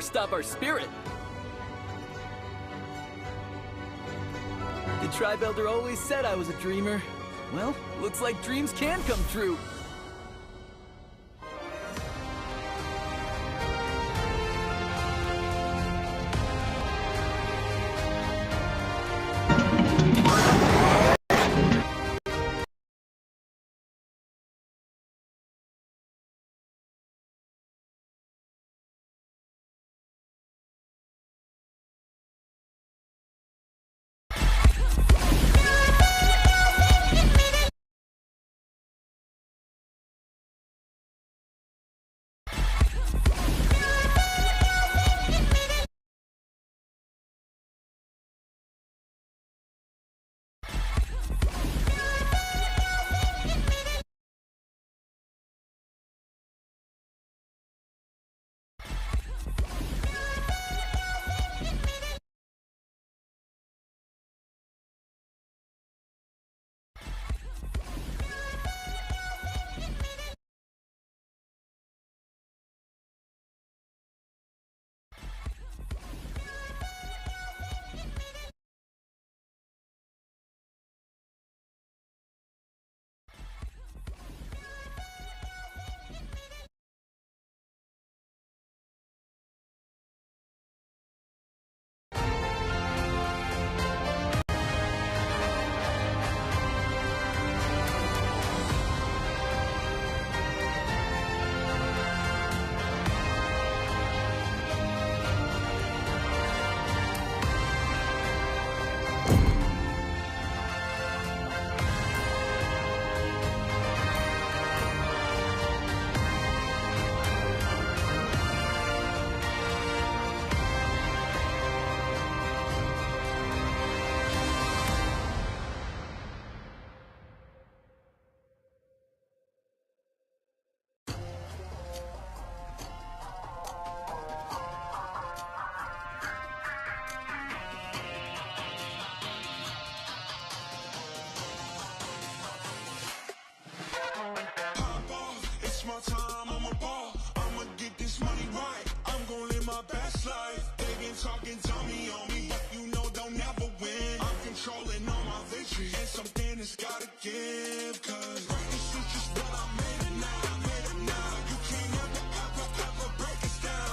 stop our spirit. The tribe elder always said I was a dreamer. Well, looks like dreams can come true. Talking dummy on me, but you know don't never win. I'm controlling all my victories, and something has gotta give. Cause this is just what I made it now, You can't ever break us down,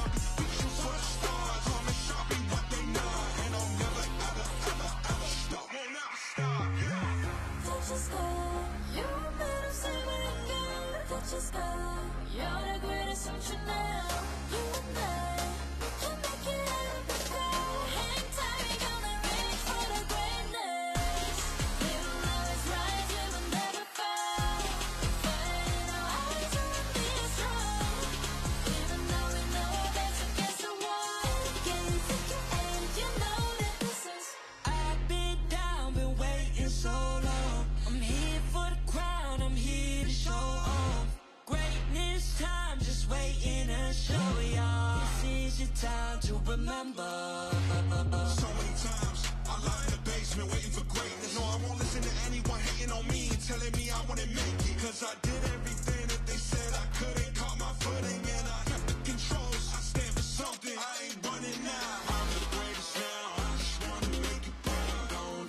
I'll be reaching for the stars, on the sharp be what they not. And I'll never ever stop, will never stop, yeah. Touch the sky, you're made of silver and gold. Touch the sky, you're the greatest option now. You and I. Time to remember. So many times I lie in the basement waiting for greatness. No, I won't listen to anyone hating on me and telling me I wouldn't make it. Cause I did everything that they said I couldn't. Caught my footing and I kept the controls. I stand for something, I ain't running now. I'm the greatest now, I just wanna make it proud. Don't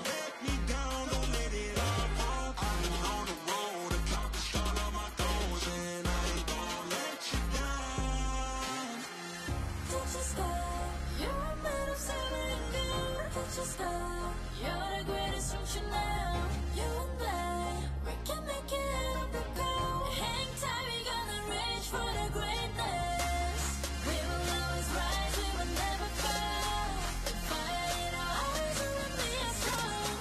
let me down, don't let it all. I'm on the road, accomplish all of my goals, and I ain't gonna let you down. Touch the sky, you're made of silver and gold. Touch the sky, you're the greatest option now. You and I, we can make it out of the cold. Hang tight, we gonna reach for the greatness. We will always rise, we will never fall. The fire in our eyes will be as strong.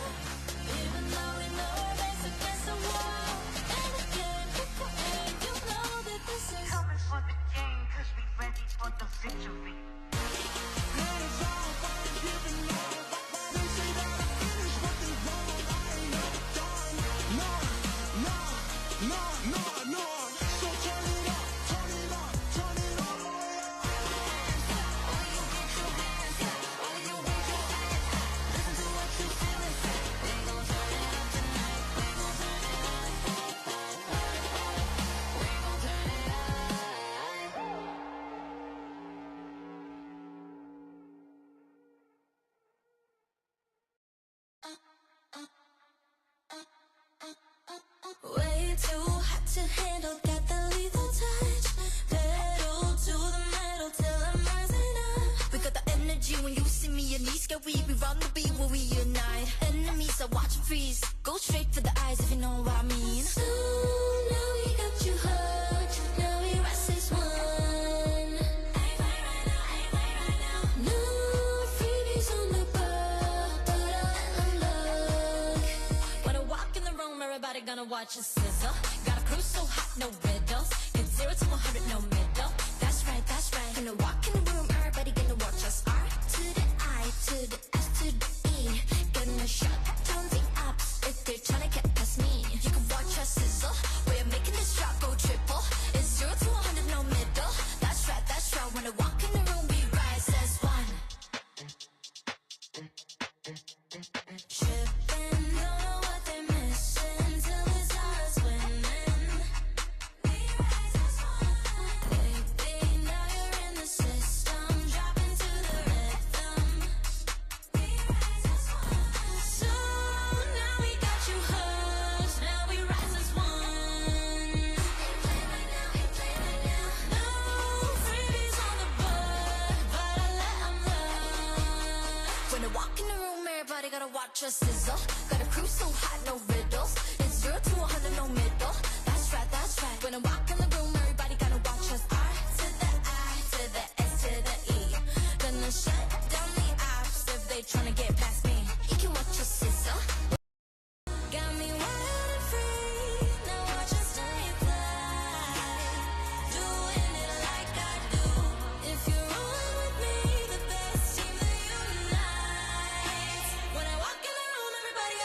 Even though we know our backs against the wall. And again, and you know that this is coming for the game, cause we ready for the victory. watch us sizzle. Got a crew so hot, no riddles. It's 0 to 100, no middle. That's right, that's right. Gonna walk in the room, everybody gonna watch us. R to the I, to the S, to the E. Gonna shut down the apps if they're trying to get past me. You can watch us sizzle. We're making this drop go triple. It's 0 to 100, no middle. That's right, that's right. When I walk in the room, we rise as one. Tripping, don't know what they're missing till it's us winning. We rise as one. Baby, now you're in the system, dropping to the rhythm. We rise as one. So now we got you hooked, now we rise as one. They play right now, they play right now. No freebies on the board, but I let 'em look. When I walk in the room, everybody gotta watch us sizzle. Got a crew so hot, no riddles. It's 0 to 100, no middle. That's right, that's right. When I walk in the room, everybody gotta watch us. R to the I, to the S, to the E. Gonna shut down the apps if they tryna get past me. You can watch us sizzle. Got me wild and free. Now watch us fly. Doing it like I do. If you're on with me, the best team that unites. When I walk in the room, everybody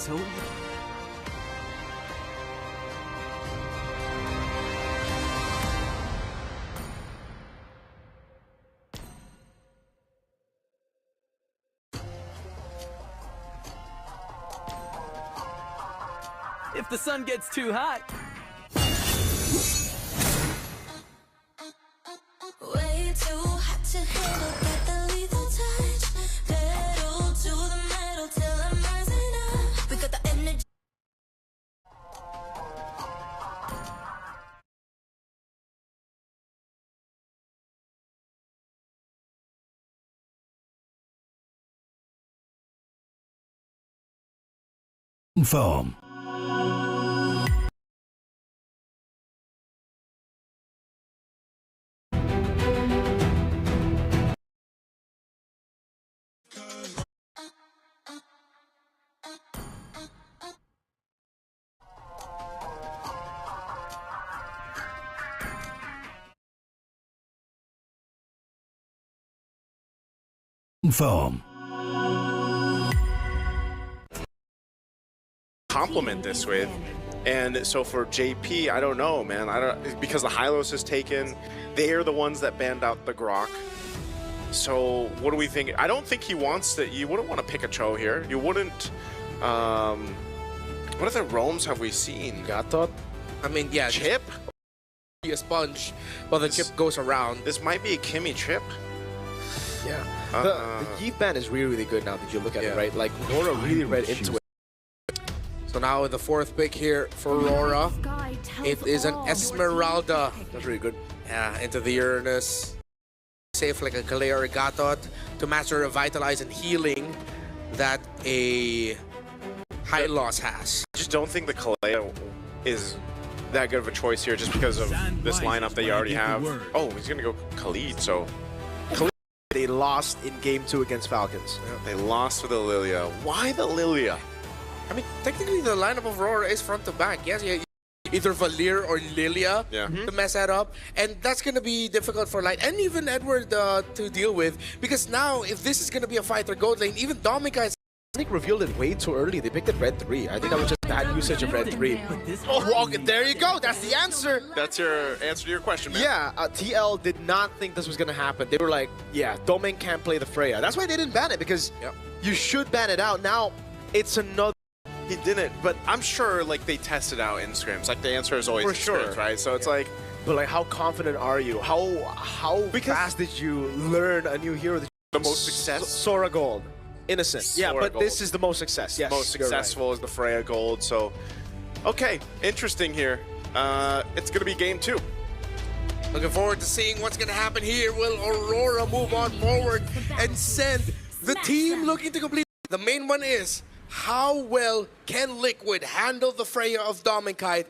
so... If the sun gets too hot, Way too hot to handle, got the lethal touch. Pedal to the metal till I'm rising up. We got the energy. Farm. Farm. Compliment this with, and so for JP, I don't know, man. I don't, because the Hylos is taken. They're the ones that banned out the Grok. So what do we think? I don't think he wants to. You wouldn't want to pick a Cho here. You wouldn't. What other roams have we seen? Gatot? I mean, yeah. Chip? A sponge, while the chip goes around. This might be a Kimmy Chip. Yeah. The Yeet ban is really, really good now that you look at it, right? Like, Aurora really read into it. So now with the fourth pick here for Aurora, it is an Esmeralda. That's really good. Yeah, into the Uranus. Safe like a Kalea or a Gatot to master Revitalize and Healing that a High Loss has. I just don't think the Kalea is that good of a choice here just because of this lineup that you already have. Oh, he's going to go Khalid, so... They lost in Game 2 against Falcons. Yeah, they lost with the Lilia. Why the Lilia? I mean, technically the lineup of Aurora is front to back. Yes, yeah, either Valir or Lilia to mess that up. And that's going to be difficult for Light and even Edward to deal with. Because now, if this is going to be a fighter gold lane, even Dominica is... I think revealed it way too early. They picked it Red 3. I think that was just bad usage of Red 3. Oh, okay, there you go. That's the answer. That's your answer to your question, man. Yeah, TL did not think this was going to happen. They were like, yeah, Domain can't play the Freya. That's why they didn't ban it, because you should ban it out. Now, it's another... He didn't, but I'm sure like they tested out in scrims. Like the answer is always for sure, scrims, right? So it's like... But like, how confident are you? How fast did you learn a new hero? The most success? Sora Gold. Innocent. Yeah, but this is the most success. Yes, most successful is the Freya Gold. So, okay, interesting here. It's going to be game 2. Looking forward to seeing what's going to happen here. Will Aurora move on forward and send the team looking to complete? The main one is, how well can Liquid handle the Freya of Dominkite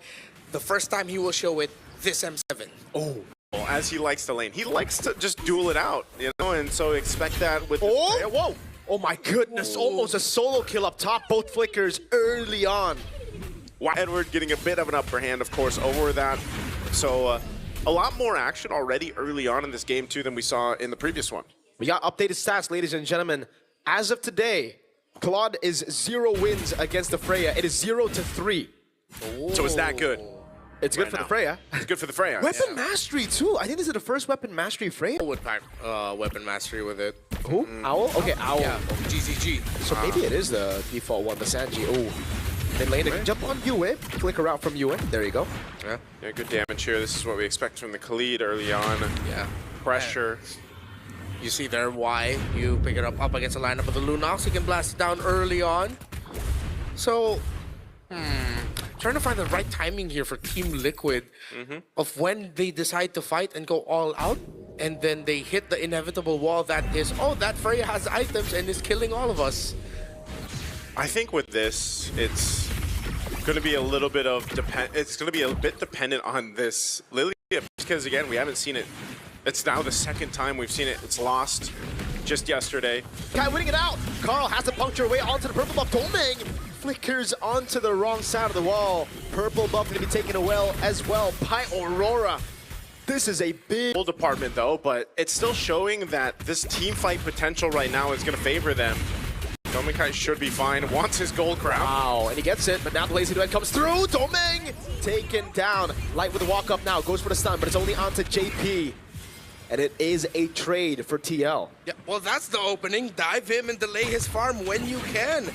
the first time he will show it this M7? Oh. As he likes to lane. He likes to just duel it out, you know, and so expect that with Freya. Whoa! Oh my goodness, almost a solo kill up top, both flickers early on. Wow. Edward getting a bit of an upper hand, of course, over that. So a lot more action already early on in this game, too, than we saw in the previous one. We got updated stats, ladies and gentlemen. As of today, Claude is 0 wins against the Freya. It is 0-3. So it's that good. It's good for the Freya. It's good for the Freya. Weapon mastery, too. I think this is the first weapon mastery Freya. I would pack weapon mastery with it. Who? Owl? Okay, Owl. Yeah, GZG. So maybe it is the default one, the Sanji. Oh. Then lane, jump on Yue. Flicker out from Yue. There you go. Yeah, good damage here. This is what we expect from the Khalid early on. Yeah. Pressure. You see there why you pick it up against the lineup of the Lunox. You can blast it down early on. So, trying to find the right timing here for Team Liquid of when they decide to fight and go all out, and then they hit the inevitable wall that is, oh, that Freya has items and is killing all of us. I think with this, it's going to be a little bit of it's going to be a bit dependent on this Lilia, because again, we haven't seen it. It's now the second time we've seen it. It's lost just yesterday. Guy winning it out. Carl has to puncture away onto the purple buff. Doming flickers onto the wrong side of the wall. Purple buff going to be taken away as well by Aurora. This is a big department though, but it's still showing that this team fight potential right now is going to favor them. Dominkai should be fine. Wants his gold crown. Wow, and he gets it, but now the lazy duet comes through. Doming taken down. Light with a walk up now, goes for the stun, but it's only onto JP. And it is a trade for TL. Yeah, well, that's the opening. Dive him and delay his farm when you can.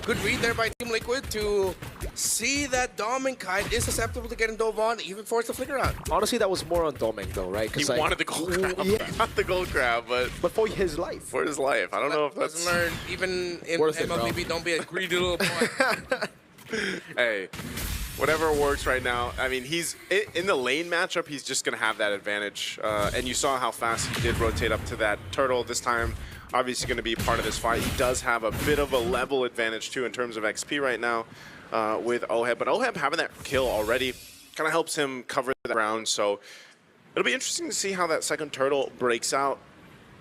Good read there by Team Liquid to see that Dominkai is susceptible to getting dove on, even force the flicker out. Honestly, that was more on Doming though, right? He wanted the gold crab. Yeah. Not the gold crab, but for his life. For his life. I don't know if that's... Lesson learned, even in MLBB, don't be a greedy little boy. Hey, whatever works right now. I mean, he's in the lane matchup, he's just going to have that advantage. And you saw how fast he did rotate up to that turtle this time. Obviously going to be part of this fight. He does have a bit of a level advantage too in terms of XP right now with Oheb. But Oheb having that kill already kind of helps him cover the ground. So it'll be interesting to see how that second turtle breaks out.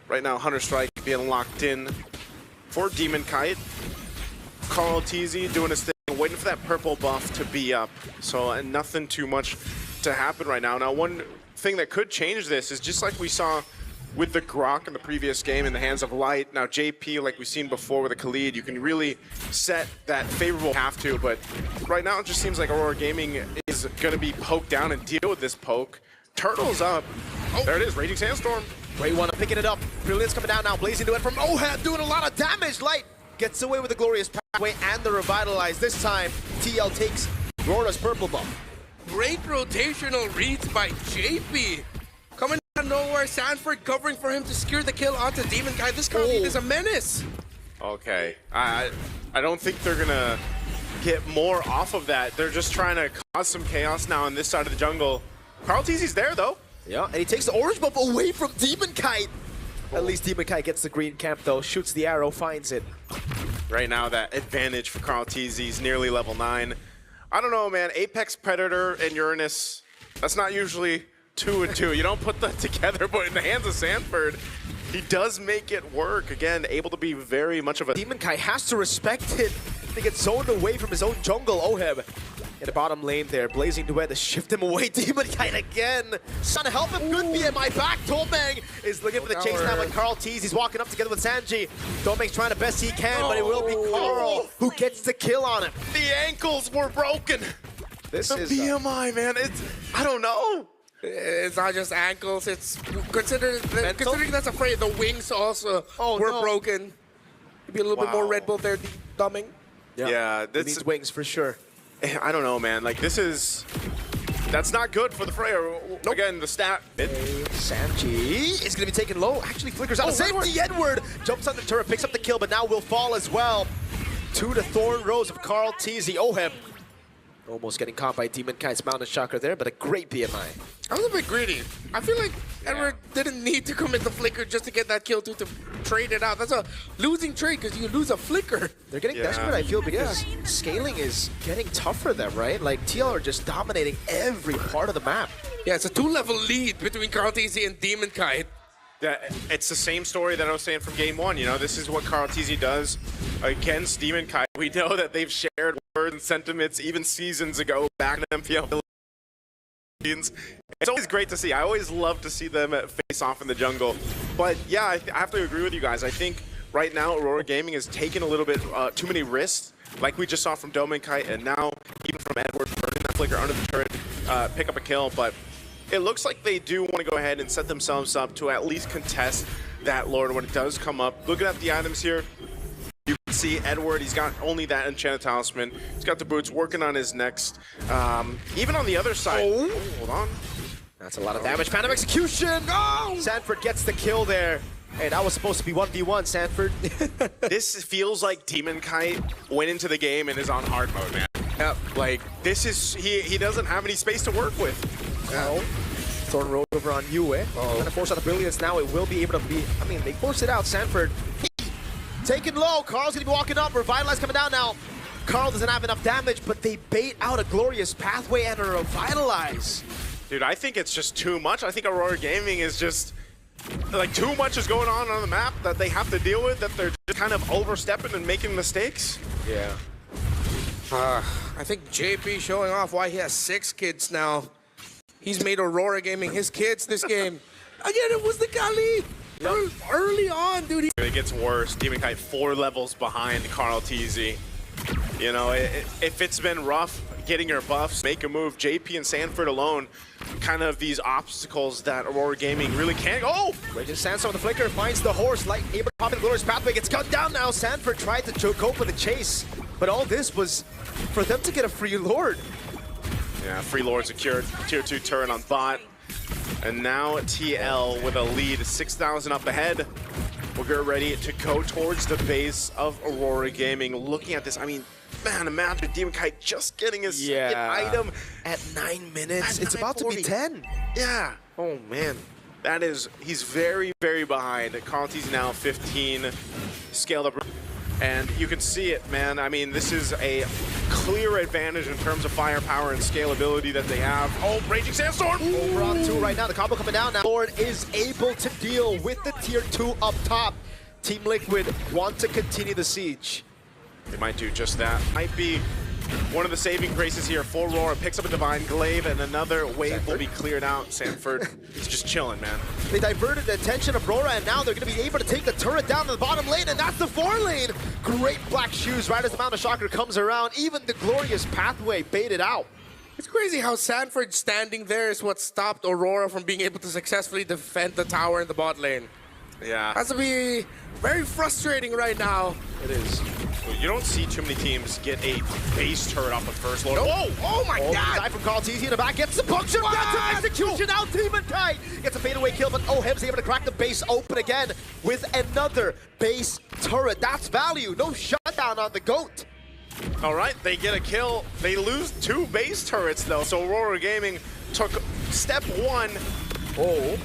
Right now, Hunter Strike being locked in for Demon Kite. Carl TZ doing his thing, waiting for that purple buff to be up. So nothing too much to happen right now. Now, one thing that could change this is just like we saw with the Grok in the previous game in the hands of Light. Now JP, like we've seen before with the Khalid, you can really set that favorable have to, but right now it just seems like Aurora Gaming is going to be poked down and deal with this poke. Turtle's up. Oh, there it is, Raging Sandstorm. Great one, picking it up. Brilliance coming down now, blazing duet from Oheb, doing a lot of damage. Light gets away with the glorious pathway and the revitalize. This time, TL takes Aurora's purple buff. Great rotational reads by JP. Coming out of nowhere, Sanford covering for him to secure the kill onto Demon Guy. This Carl is a menace. Okay, I don't think they're gonna get more off of that. They're just trying to cause some chaos now on this side of the jungle. Carl TZ's there though. Yeah, and he takes the orange buff away from Demon Kite. At least Demon Kite gets the green camp though, shoots the arrow, finds it. Right now, that advantage for Carl TZ is nearly level 9. I don't know, man. Apex Predator and Uranus, that's not usually 2 and 2. You don't put that together, but in the hands of Sanford, he does make it work. Again, able to be very much of a... Demon Kite has to respect it. He gets zoned away from his own jungle. Oheb in the bottom lane there. Blazing Duet to shift him away. Demon Kite again. Trying to help him. Good BMI back. Domeng is looking for the chase now with Carl Tees. He's walking up together with Sanji. Domeng's trying the best he can, but it will be Carl who gets the kill on him. The ankles were broken. This the is BMI, man. It's... I don't know. It's not just ankles. It's considering that's afraid. The wings also were broken. Maybe a little bit more Red Bull there, Domeng. Yeah, he needs wings for sure. I don't know, man. Like, this is... That's not good for the Freya. Nope. Again, the stat... Sanji is going to be taken low. Actually flickers out of safety. Edward jumps on the turret, picks up the kill, but now will fall as well. To the Thorn Rose of Carl TZ. Oheb almost getting caught by Demon Kite's Mountain Chakra there, but a great BMI. I was a bit greedy. I feel like Edward didn't need to commit the flicker just to get that kill to trade it out. That's a losing trade because you lose a flicker. They're getting desperate, I feel, because scaling is getting tough for them, right? Like, TL are just dominating every part of the map. Yeah, it's a 2-level lead between Carl TZ and Demon Kite. Yeah, it's the same story that I was saying from game 1. You know, this is what Carl TZ does against Demon Kite. We know that they've shared words and sentiments even seasons ago back in MPL. It's always great to see. I always love to see them face off in the jungle. But yeah, I have to agree with you guys. I think right now Aurora Gaming is taking a little bit too many risks, like we just saw from Doming Kite, and now even from Edward burning that flicker under the turret, pick up a kill. But it looks like they do want to go ahead and set themselves up to at least contest that Lord when it does come up. Looking at the items here, you can see Edward, he's got only that Enchanted Talisman. He's got the boots, working on his next. Even on the other side. Oh, hold on. That's a lot of damage. Phantom Execution! Oh! Sanford gets the kill there. Hey, that was supposed to be 1v1, Sanford. This feels like Demon Kite went into the game and is on hard mode, man. Yep. Like, this is, he doesn't have any space to work with. Oh. Thorn rolled over on Yue. Gonna force out the Brilliance now. It will be able to be, I mean, they force it out. Sanford taken low. Carl's gonna be walking up. Revitalize coming down now. Carl doesn't have enough damage, but they bait out a glorious pathway and a Revitalize. Dude, I think it's just too much. I think Aurora Gaming is just, like, too much is going on the map that they have to deal with, that they're just kind of overstepping and making mistakes. Yeah. I think JP showing off why he has 6 kids now. He's made Aurora Gaming his kids this game. Again, it was the Kali. Early on, dude. It gets worse. Demon Kite 4 levels behind Carl TZ. You know, if it's been rough getting your buffs, make a move. JP and Sanford alone, kind of these obstacles that Aurora Gaming really can't. Oh! Raging Sandstorm with the flicker finds the horse, like able to pop in the Glorious Pathway, gets gunned down now. Sanford tried to go for the chase, but all this was for them to get a free Lord. Yeah, free Lord secured. Tier 2 turn on bot. And now TL with a lead, 6,000 up ahead. We'll get ready to go towards the base of Aurora Gaming. Looking at this, I mean, man, imagine Demon Kite just getting his second item at 9 minutes. It's about to be 10. Yeah. Oh, man. That is, he's very, very behind. Conti's now 15, scaled up. And you can see it, man. I mean, this is a clear advantage in terms of firepower and scalability that they have. Oh, Raging Sandstorm! Over on 2 right now. The combo coming down now. Lord is able to deal with the tier 2 up top. Team Liquid want to continue the siege. They might do just that. Might be one of the saving graces here for Aurora. Picks up a Divine Glaive, and another wave will be cleared out. Sanford is just chilling, man. They diverted the attention of Aurora, and now they're going to be able to take the turret down to the bottom lane, and that's the 4 lane. Great black shoes right as the Mount of Shocker comes around. Even the Glorious Pathway baited out. It's crazy how Sanford standing there is what stopped Aurora from being able to successfully defend the tower in the bot lane. Yeah. Has to be very frustrating right now. It is. Well, you don't see too many teams get a base turret off the first Lord. Nope. Whoa! Oh my God! Die from Carl TZ in the back, gets the puncture, gets an execution out, Demon Kite! Gets a fadeaway kill, but Oheb's able to crack the base open again with another base turret. That's value, no shutdown on the GOAT. All right, they get a kill. They lose 2 base turrets, though, so Aurora Gaming took step 1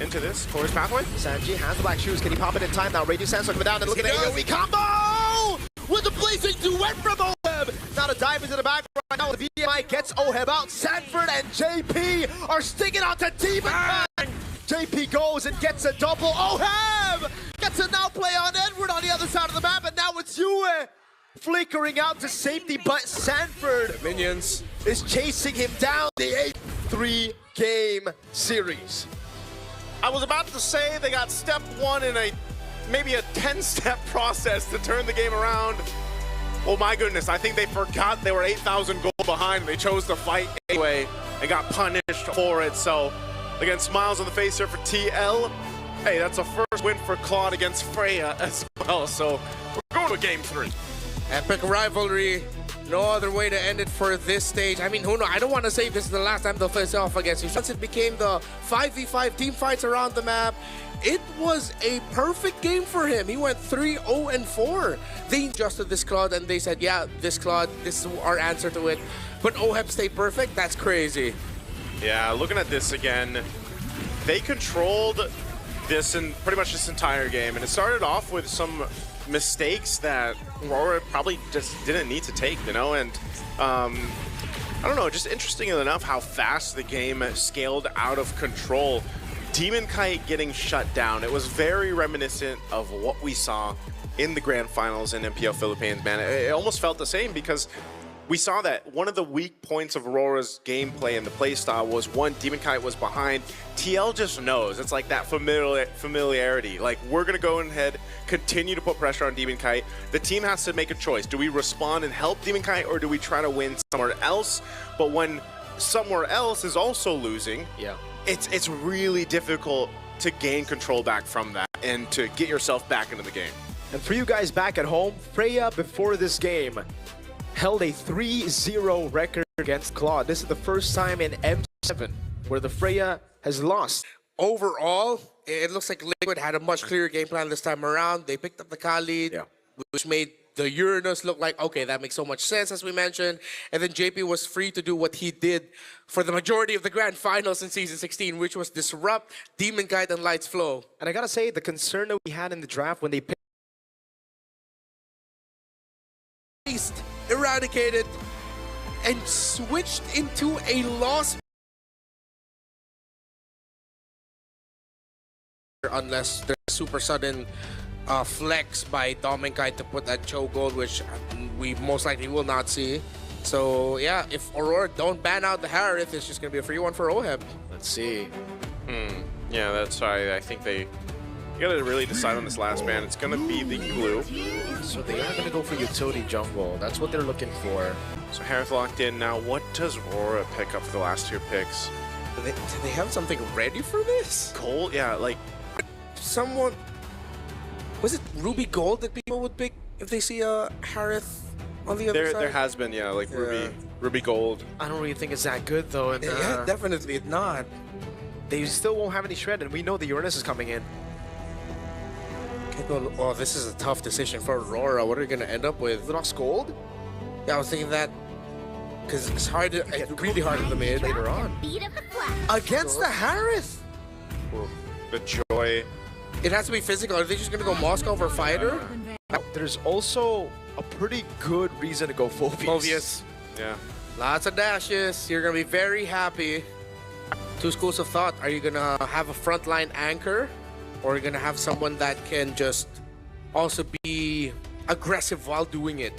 into this Glorious Pathway. Sanji has the black shoes. Can he pop it in time now? Raging Sandstorm coming down and look at the AoE combo! With the blazing duet from Oheb! Now the dive into the back right now. The VMI gets Oheb out. Sanford and JP are sticking out to Demon Kite. JP goes and gets a double. Oheb gets a now play on Edward on the other side of the map, and now it's Yue flickering out to safety, but Sanford The minions is chasing him down. The 8-3 game series. I was about to say they got step 1 in maybe a 10-step process to turn the game around. Oh my goodness, I think they forgot they were 8,000 gold behind. They chose to fight anyway and got punished for it. So, again, smiles on the face here for TL. Hey, that's a first win for Claude against Freya as well. So, we're going to game 3. epic rivalry. No other way to end it for this stage. I mean, who knows? I don't want to say this is the last time they'll face off against you. Once it became the 5v5 team fights around the map, it was a perfect game for him. He went 3-0-4. They adjusted this Claude and they said, yeah, this Claude, this is our answer to it. But Oheb stayed perfect? That's crazy. Yeah, looking at this again, they controlled this in pretty much this entire game. And it started off with some mistakes that Aurora probably just didn't need to take, you know, and I don't know, just interesting enough how fast the game scaled out of control. Demon Kite getting shut down, it was very reminiscent of what we saw in the grand finals in MPL Philippines, man. It almost felt the same because we saw that one of the weak points of Aurora's gameplay and the playstyle was, one, Demon Kite was behind. TL just knows. It's like that familiarity. Like, we're going to go ahead, continue to put pressure on Demon Kite. The team has to make a choice. Do we respond and help Demon Kite, or do we try to win somewhere else? But when somewhere else is also losing, it's really difficult to gain control back from that and to get yourself back into the game. And for you guys back at home, Freya, before this game, held a 3-0 record against Claude. This is the first time in M7 where the Freya has lost. Overall, it looks like Liquid had a much clearer game plan this time around. They picked up the Khalid, which made the Uranus look like, okay, that makes so much sense, as we mentioned. And then JP was free to do what he did for the majority of the grand finals in Season 16, which was disrupt Demon Kite and Light's flow. And I gotta say, the concern that we had in the draft when they picked eradicated and switched into a loss, unless there's a super sudden flex by Dom and Kite to put that chokehold, which we most likely will not see. So yeah, if Aurora don't ban out the Harith, it's just gonna be a free one for Oheb. Let's see. Yeah, that's why I think they gotta really decide on this last ban. It's gonna be the glue. So they are going to go for utility jungle. That's what they're looking for. So Harith locked in. Now, what does Aurora pick up for the last 2 picks? Do they have something ready for this? Cole? Yeah, like... Someone... Was it Ruby Gold that people would pick if they see a Harith on the other side? There has been, yeah, like Ruby Gold. I don't really think it's that good, though. And, Yeah, definitely not. they still won't have any shred, and we know the Uranus is coming in. Oh, this is a tough decision for Aurora. What are you going to end up with? Orthodox Gold? Yeah, I was thinking that because it's hard, it's really hard in the mid. Later on. Against the Harith? The joy. It has to be physical. Are they just going to go Moscow for fighter? There's also a pretty good reason to go Phobius. Phobius. Yeah. Lots of dashes. You're going to be very happy. 2 schools of thought. Are you going to have a frontline anchor? Or are you going to have someone that can just also be aggressive while doing it?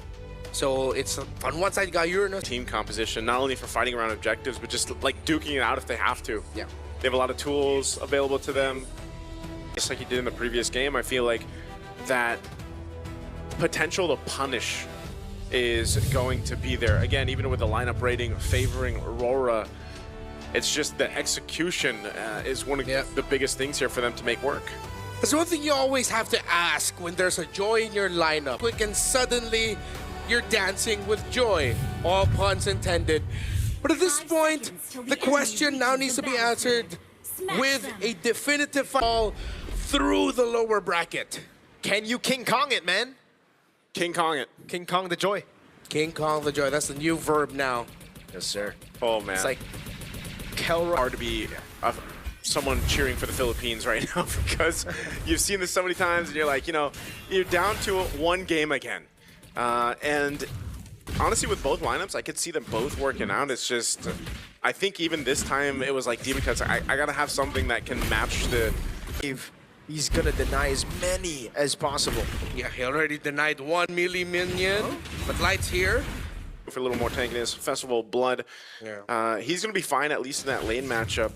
So it's on one side you got Uranus. Team composition, not only for fighting around objectives, but just like duking it out if they have to. Yeah. They have a lot of tools available to them. Just like you did in the previous game, I feel like that potential to punish is going to be there. Again, even with the lineup rating favoring Aurora, it's just the execution is one of the biggest things here for them to make work. There's one thing you always have to ask when there's a joy in your lineup. Quick and suddenly you're dancing with joy. All puns intended. But at this point, the question now needs to be answered with a definitive fall through the lower bracket. Can you King Kong it, man? King Kong it. King Kong the joy. King Kong the joy. That's the new verb now. Yes, sir. Oh, man. It's like Kelra. Hard to be someone cheering for the Philippines right now because you've seen this so many times and you're like, you know, you're down to 1 game again. And honestly, with both lineups, I could see them both working out. It's just, I think even this time it was like Demon Cuts. I gotta have something that can match the. He's gonna deny as many as possible. Yeah, he already denied 1 milli minion, but Light's here. For a little more tankiness, Festival of Blood. Yeah. He's gonna be fine at least in that lane matchup.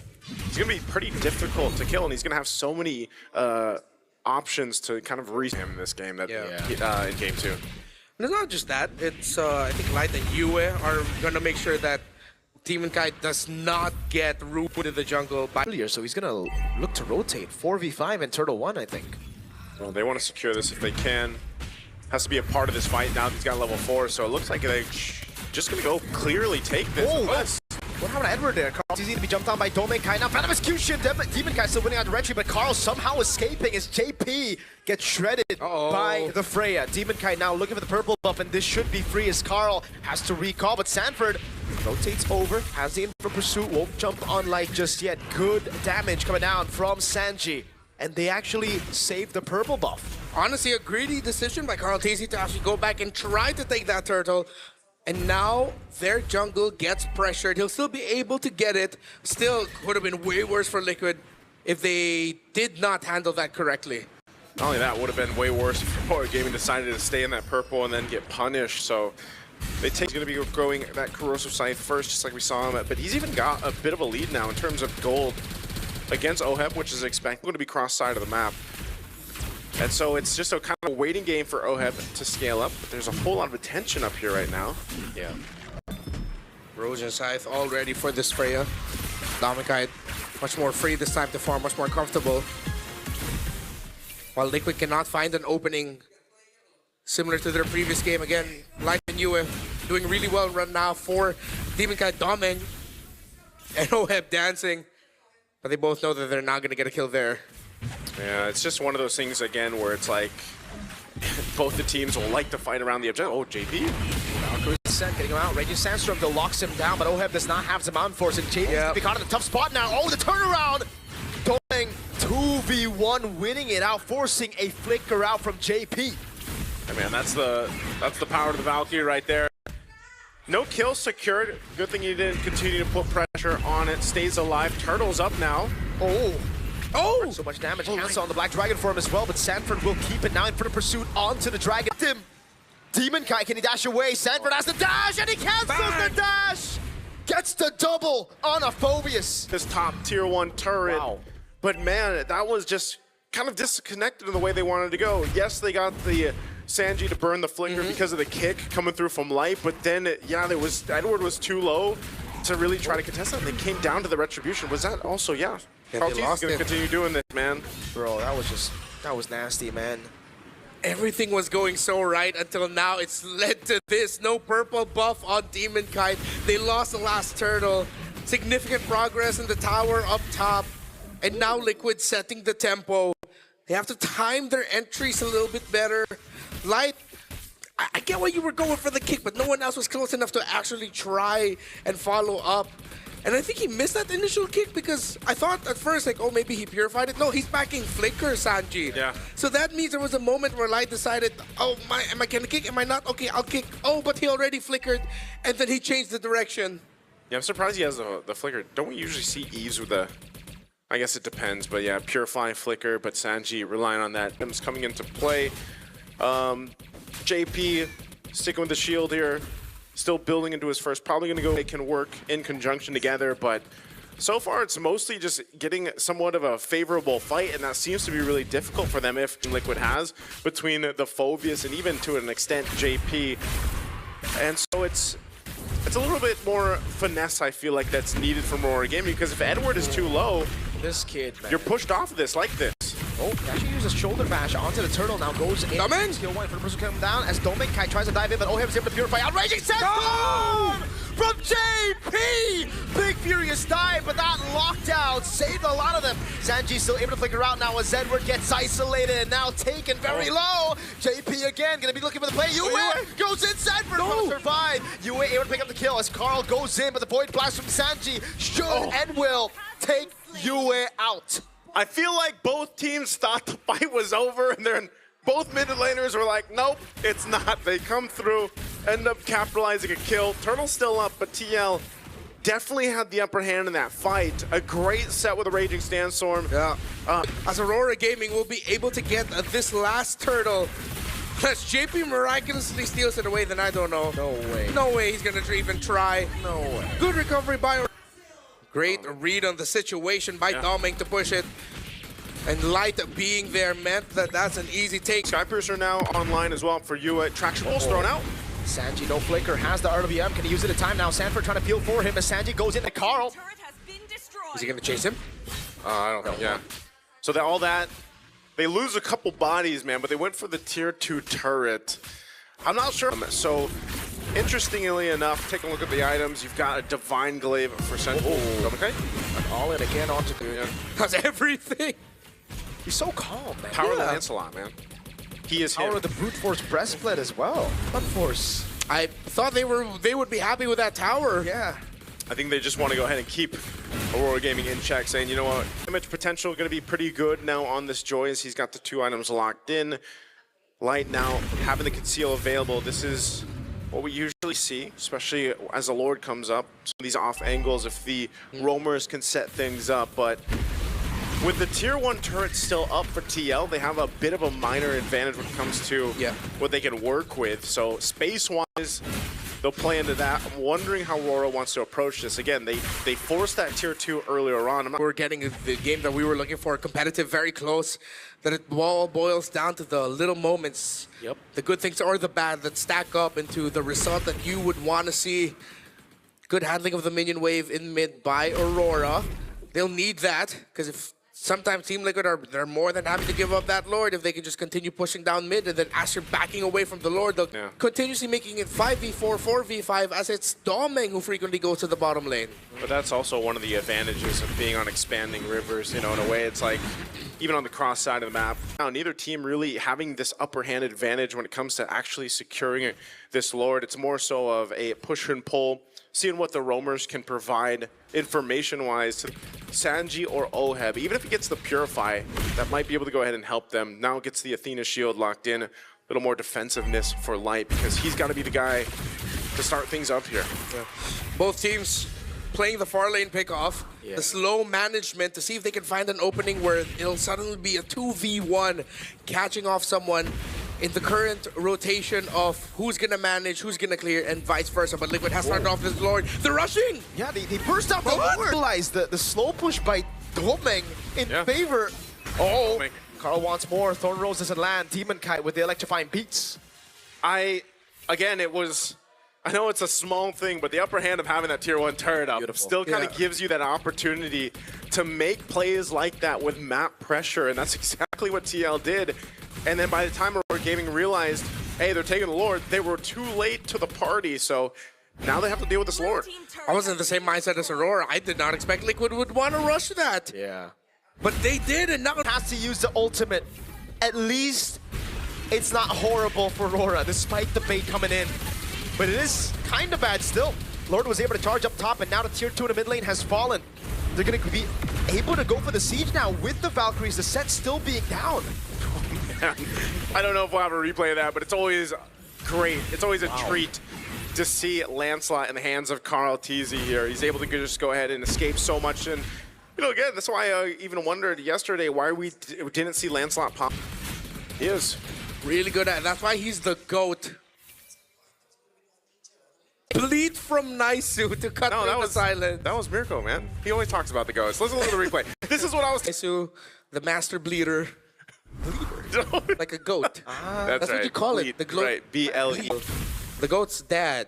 He's gonna be pretty difficult to kill, and he's gonna have so many options to kind of reach him in this game that in game 2. And it's not just that. It's I think Light and Yue are gonna make sure that Demon Kai does not get rooted in the jungle by Earlier, so he's gonna look to rotate 4v5 and Turtle 1, I think. Well, they want to secure this if they can. Has to be a part of this fight now that he's got level 4, so it looks like they're just gonna go clearly take this. Oh, what happened to Edward there? Carl's easy to be jumped on by Domain Kai. Now, Phantom Execution. Demon Kai still winning on the entry, but Carl somehow escaping as JP gets shredded by the Freya. Demon Kai now looking for the purple buff, and this should be free as Carl has to recall, but Sanford rotates over, has the info pursuit, won't jump on Light just yet. Good damage coming down from Sanji, and they actually save the purple buff. honestly a greedy decision by Carl Tacey to actually go back and try to take that turtle. And now their jungle gets pressured. He'll still be able to get it. Still would have been way worse for Liquid if they did not handle that correctly. Not only that, would have been way worse if Power Gaming decided to stay in that purple and then get punished. So they take, he's going to be growing that Corrosive Scythe first, just like we saw him. But he's even got a bit of a lead now in terms of gold against OHEB, which is expected to be cross-side of the map. And so it's just a kind of a waiting game for OHEB to scale up. But there's a whole lot of attention up here right now. Yeah. Erosion Scythe all ready for this Freya. Domikite much more free this time to farm, much more comfortable. While Liquid cannot find an opening similar to their previous game. Again, Light and Yue doing really well right now for Demonkite Domen and OHEB dancing. But they both know that they're not going to get a kill there. Yeah, it's just one of those things, again, where it's like both the teams will like to fight around the objective. Oh, JP. Valkyrie's set, getting him out. Raging Sandstorm though locks him down, but OHEB does not have Zaman Force, and JP's gonna be caught in a tough spot now. Oh, the turnaround! Going 2v1, winning it out, forcing a flicker out from JP. Hey man, that's the power of the Valkyrie right there. No kill secured. Good thing he didn't continue to put pressure on it. Stays alive. Turtle's up now. Oh, so much damage. Cancel on the Black Dragon for him as well, but Sanford will keep it now in for the pursuit onto the Dragon. Demon Kai, can he dash away? Sanford has the dash, and he cancels the dash! Gets the double on a Phobius. This top tier 1 turret. Wow. But man, that was just kind of disconnected in the way they wanted to go. Yes, they got the Sanji to burn the flicker because of the kick coming through from Light, but then, yeah, Edward was too low to really try to contest that. They came down to the retribution. Was that also, yeah. Carlton's is going to continue doing this, man. Bro, that was nasty, man. Everything was going so right until now. It's led to this. No purple buff on Demon Kite. They lost the last turtle. Significant progress in the tower up top. And now Liquid setting the tempo. They have to time their entries a little bit better. Light, I get why you were going for the kick, but no one else was close enough to actually try and follow up. And I think he missed that initial kick because I thought at first, like, oh, maybe he purified it. No, he's backing Flicker, Sanji. Yeah. So that means there was a moment where Light decided, oh, am I going to kick? Am I not? Okay, I'll kick. Oh, but he already flickered. And then he changed the direction. Yeah, I'm surprised he has the flicker. Don't we usually see Eves with the... I guess it depends, but yeah, purifying flicker, but Sanji relying on that. Him's coming into play. JP sticking with the shield here. Still building into his first. Probably going to go. They can work in conjunction together, but so far it's mostly just getting somewhat of a favorable fight, and that seems to be really difficult for them if Liquid has between the Phobius and even to an extent JP. And so it's a little bit more finesse, I feel like, that's needed from Aurora Gaming, because if Edward is too low, this kid, man. You're pushed off of this like this. Oh, he actually uses shoulder bash onto the turtle. Now goes in. Doming! Skill 1 for the person coming down as Doming Kai tries to dive in, but Oheb is able to purify. Outraging sandstorm from JP! Big furious dive, but that lockdown saved a lot of them. Sanji still able to flicker out now as Edward gets isolated. Now taken very low. JP again gonna be looking for the play. Yue goes inside for to survive. Yue able to pick up the kill as Carl goes in, but the void blast from Sanji should and will take Yue out. I feel like both teams thought the fight was over, and then both mid laners were like, nope, it's not. They come through, end up capitalizing a kill. Turtle's still up, but TL definitely had the upper hand in that fight. A great set with a Raging Sandstorm. Yeah. As Aurora Gaming will be able to get this last turtle, unless JP miraculously steals it away, then I don't know. No way. No way he's going to even try. No way. Good recovery by Great read on the situation by Doming to push it. And Light being there meant that that's an easy take. Skypiercer now online as well for Yue. Traction Pulse thrown out. Sanji, no flicker, has the RWM. Can he use it at time now? Sanford trying to peel for him as Sanji goes into Carl. Is he going to chase him? I don't know. Yeah. So they lose a couple bodies, man, but they went for the tier 2 turret. I'm not sure. So, interestingly enough, take a look at the items. You've got a Divine Glaive for Sanji. Oh, okay. All in again onto That's everything. He's so calm, man. Power of the Lancelot, man. He is Power him. of the Brute Force Breastplate as well. Brute Force. I thought they would be happy with that tower. Yeah. I think they just want to go ahead and keep Aurora Gaming in check, saying, you know what, damage potential going to be pretty good now on this Joy as he's got the 2 items locked in. Light now having the conceal available. This is what we usually see, especially as the Lord comes up. Some of these off angles, if the roamers can set things up, but with the tier 1 turret still up for TL, they have a bit of a minor advantage when it comes to what they can work with. So space-wise, they'll play into that. I'm wondering how Aurora wants to approach this. Again, they forced that tier 2 earlier on. We're getting the game that we were looking for, competitive, very close. That it all boils down to the little moments, the good things or the bad that stack up into the result that you would want to see. Good handling of the minion wave in mid by Aurora. They'll need that, because if sometimes Team Liquid they're more than happy to give up that Lord if they can just continue pushing down mid, and then as you're backing away from the Lord, they'll continuously making it 5v4, 4v5, as it's Doming who frequently goes to the bottom lane. But that's also one of the advantages of being on expanding rivers. You know, in a way, it's like, even on the cross side of the map, now neither team really having this upper hand advantage when it comes to actually securing this Lord. It's more so of a push and pull, seeing what the roamers can provide information-wise to Sanji or Oheb. Even if he gets the Purify, that might be able to go ahead and help them. Now gets the Athena shield locked in. A little more defensiveness for Light, because he's got to be the guy to start things up here. Both teams playing the far lane pickoff, the slow management to see if they can find an opening where it'll suddenly be a 2v1, catching off someone in the current rotation of who's going to manage, who's going to clear, and vice versa. But Liquid has started off this Lord. They're rushing! Yeah, they burst out the Lord. Realize the slow push by Doming in favor. Carl wants more. Thorn Rose doesn't land. Demon Kite with the electrifying beats. Again, it was, I know it's a small thing, but the upper hand of having that tier 1 turret up still kind of gives you that opportunity to make plays like that with map pressure, and that's exactly what TL did. And then by the time Aurora Gaming realized, hey, they're taking the Lord, they were too late to the party, so now they have to deal with this Lord. I was in the same mindset as Aurora. I did not expect Liquid would want to rush that. Yeah. But they did, and now it has to use the ultimate. At least it's not horrible for Aurora, despite the bait coming in. But it is kind of bad still. Lord was able to charge up top, and now the tier 2 in the mid lane has fallen. They're going to be able to go for the siege now with the Valkyries, the set still being down. I don't know if we'll have a replay of that, but it's always great. It's always a treat to see Lancelot in the hands of Carl Teasy here. He's able to just go ahead and escape so much. And, you know, again, that's why I even wondered yesterday why we didn't see Lancelot pop. He is really good at it. That's why he's the GOAT. Bleed from Naisu to cut through the silence. That was Mirko, man. He always talks about the ghosts. Listen to the replay. This is what I was... Naisu, the master bleeder. Like a goat. That's right. What you call it. The right, B-L-E. The goat's dad.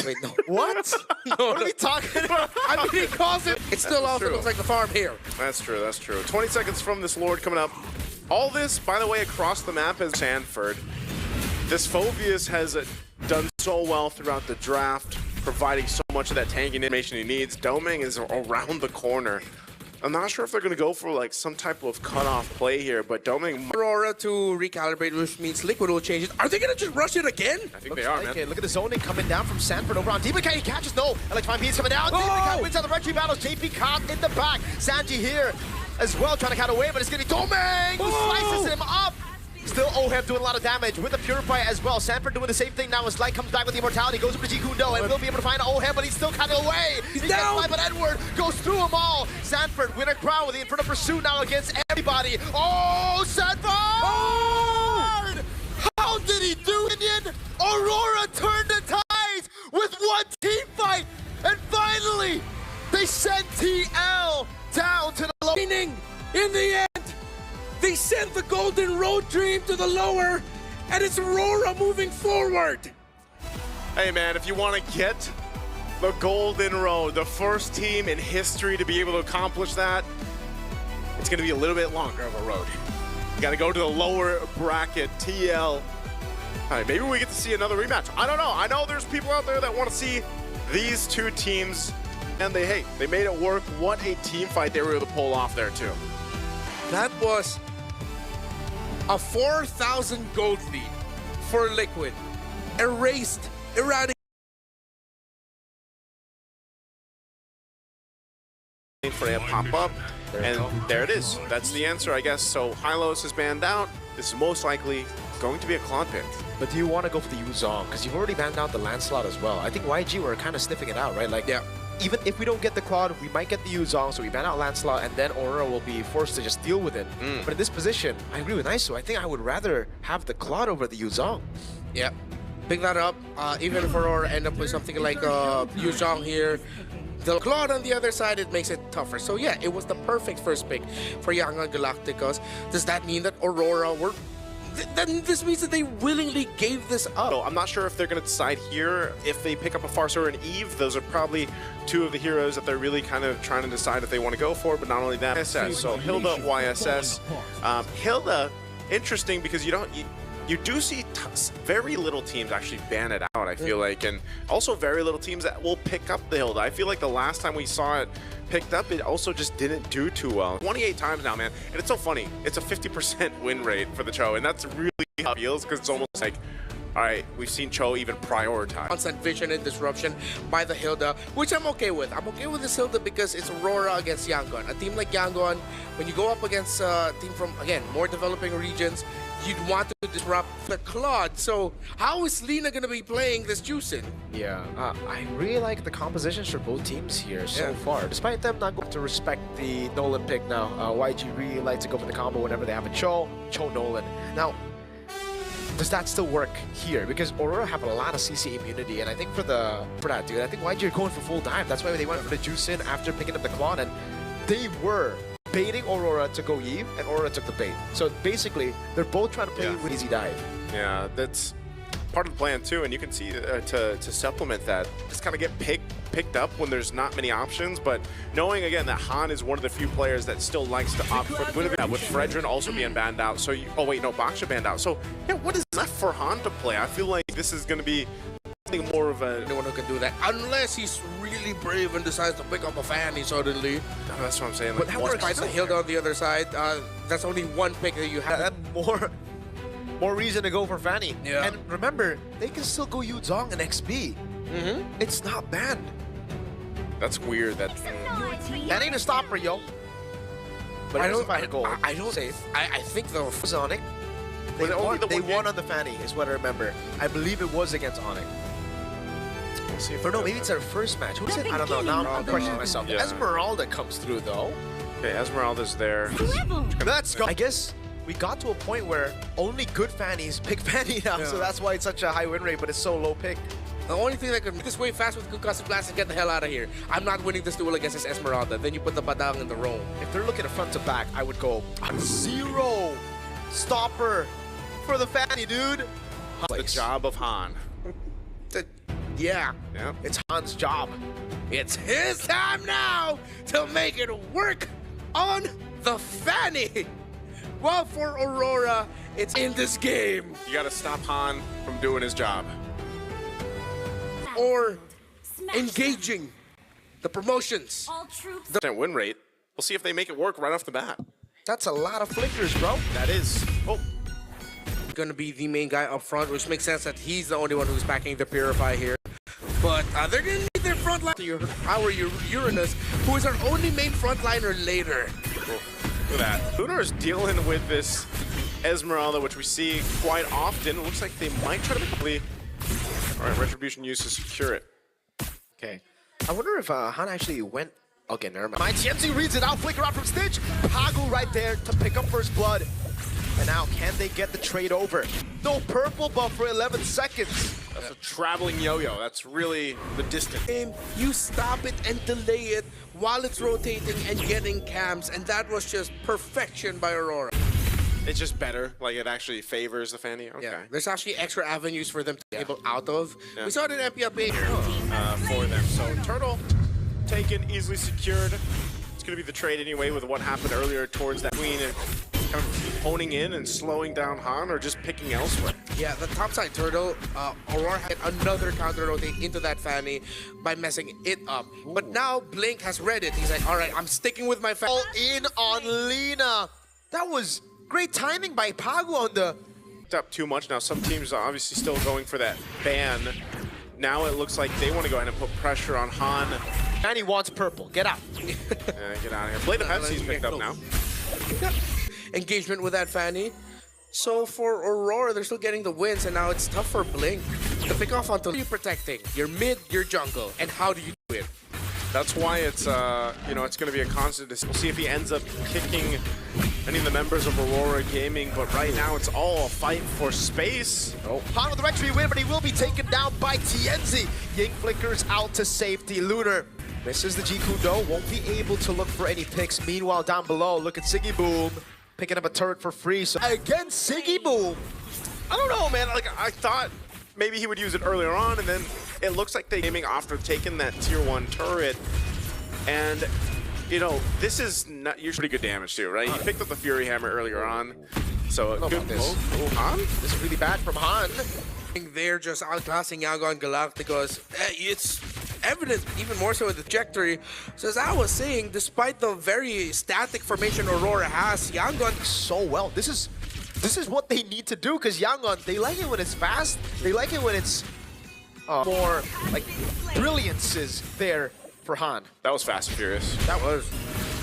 Wait, no. What? What are we talking about? I mean, he calls it. It still also looks like the farm here. That's true, that's true. 20 seconds from this Lord coming up. All this, by the way, across the map is Sanford. This Phobius has done so well throughout the draft, providing so much of that tanking animation he needs. Doming is around the corner. I'm not sure if they're going to go for like some type of cutoff play here, but Doming... Aurora to recalibrate, which means Liquid will change it. Are they going to just rush it again? I think they are, man. Look at the zoning coming down from Sanford over on Demon Kite. He catches, no. Electrifying Beats coming down. Demon Kite wins out the retreat battles. JP caught in the back. Sanji here as well, trying to cut away, but it's going to be Doming who slices him up. Still Oheb doing a lot of damage with the Purify as well. Sanford doing the same thing now as Light comes back with the Immortality, goes over to Jikundo and will be able to find Oheb, but he's still cutting away. He's down, but Edward goes through them all. Sanford winning a crown with the Inferno Pursuit now against everybody. Oh, Sanford! Oh! How did he do it? Aurora turned the tides with one team fight, and finally they sent TL down to the low. In the end, they sent the Golden Road Dream to the lower, and it's Aurora moving forward. Hey, man, if you want to get the Golden Road, the first team in history to be able to accomplish that, it's going to be a little bit longer of a road. You got to go to the lower bracket, TL. All right, maybe we get to see another rematch. I don't know. I know there's people out there that want to see these two teams, and they made it work. What a team fight they were able to pull off there, too. That was a 4,000 gold lead for Liquid. Erased, eradicated. For a pop-up, and there it is. That's the answer, I guess. So Hylos is banned out. This is most likely going to be a Claude pick. But do you want to go for the Yuzong? Because you've already banned out the Lancelot as well. I think YG were kind of sniffing it out, right? Like, yeah. Even if we don't get the Claude, we might get the Yuzong, so we ban out Lancelot, and then Aurora will be forced to just deal with it. But in this position, I agree with Naisu. I think I would rather have the Claude over the Yuzong. Yeah, pick that up. Even if Aurora end up with something like Yuzhong here, the Claude on the other side, it makes it tougher. So yeah, it was the perfect first pick for Young Galacticos. Does that mean that Aurora were... Then this means that they willingly gave this up. I'm not sure if they're going to decide here if they pick up a Farseer and Eve. Those are probably two of the heroes that they're really kind of trying to decide if they want to go for. But not only that, YSS. So Hilda, YSS. Hilda, interesting because you do see very little teams actually ban it out, I feel like, and also very little teams that will pick up the Hilda. I feel like the last time we saw it picked up, it also just didn't do too well. 28 times now, man, and it's so funny. It's a 50% win rate for the Cho, and that's really how it feels because it's almost like, all right, we've seen Cho even prioritize. Constant vision and disruption by the Hilda, which I'm okay with. I'm okay with this Hilda because it's Aurora against Yangon. A team like Yangon, when you go up against a team from, again, more developing regions, you'd want to disrupt the Claude. So how is Lina going to be playing this Juicin? Yeah, I really like the compositions for both teams here so far. Despite them not going to respect the Nolan pick now, YG really like to go for the combo whenever they have a Cho Nolan. Now, does that still work here? Because Aurora have a lot of CC immunity, and I think for that dude, I think YG are going for full dive. That's why they went for the Juicin after picking up the Claude, and they were baiting Aurora to go Eve, and Aurora took the bait. So basically, they're both trying to play with easy dive. Yeah, that's part of the plan too, and you can see to supplement that, just kind of get picked up when there's not many options, but knowing again that Han is one of the few players that still likes to opt for the win of it, with Fredrin also being banned out. So oh wait, no, Baksha banned out. So yeah, what is left for Han to play? I feel like this is going to be more of a... Anyone who can do that, unless he's really brave and decides to pick up a Fanny suddenly. No, that's what I'm saying. But that works Despite the hill on the other side, that's only one pick that you have. More reason to go for Fanny. Yeah. And remember, they can still go Yu Zhong and XP. It's not banned. That's weird. That That ain't a stopper, yo. But I don't say. I think the was Onyx. They won on the Fanny, is what I remember. I believe it was against Onyx. see if Or no, maybe it's our first match. Who's it? I don't know. Now I'm questioning myself. Yeah. Esmeralda comes through though. Okay, Esmeralda's there. Let's go. I guess we got to a point where only good Fannies pick Fanny now, so that's why it's such a high win rate, but it's so low pick. The only thing that could make this way fast with Concussive Blast is get the hell out of here. I'm not winning this duel against this Esmeralda. Then you put the Badang in the row. If they're looking at front to back, I would go 0 stopper for the Fanny, dude. The job of Han. Yeah. It's Han's job. It's his time now to make it work on the Fanny. Well, for Aurora, it's in this game. You got to stop Han from doing his job. Or engaging the promotions. All troops. The win rate. We'll see if they make it work right off the bat. That's a lot of flickers, bro. That is. Oh. Gonna be the main guy up front, which makes sense that he's the only one who's backing the Purify here. But they're gonna need their front line. Our Uranus, who is our only main frontliner later. Cool. Look at that. Lunar is dealing with this Esmeralda, which we see quite often. It looks like they might try to make. All right, Retribution used to secure it. Okay. I wonder if Han actually went. Okay, never mind. My TMZ reads it out. Flicker out from Stitch. Pagu right there to pick up first blood. And now, can they get the trade over? No purple buff for 11 seconds. That's a traveling yo-yo. That's really the distance. You stop it and delay it while it's rotating and getting cams, and that was just perfection by Aurora. It's just better. Like, it actually favors the Fanny. Okay. Yeah, there's actually extra avenues for them to be able out of. Yeah. We saw it in MPLP for them. So, Turtle taken, easily secured. It's going to be the trade anyway with what happened earlier towards that queen. And kind of honing in and slowing down Han, or just picking elsewhere. Yeah, the topside Turtle, Aurora had another counter rotate into that Fanny by messing it up. Ooh. But now Blink has read it. He's like, all right, I'm sticking with my Fanny. All in on Lina. That was great timing by Pagu on the... Up too much now. Some teams are obviously still going for that ban. Now it looks like they want to go ahead and put pressure on Han. And he wants purple. Get out. Get out of here. Blade of Pepsi's picked up now. Yep. Engagement with that Fanny. So for Aurora, they're still getting the wins, and now it's tough for Blink to pick off onto you protecting your mid, your jungle, and how do you do it? That's why it's you know, it's going to be a constant. We'll see if he ends up kicking any of the members of Aurora Gaming, but right now it's all a fight for space. Han with the retry win, but he will be taken down by TNZ. Ying flickers out to safety. Lunar misses the G Kudo, won't be able to look for any picks. Meanwhile, down below, look at Siggy Boom picking up a turret for free. So again, Siggy Boom. I don't know, man. Like, I thought maybe he would use it earlier on, and then it looks like they gaming after taking that tier 1 turret. And you know, this is not usually pretty good damage too, right? He picked up the Fury Hammer earlier on, so a good move. Oh, Han? This is really bad from Han. They're just outclassing Yangon Galacticos. It's evident, even more so in the trajectory. So as I was saying, despite the very static formation Aurora has, Yangon so well. This is what they need to do, because Yangon, they like it when it's fast. They like it when it's more like brilliance is there for Han. That was fast and furious. That was.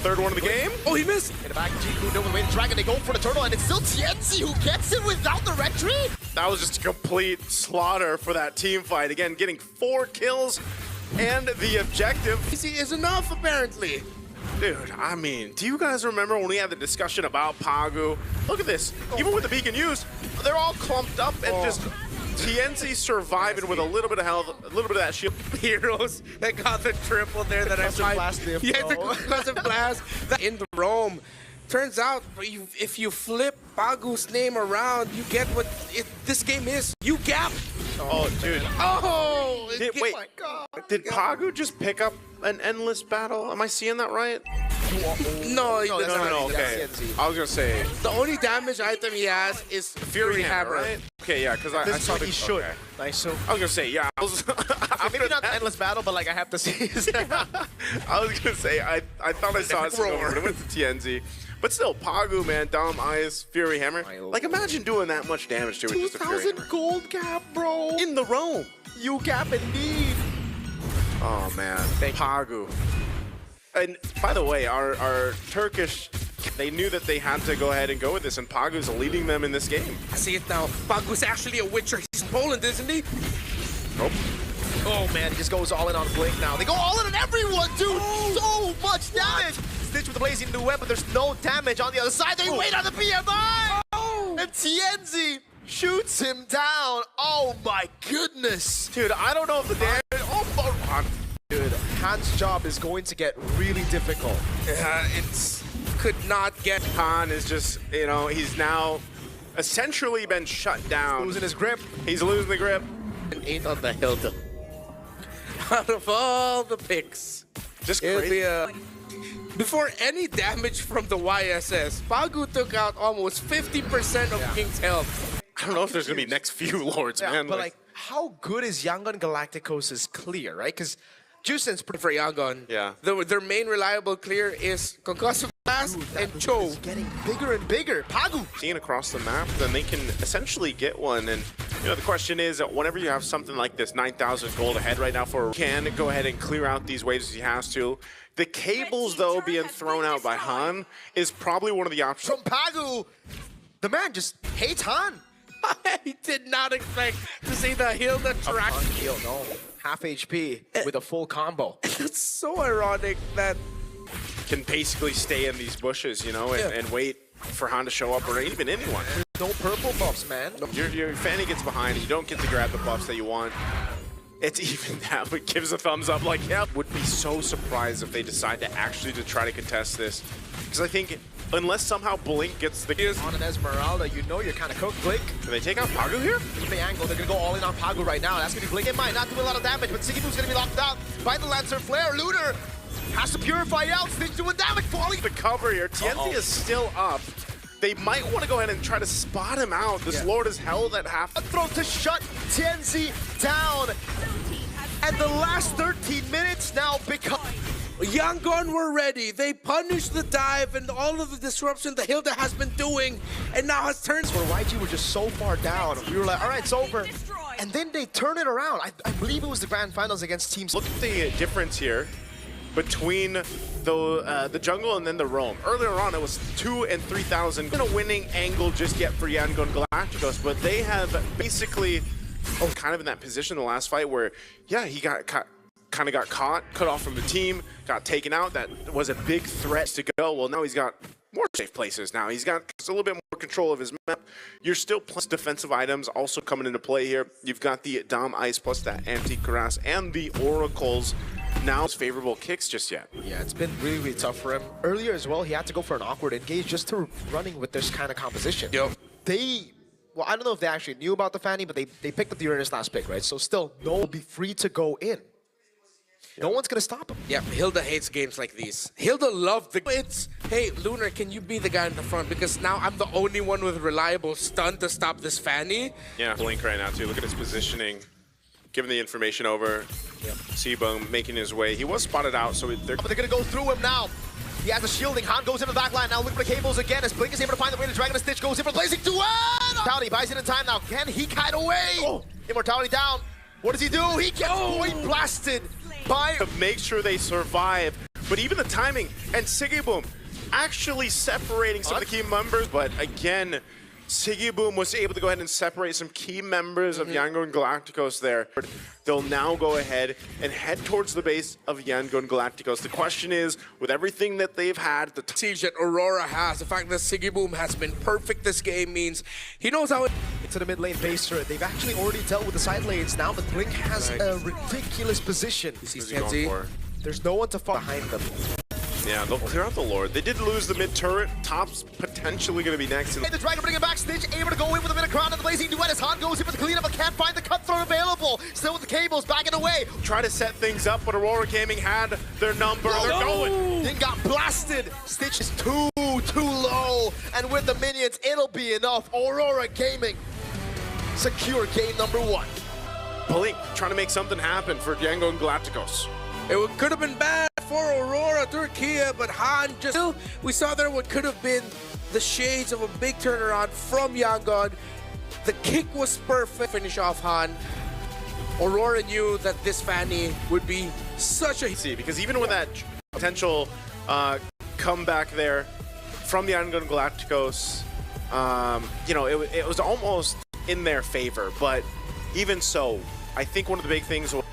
Third one of the game. Oh, he missed. In the back, Jiku doing the way to Dragon. They go for the turtle, and it's still Tienzi who gets it without the retry. That was just a complete slaughter for that team fight. Again, getting 4 kills, and the objective is enough, apparently. Dude, I mean, do you guys remember when we had the discussion about Pagu? Look at this. Even with the beacon used, they're all clumped up and just TNC surviving with a little bit of health, a little bit of that shield. Heroes that got the triple there that I blast tried. Yeah, the concussive blast in the roam. Turns out, if you flip Pagu's name around, you get what this game is. You gap. Oh, dude. Oh! Wait, my God. did Pagu just pick up an endless battle? Am I seeing that right? No, he doesn't. No, okay. I was gonna say The only damage item he has is Fury Hammer. right? Okay, yeah, because I saw he the should. okay. Nice. So I was gonna say, yeah. maybe not the endless battle, but like I have to see. I was gonna say, I thought I saw it over, but it went to TNZ. But still, Pagu, man, Dom, Ice, Fury Hammer. Like, imagine doing that much damage to it just a Fury 2,000 Hammer. gold gap, bro. In the roam. You gap indeed. Oh, man. Pagu. And by the way, our Turkish, they knew that they had to go ahead and go with this, and Pagu's leading them in this game. I see it now. Pagu's actually a Witcher. He's in Poland, isn't he? Nope. Oh man, he just goes all in on Blink now. They go all in on everyone, dude. So much damage. Stitch with the blazing new web, but there's no damage on the other side. They wait on the PMI. And TNZ shoots him down. Oh my goodness. Dude, I don't know if the damage... Oh, dude, Han's job is going to get really difficult. Could not get. Han is just, you know, he's now essentially been shut down. Losing his grip. He's losing the grip. An 8 on the hill, though. Out of all the picks, Just it'll crazy. be a... Before any damage from the YSS, Pagu took out almost 50% of King's health. I don't know if there's going to be next few Lords, man. But like, how good is Yangon Galacticos' clear, right? Because Jusen's pretty For Yangon, Yeah. their main reliable clear is Concussive Blast and Cho. getting bigger and bigger. Pagu. seeing across the map, then they can essentially get one. And you know, the question is, whenever you have something like this, 9,000 gold ahead right now for can go ahead and clear out these waves as he has to. The cables, though, being thrown out by Han is probably one of the options. From Pagu. The man just hates Han. I did not expect to see the Hilda track. Heal, no. Half HP with a full combo. It's so ironic that Can basically stay in these bushes, you know, and wait for Han to show up, or even anyone. No purple buffs, man. Your Fanny gets behind, you don't get to grab the buffs that you want. It's even that, but gives a thumbs up like, yeah. Would be so surprised if they decide to actually try to contest this. Because I think, unless somehow Blink gets the... On an Esmeralda, you know you're kind of cooked, Blink. Can they take out Pagu here? From the angle, they're going to go all in on Pagu right now. That's going to be Blink. It might not do a lot of damage, but Sigibu's going to be locked out by the Lancer Flare. Lunar has to purify out. Stitch doing damage, falling. The cover here, TNT is still up. They might want to go ahead and try to spot him out. This Lord is held at half. A throw to shut TNC down. And the last 13 minutes now become... Yangon were ready. They punished the dive and all of the disruption that Hilda has been doing, and now has turned. Where YG were just so far down. We were like, all right, it's over. And then they turn it around. I believe it was the grand finals against Team... Look at the difference here between the jungle and then the roam. Earlier on, it was 2,000 and 3,000. In a winning angle just yet for Yangon Galacticos, but they have basically kind of in that position in the last fight where, yeah, he got kind of got caught, cut off from the team, got taken out. That was a big threat to go. Well, now he's got more safe places now. He's got a little bit more control of his map. You're still plus defensive items also coming into play here. You've got the Dom Ice plus that Anti-Cuirass and the Oracles. Now it's favorable kicks just yet. Yeah, it's been really, really tough for him. Earlier as well, he had to go for an awkward engage just to running with this kind of composition. Yep. Well, I don't know if they actually knew about the Fanny, but they picked up the Uranus last pick, right? So still, no will be free to go in. No one's going to stop him. Yeah, Hilda hates games like these. Hilda loved the... It's, hey, Lunar, can you be the guy in the front? Because now I'm the only one with reliable stun to stop this Fanny. Yeah, Blink right now, too. Look at his positioning. Giving the information over. Yep. Seaboom making his way. He was spotted out, so they're going to go through him now. He has a shielding. Han goes into the back line. Now look for the cables again as Blink is able to find the way to Dragon. Stitch goes in for Blazing Duel. Immortality buys it in time now. Can he kite away? Oh. Immortality down. What does he do? He gets point blasted by... To make sure they survive. But even the timing and Sigiboom actually separating some of the key members. But again, Siggy Boom was able to go ahead and separate some key members of Yangon Galacticos there. They'll now go ahead and head towards the base of Yangon Galacticos. The question is, with everything that they've had, the siege that Aurora has, the fact that Siggy Boom has been perfect this game means he knows how it... Into the mid lane base turret. They've actually already dealt with the side lanes. Now the Blink has a ridiculous position. There's no one to fall behind them. Yeah, they'll clear out the Lord. They did lose the mid turret. Top's potentially going to be next. Hey, the Dragon bringing back Stitch, able to go in with a bit of crown and the Blazing Duet as Han goes in with the cleanup, but can't find the cutthroat available. Still with the cables, backing away. Try to set things up, but Aurora Gaming had their number. They're going. Then got blasted. Stitch is too low. And with the minions, it'll be enough. Aurora Gaming secure game number 1. Blink trying to make something happen for Yangon Galacticos. It could have been bad for Aurora Turkey, but Han just... We saw there what could have been the shades of a big turnaround from Yangon. The kick was perfect. Finish off Han. Aurora knew that this Fanny would be such a... See, because even with that potential comeback there from the Yangon Galacticos, you know, it was almost in their favor. But even so, I think one of the big things was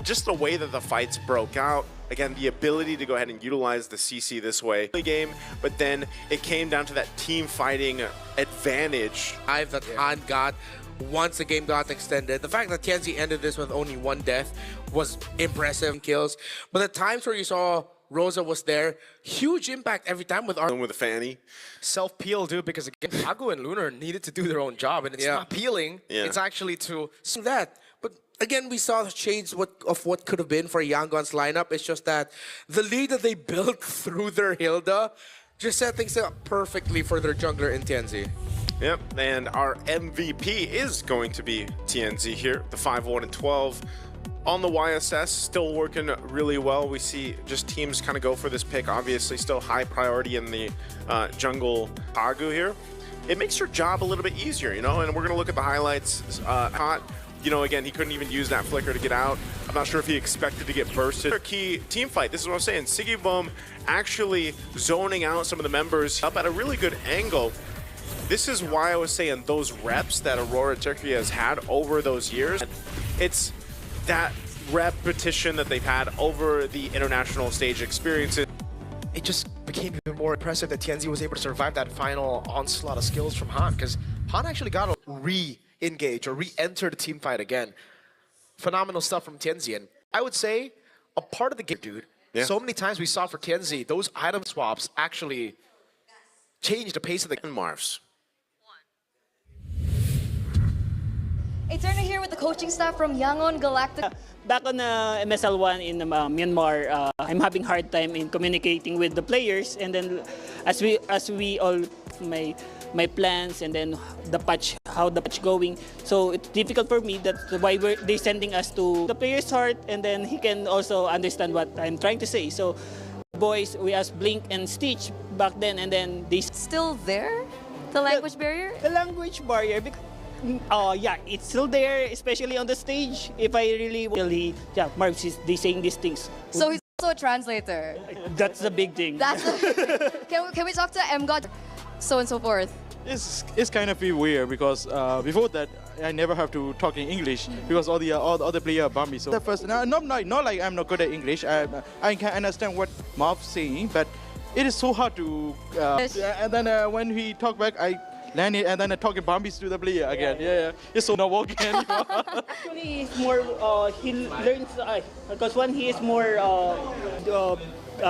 just the way that the fights broke out. Again, the ability to go ahead and utilize the CC this way game, but then it came down to that team fighting advantage. That Han got once the game got extended. The fact that Tianzi ended this with only 1 death was impressive kills. But the times where you saw Rosa was there, huge impact every time with the Fanny. Self-peel, dude, because again, Agu and Lunar needed to do their own job, and it's not peeling, it's actually to... that. But again, we saw the shades of what could have been for Yangon's lineup. It's just that the lead that they built through their Hilda just set things up perfectly for their jungler in Tianzi. Yep, and our MVP is going to be TNZ here, the 5-1-12. On the YSS, still working really well. We see just teams kind of go for this pick. Obviously, still high priority in the jungle Agu here. It makes your job a little bit easier, you know, and we're going to look at the highlights. Hot. You know, again, he couldn't even use that flicker to get out. I'm not sure if he expected to get bursted. Key team fight, this is what I'm saying. Siggy Boom actually zoning out some of the members up at a really good angle. This is why I was saying those reps that Aurora Turkey has had over those years, it's that repetition that they've had over the international stage experiences. It just became even more impressive that Tianzi was able to survive that final onslaught of skills from Han, because Han actually got to re-engage or re-enter the team fight again. Phenomenal stuff from Tianzi, and I would say a part of the game, dude. Yeah. So many times we saw for Tianzi, those item swaps actually changed the pace of the Marvs. Hey, Turner here with the coaching staff from Yangon Galactic. Back on MSL1 in Myanmar, I'm having hard time in communicating with the players, and then as we all my plans and then the patch, how the patch going. So it's difficult for me. That's why they're sending us to the player's heart, and then he can also understand what I'm trying to say. So boys, we asked Blink and Stitch back then, and then they still there. The language barrier. The language barrier. Yeah, it's still there, especially on the stage. If I really, yeah, Marv, they saying these things. So he's also a translator. That's the big thing. That's can we talk to MGod, so and so forth? It's kind of weird because before that I never have to talk in English because all the other players bump me. So the first, not like I'm not good at English. I can understand what Marv's saying, but it is so hard to. And then when he talk back, I land it and then I talk in Bambi's to the player again. Yeah. It's so not working anymore. He's more, he learns, because when he is more,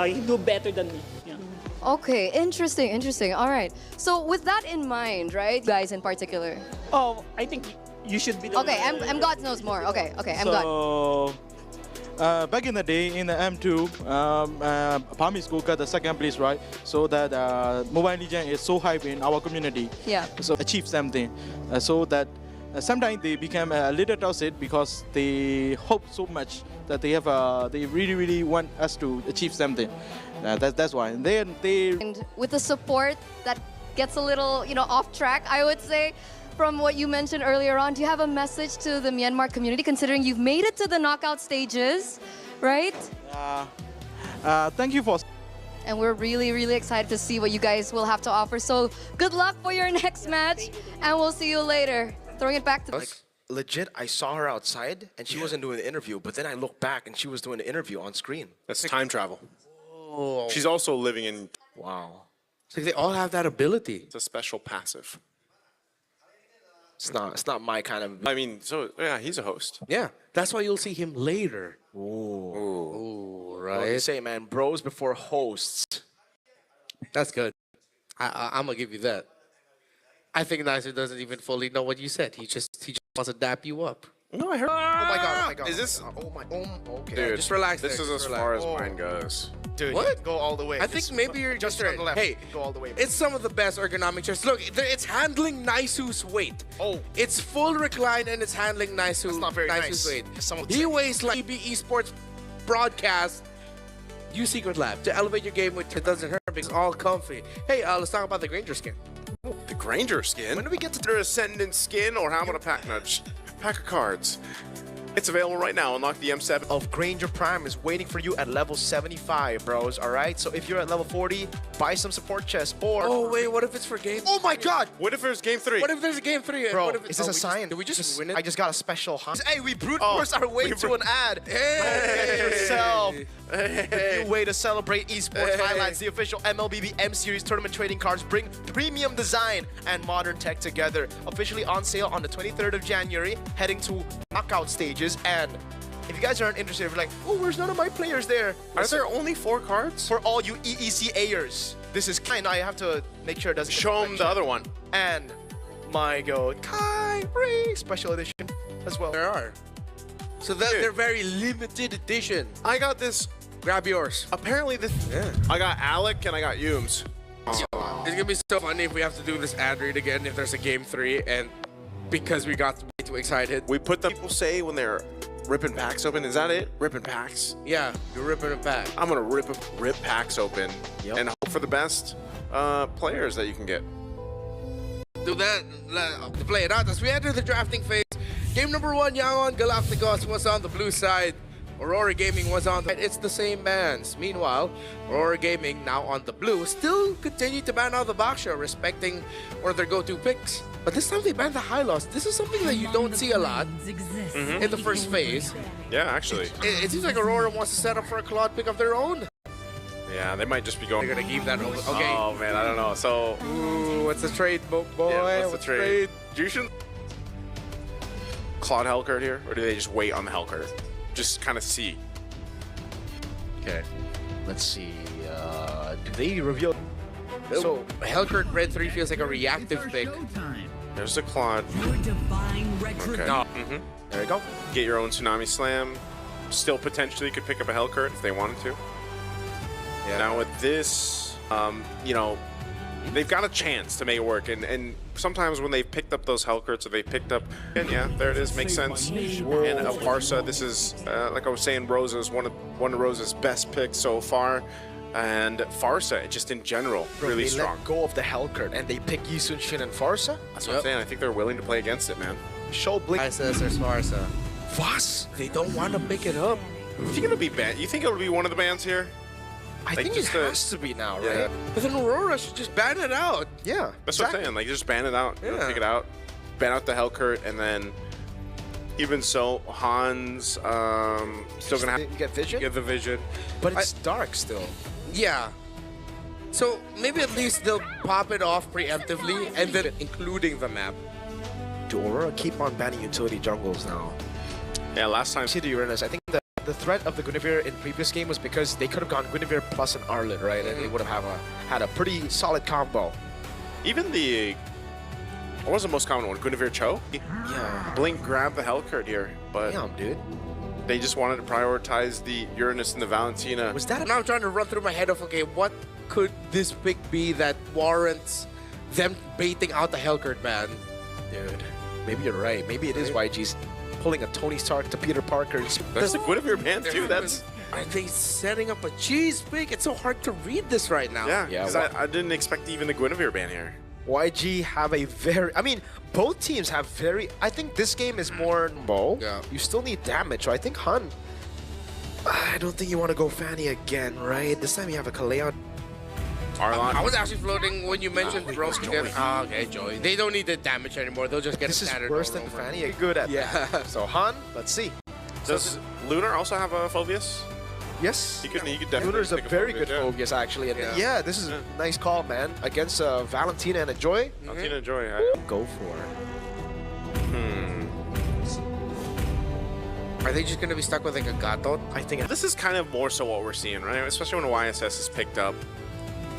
he do better than me. Yeah. Okay, interesting. All right. So with that in mind, right, guys in particular? Oh, I think you should be the Okay, MGod knows more. Okay, MGod. Back in the day, in the M2, Palmy School got the second place, right? So that Mobile Legends is so hype in our community. Yeah. So achieve something. So that sometimes they become a little toxic because they hope so much that they have they really want us to achieve something. That's why. And with the support that gets a little, off track, I would say. From what you mentioned earlier on, do you have a message to the Myanmar community, considering you've made it to the knockout stages, right? Thank you for and we're really, really excited to see what you guys will have to offer. So good luck for your next match, and we'll see you later. Throwing it back to Like, legit, I saw her outside, and she wasn't doing the interview, but then I looked back, and she was doing the interview on screen. That's time travel. Oh. She's also living in... Wow. It's like they all have that ability. It's a special passive. It's not my kind of... I mean, so, yeah, he's a host. Yeah, that's why you'll see him later. Ooh, right. Well, you say, man, bros before hosts. That's good. I'm gonna give you that. I think Nicer doesn't even fully know what you said. He just wants to dap you up. No, I heard... Oh my god, oh my god. Is this... okay. Dude, just relax. This is as far as mine goes. Dude, What? go all the way. I think maybe you're just right. on the left. Hey, go all the way. it's some of the best ergonomic chairs. Look, it's handling Naisu's weight. Oh. It's full recline and it's handling Naisu's That's not very nice. weight. Someone He say- weighs like EB Esports broadcast. Use Secret Lab to elevate your game with it doesn't hurt because it's all comfy. Hey, let's talk about the Granger skin. The Granger skin? When do we get to their Ascendant skin, or how about a pack nudge? Pack of cards. It's available right now. Unlock the M7 of Granger Prime is waiting for you at level 75, bros. All right. So if you're at level 40, buy some support chests. Or Oh wait, what if it's for game? oh my God, What if there's game 3? What if there's a game 3? bro, What if is this a sign? Did we just win it? I just got a special hunt. Hey, we brute force our way to an ad. Hey! Get yourself. Hey. The new way to celebrate esports highlights the official MLBB M Series tournament trading cards bring premium design and modern tech together. Officially on sale on the 23rd of January, heading to knockout stages. And if you guys aren't interested, if you're like, oh, where's none of my players there? Are there only 4 cards? For all you EECAers, this is kind. I have to make sure it doesn't Show them the other one. And my god, Kyrie special edition as well. There are. So they're very limited edition. I got this. Grab yours. Apparently this. Yeah. I got Alec and I got Yooms. It's gonna be so funny if we have to do this ad read again if there's a game 3 and because we got way too excited. We put the people say when they're ripping packs open. Is that it? Ripping packs? Yeah, you're ripping a pack. I'm gonna rip packs open and hope for the best players that you can get. Do that to play it out as we enter the drafting phase. Game number 1, Yangon Galacticos was on the blue side. Aurora Gaming was on the right. It's the same bans. Meanwhile, Aurora Gaming, now on the blue, still continue to ban out the Baksha, respecting one of their go-to picks. But this time they banned the high loss. This is something that you don't see a lot in the first phase. Yeah, actually. It seems like Aurora wants to set up for a Claude pick of their own. Yeah, they might just be going. They're gonna keep that over. Okay. Oh man, I don't know. So, ooh, what's the trade, boy? Yeah, what's the trade? Jushin? Claude Hellcurt here, or do they just wait on the Hellcurt? Just kind of see. Okay, let's see. Do they reveal? So Hellcurt Red 3 feels like a reactive pick. There's the Claude. Okay. No. There you go. Get your own Tsunami Slam. Still potentially could pick up a Hellcurt if they wanted to. Yeah. Now with this, you know, they've got a chance to make it work, and sometimes when they've picked up those Hellcurts, or they picked up, and yeah, there it is, makes sense. And a Parsa, this is like I was saying, Rosa's one of Rosa's best picks so far, and Farsa just in general really they strong. Let go of the Hellcurt and they pick Yisun Shin and Farsa. That's what I'm saying. I think they're willing to play against it, man. Show Blink. I says there's Farsa. Was they don't want to pick it up. You think it'll be banned? You think it'll be one of the bans here? I think it has to be now, right? Yeah. But then Aurora should just ban it out. Yeah, that's what I'm saying. Like, just ban it out. Yeah. Pick it out. Ban out the Hellcurt, and then even so, Hans still gonna have to get vision. Get the vision, but it's dark still. Yeah. So maybe at least they'll pop it off preemptively, and then including the map. Do Aurora keep on banning utility jungles now? Yeah, last time. See the Uranus. I think the threat of the Guinevere in previous game was because they could have gone Guinevere plus an Arlet, right? And they would have had a pretty solid combo. Even what was the most common one? Guinevere Cho? Yeah. Blink grabbed the Hellcurt here, but damn, dude. They just wanted to prioritize the Uranus and the Valentina. Was that? Now I'm trying to run through my head of, okay, what could this pick be that warrants them baiting out the Hellcurt ban? Dude, maybe you're right. Maybe it is YG's pulling a Tony Stark to Peter Parker's. That's the Guinevere ban too. That's. Are they setting up a cheese pick? It's so hard to read this right now. Yeah, because I didn't expect even the Guinevere ban here. YG have a I mean, both teams have I think this game is more bow. Yeah. You still need damage. So I think Hun, I don't think you want to go Fanny again, right? This time you have a Kaleon. Arlon. I was actually floating when you mentioned Rose again. Ah, okay, Joey. They don't need the damage anymore. They'll just get This is standard worse than over. Fanny. Good at that. So Han, let's see. Does Lunar also have a Phobius? Yes. He could definitely Lunar's a pick very Phobius, good yeah. Phobius, actually. And yeah, this is a nice call, man. Against Valentina and Joy. Valentina and Joy. Go for it. Are they just going to be stuck with like a Gatot? I think This is kind of more so what we're seeing, right? Especially when YSS is picked up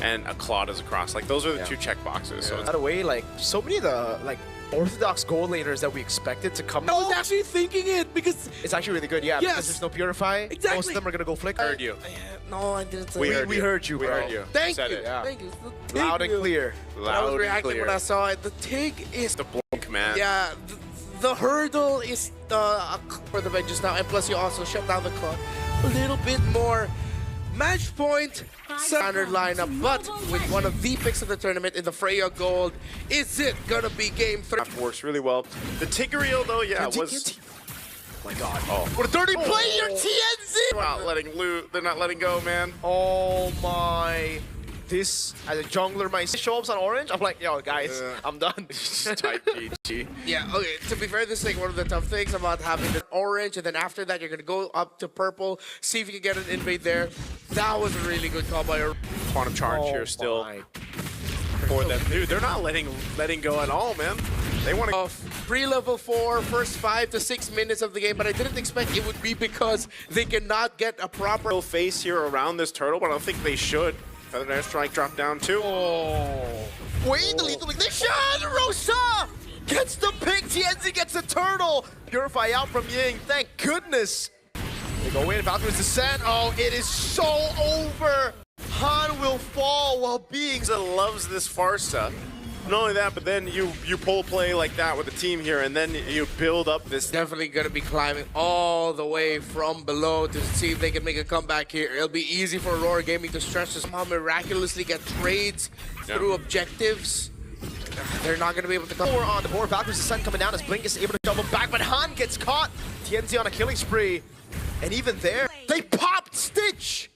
and a Claude is across. Like, those are the two check boxes. So by the way, like, so many of the, like, orthodox gold laners that we expected to come. I was actually thinking it because it's actually really good, yeah. Yes. Because there's no Purify. Exactly. Most of them are going to go Flicker. Heard you. no, I didn't say We it. heard you. We heard you, bro. We heard you. Thank Said you. it. Yeah. Thank you. Loud and clear. I was Loud and reacting clear. when I saw it. The TIG is The blink, man. yeah. The hurdle is for the Vengeance now, and plus you also shut down the clock a little bit more. Match point, standard lineup, but with one of the picks of the tournament in the Freya Gold, is it gonna be game 3? Works really well. The Tigreal, though, yeah, TNT. was... Oh my god. Oh. What a dirty play here, TNZ! They're not letting They're not letting go, man. Oh my. This, as a jungler, my show ups on orange, I'm like, yo, guys, I'm done. Type GG. Yeah, okay, to be fair, this is like one of the tough things about having the orange, and then after that, you're gonna go up to purple, see if you can get an invade there. That was a really good call by a Quantum Charge here still for them. Dude, they're not letting go at all, man. They want to... Pre-level 4, first 5 to 6 minutes of the game, but I didn't expect it would be because they cannot get a proper face here around this turtle, but I don't think they should. Feather Airstrike drop down too. Wait, the lethal ignition! Rosa gets the pick. TNZ gets the turtle. Purify out from Ying. Thank goodness. They go in. Valkyrie's descent. Oh, it is so over. Han will fall while being... Loves this Farsa. Not only that, but then you pull play like that with the team here, and then you build up this... Definitely going to be climbing all the way from below to see if they can make a comeback here. It'll be easy for Aurora Gaming to stretch this somehow miraculously get trades through objectives. They're not going to be able to come. Four on the board. Valkyrie's descent coming down as Blink is able to double back, but Han gets caught. TNZ on a killing spree. And even there, they popped Stitch.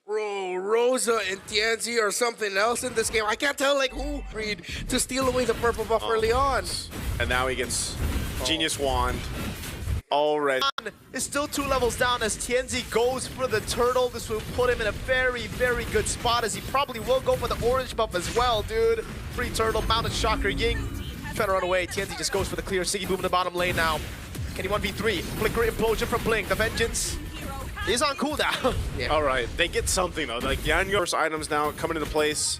Bro, Rosa and TNZ or something else in this game. I can't tell like who agreed to steal away the purple buff early on. And now he gets Genius Wand already. Han is still 2 levels down as TNZ goes for the turtle. This will put him in a very, very good spot as he probably will go for the orange buff as well, dude. Free turtle, mounted shocker, Ying. Trying to run away. TNZ just goes for the clear. Siggy Boom in the bottom lane now. Can he 1v3? Flicker implosion from Blink. The Vengeance is on cooldown. Yeah. All right, they get something though. Like Yanyor's items now coming into place.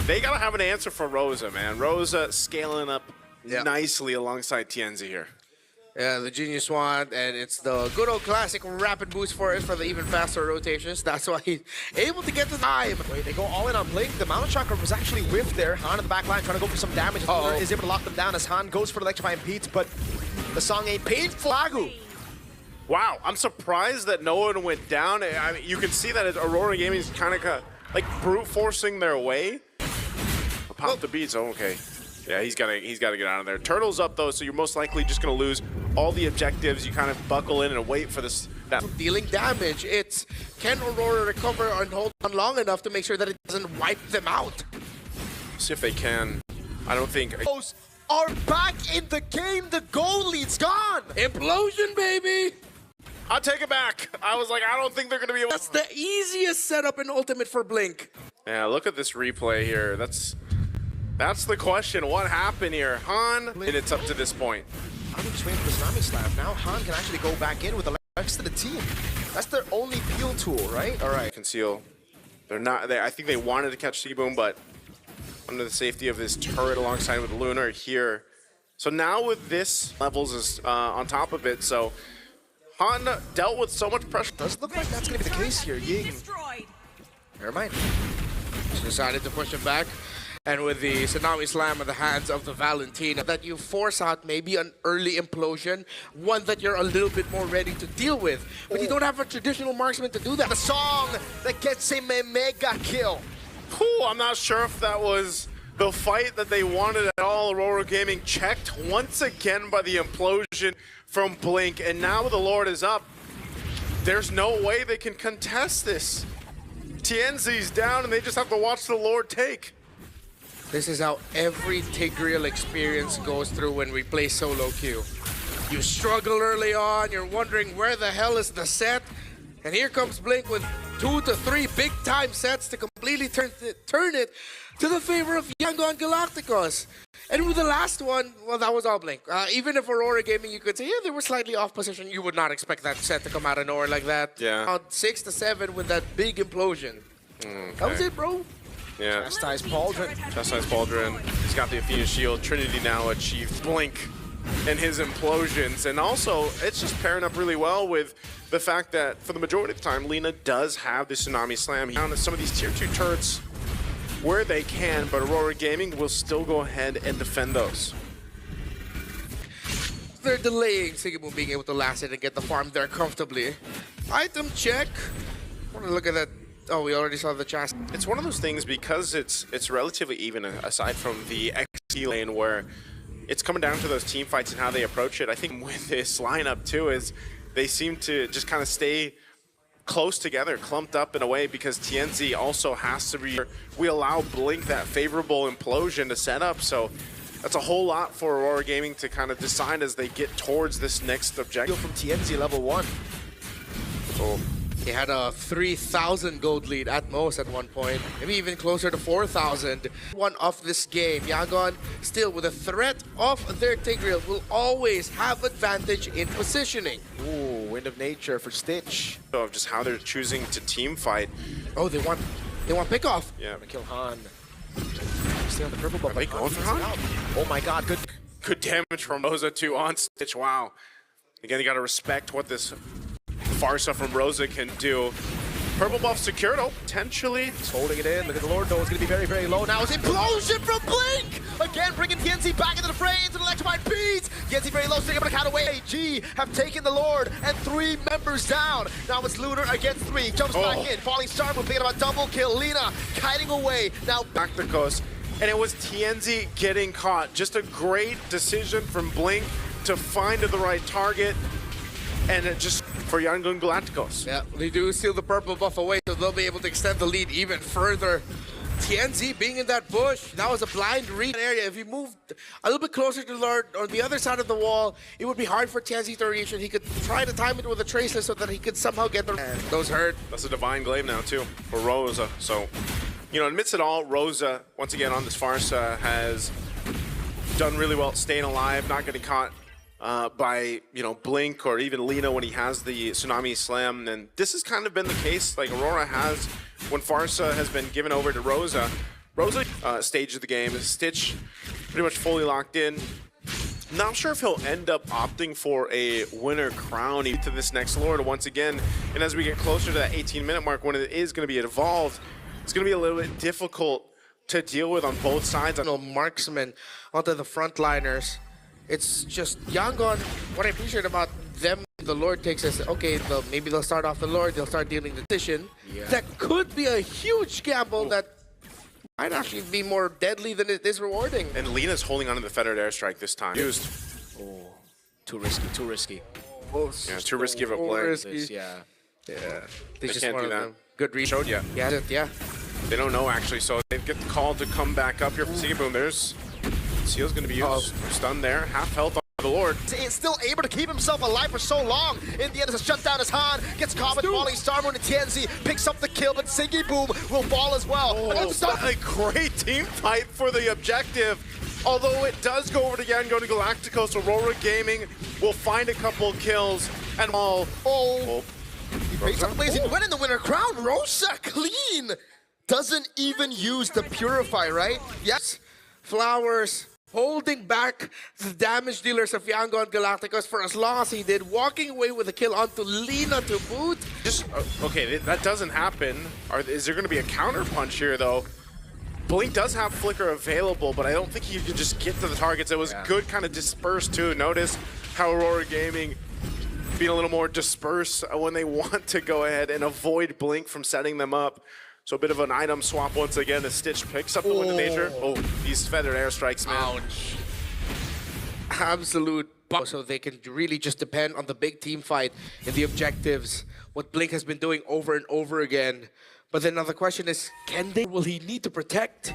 They gotta have an answer for Rosa, man. Rosa scaling up nicely alongside TNZ here. Yeah, the Genius Wand, and it's the good old classic rapid boost for it for the even faster rotations. That's why he's able to get the time. Wait, they go all in on Blink. The mounted shocker was actually whiffed there. Han in the back line trying to go for some damage. Is able to lock them down as Han goes for the electrifying Pete, but the song ain't painful. Wow, I'm surprised that no one went down. I mean, you can see that Aurora Gaming is kind of like brute forcing their way. Pop the beats. Oh, okay. Yeah, he's gotta get out of there. Turtle's up though, so you're most likely just gonna lose all the objectives. You kind of buckle in and wait for this. Dealing damage. It's can Aurora recover and hold on long enough to make sure that it doesn't wipe them out? See if they can. I don't think. Are back in the game. The goal lead's gone. Implosion, baby. I'll take it back. I was like, I don't think they're going to be able. That's the easiest setup in Ultimate for Blink. Yeah, look at this replay here. That's the question. What happened here? Han, and it's up to this point. I'm just waiting for the Tsunami Slap. Now Han can actually go back in with the rest of the team. That's their only peel tool, right? All right. Conceal. They're not. I think they wanted to catch T-Boom, but under the safety of this turret alongside with Lunar here. So now with this, levels is on top of it, so Han dealt with so much pressure. Does look like that's going to be the case here. Ying. Never mind. She decided to push it back. And with the Tsunami Slam in the hands of the Valentina, that you force out maybe an early implosion, one that you're a little bit more ready to deal with. But you don't have a traditional marksman to do that. The song that gets him a mega kill. Ooh, I'm not sure if that was the fight that they wanted at all. Aurora Gaming checked once again by the implosion from Blink, and now the Lord is up. There's no way they can contest this. TNZ's down, and they just have to watch the Lord take. This is how every Tigreal experience goes through when we play solo queue. You struggle early on, you're wondering where the hell is the set, and here comes Blink with 2 to 3 big-time sets to completely turn it to the favor of Yangon Galacticos. And with the last one, well, that was all Blink. Even if Aurora Gaming, you could say, yeah, they were slightly off position. You would not expect that set to come out of nowhere like that. Yeah. On 6 to 7 with that big implosion. Okay. That was it, bro. Yeah. Chastise Pauldron. Chastise Pauldron. He's got the Athena Shield. Trinity now achieved Blink and his implosions. And also, it's just pairing up really well with the fact that for the majority of the time, Lina does have the Tsunami Slam. He found some of these tier 2 turrets where they can, but Aurora Gaming will still go ahead and defend those. They're delaying Sigmund being able to last it and get the farm there comfortably. Item check. I want to look at that. Oh, we already saw the chest. It's one of those things because it's relatively even aside from the XT lane where it's coming down to those team fights and how they approach it. I think with this lineup too is they seem to just kind of stay close together, clumped up in a way because TNZ also has to be, we allow Blink that favorable implosion to set up. So that's a whole lot for Aurora Gaming to kind of decide as they get towards this next objective. From TNZ level 1. Oh. He had a 3,000 gold lead at most at one point, maybe even closer to 4,000. One of this game, Yangon still with a threat of their Tigreal will always have advantage in positioning. Ooh, Wind of Nature for Stitch. Of just how they're choosing to team fight. Oh, they want pick-off. Yeah. Gonna kill Han. Stay on the purple buff. Are they going for Han? Oh my god, good damage from Rosa too on Stitch. Wow. Again, you gotta respect what this Farsa from Rosa can do. Purple buff secured, oh, potentially. He's holding it in. Look at the Lord, though. It's going to be very, very low. Now it's implosion from Blink! Again, bringing TNZ back into the fray, into the electrified beats. TNZ very low, still able to count away. G have taken the Lord and 3 members down. Now it's Lunar against 3. Jumps back in. Falling Star Move, picking up a double kill. Lina kiting away. Now back the coast. And it was TNZ getting caught. Just a great decision from Blink to find the right target. And it just for Yangon Galacticos. Yeah, they do steal the purple buff away, so they'll be able to extend the lead even further. TNZ being in that bush, that was a blind read area. If he moved a little bit closer to Lord on the other side of the wall, it would be hard for TNZ to reach, and he could try to time it with a tracer so that he could somehow get the... And those hurt. That's a Divine Glaive now, too, for Rosa. So, you know, amidst it all, Rosa, once again on this Farsa, has done really well staying alive, not getting caught by, you know, Blink or even Lina when he has the Tsunami Slam. And this has kind of been the case, like Aurora has, when Farsa has been given over to Rosa. Rosa stage of the game, Stitch pretty much fully locked in. Not sure if he'll end up opting for a winner crown to this next Lord once again. And as we get closer to that 18-minute mark, when it is going to be evolved, it's going to be a little bit difficult to deal with on both sides. No marksman onto the frontliners. It's just Yangon. What I appreciate about them, the Lord takes us, okay, maybe they'll start off the Lord, they'll start dealing the position. Yeah. That could be a huge gamble that might actually be more deadly than it is rewarding. And Lina's holding onto the Fettered Airstrike this time. Used. Oh, too risky, too risky. Oh, yeah, too risky of a play. Risky. Yeah. They just can't do that. Good read. Showed ya. Yeah. They don't know actually, so they get the call to come back up here from Boom. There's Seal's going to be used. Stun there. Half health on the Lord. He's still able to keep himself alive for so long. In the end, it's a shutdown as Han gets caught with falling Star Moon and TNZ picks up the kill, but Siggy Boom will fall as well. A great team fight for the objective. Although it does go over to Yangon Galacticos, Aurora Gaming will find a couple kills and all. He breaks up Blazing Win in the winner crown. Rosa clean. Doesn't even use the Purify, right? Yes. Flowers holding back the damage dealers of Yangon Galacticos for as long as he did, walking away with a kill onto Lina to boot. Just okay, that doesn't happen. Is there going to be a counter punch here though? Blink does have Flicker available, but I don't think he can just get to the targets. It was good kind of dispersed too. Notice how Aurora Gaming being a little more dispersed when they want to go ahead and avoid Blink from setting them up. So a bit of an item swap once again as Stitch picks up the Wind of Nature. Oh, these Feathered Airstrikes, man. Ouch. Absolute buff. So they can really just depend on the big team fight and the objectives. What Blink has been doing over and over again. But then another question is, will he need to protect?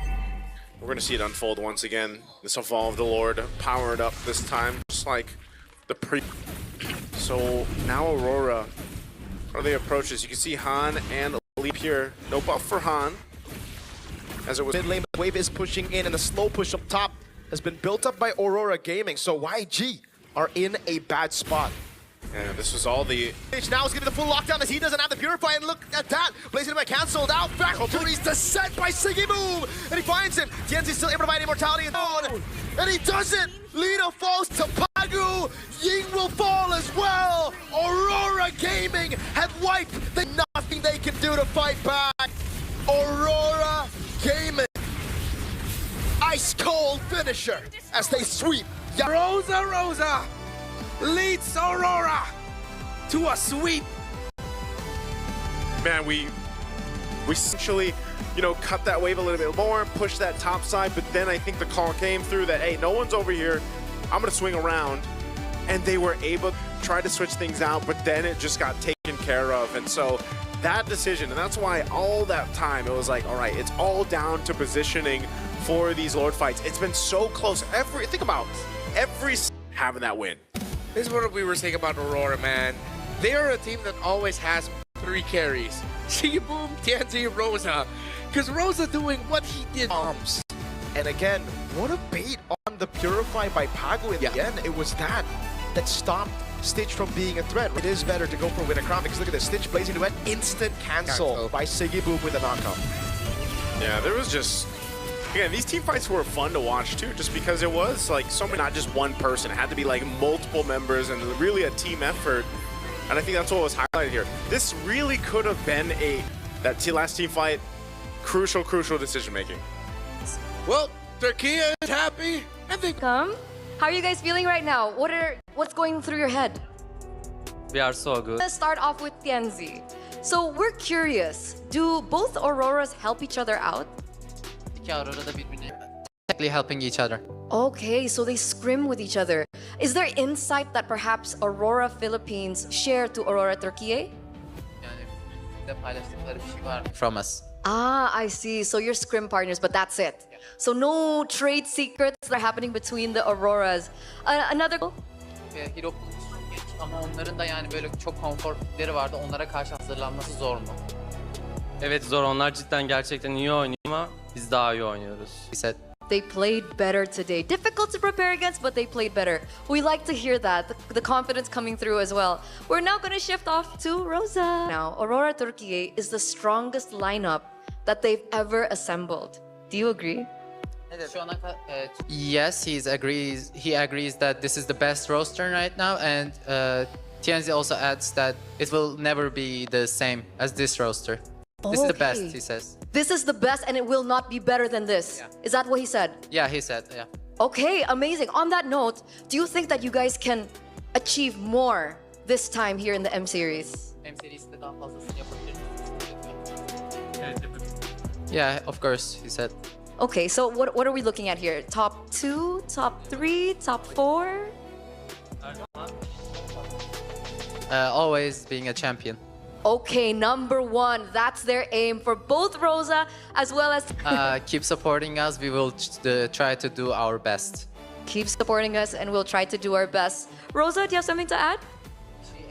We're going to see it unfold once again. This evolved Lord powered up this time, just like the pre. So now Aurora, how do they approach this? You can see Han and Leap here. No buff for Han. As it was mid lane, the wave is pushing in, and the slow push up top has been built up by Aurora Gaming. So YG are in a bad spot. Yeah, this was all the... Now is going to be the full lockdown as he doesn't have the Purify, and look at that! Blazing away, cancelled out, back to his descent by Siggy Boom! And he finds him! Tienzi's still able to find immortality, and he does it! Lina falls to Pagu! Ying will fall as well! Aurora Gaming had wiped the nothing they can do to fight back! Aurora Gaming! Ice cold finisher as they sweep! Rosa leads Aurora to a sweep. Man, we essentially, you know, cut that wave a little bit more, push that top side, but then I think the call came through that, hey, no one's over here, I'm gonna swing around. And they were able to try to switch things out, but then it just got taken care of. And so that decision, and that's why all that time it was like, all right, it's all down to positioning for these Lord fights. It's been so close. Think about every having that win. This is what we were saying about Aurora, man. They are a team that always has 3 carries. Siggy Boom, Tienzi, Rosa. Because Rosa doing what he did. Bombs. And again, what a bait on the Purify by Pagu in the end. It was that stopped Stitch from being a threat. It is better to go for Winter Crown because look at this. Stitch blazing duet, instant cancel by Siggy Boom with a knockout. Yeah, there was just... Again, these team fights were fun to watch too, just because it was like so many, not just one person. It had to be like multiple members and really a team effort. And I think that's what was highlighted here. This really could have been that last team fight, crucial decision making. Well, Turkey is happy. And they How are you guys feeling right now? What's going through your head? We are so good. Let's start off with Tienzi. So we're curious, do both Auroras help each other out? Helping each other. Okay, so they scrim with each other. Is there insight that perhaps Aurora Philippines share to Aurora Turkey? From us. Ah, I see. So you're scrim partners, but that's it. So no trade secrets that are happening between the Auroras. Another... Ama onların da yani böyle çok konforları vardı. Onlara karşı hazırlanması zor mu? Evet zor. Onlar cidden gerçekten iyi oynuyor ama biz daha iyi oynuyoruz. They played better today. Difficult to prepare against, but they played better. We like to hear that, the confidence coming through as well. We're now going to shift off to Rosa. Now, Aurora Turkey is the strongest lineup that they've ever assembled. Do you agree? Yes, he agrees that this is the best roster right now, and Tienzi also adds that it will never be the same as this roster. This is the best, he says. This is the best and it will not be better than this. Yeah. Is that what he said? Yeah, he said, yeah. Okay, amazing. On that note, do you think that you guys can achieve more this time here in the M Series? Yeah, of course, he said. Okay, so what are we looking at here? Top 2, top 3, top 4? Always being a champion. Okay, number 1. That's their aim for both Rosa as well as... Keep supporting us. We will try to do our best. Keep supporting us and we'll try to do our best. Rosa, do you have something to add?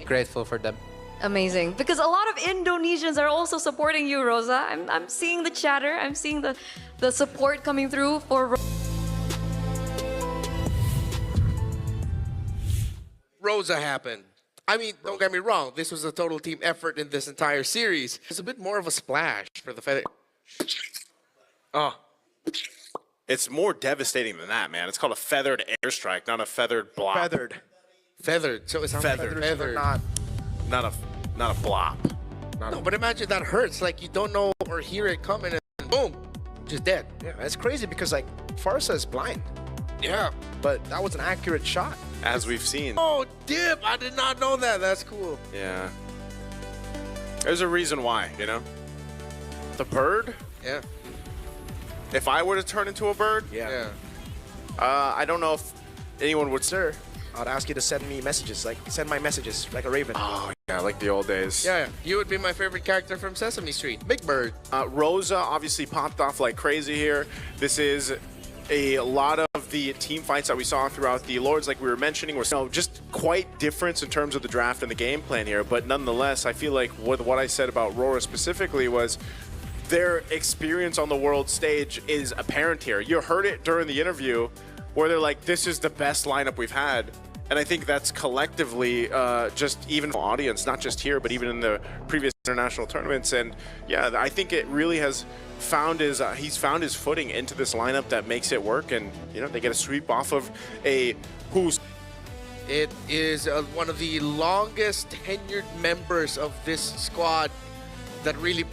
Grateful for them. Amazing. Because a lot of Indonesians are also supporting you, Rosa. I'm seeing the chatter. I'm seeing the support coming through for... Rosa happened. I mean, don't get me wrong. This was a total team effort in this entire series. It's a bit more of a splash for the feather. Oh. It's more devastating than that, man. It's called a feathered airstrike, not a feathered blop. Feathered. So it's not feathered. Not a blop. No, but imagine that hurts. Like you don't know or hear it coming and boom, just dead. Yeah, it's crazy because like Farsa is blind. Yeah. But that was an accurate shot. As we've seen. Oh, dip! I did not know that. That's cool. Yeah. There's a reason why, you know? The bird? Yeah. If I were to turn into a bird? Yeah. I don't know if anyone would. Sir, I'd ask you to send me messages, send my messages like a raven. Oh, Yeah, like the old days. Yeah, you would be my favorite character from Sesame Street, Big Bird. Rosa obviously popped off like crazy here. This is a lot of the team fights that we saw throughout the Lords, like we were mentioning, were just quite different in terms of the draft and the game plan here. But nonetheless, I feel like what I said about Rora specifically was their experience on the world stage is apparent here. You heard it during the interview where they're like, this is the best lineup we've had. And I think that's collectively just even audience, not just here, but even in the previous international tournaments. And yeah, I think it really has found he's found his footing into this lineup that makes it work. And, you know, they get a sweep off of a who's. It is one of the longest tenured members of this squad that really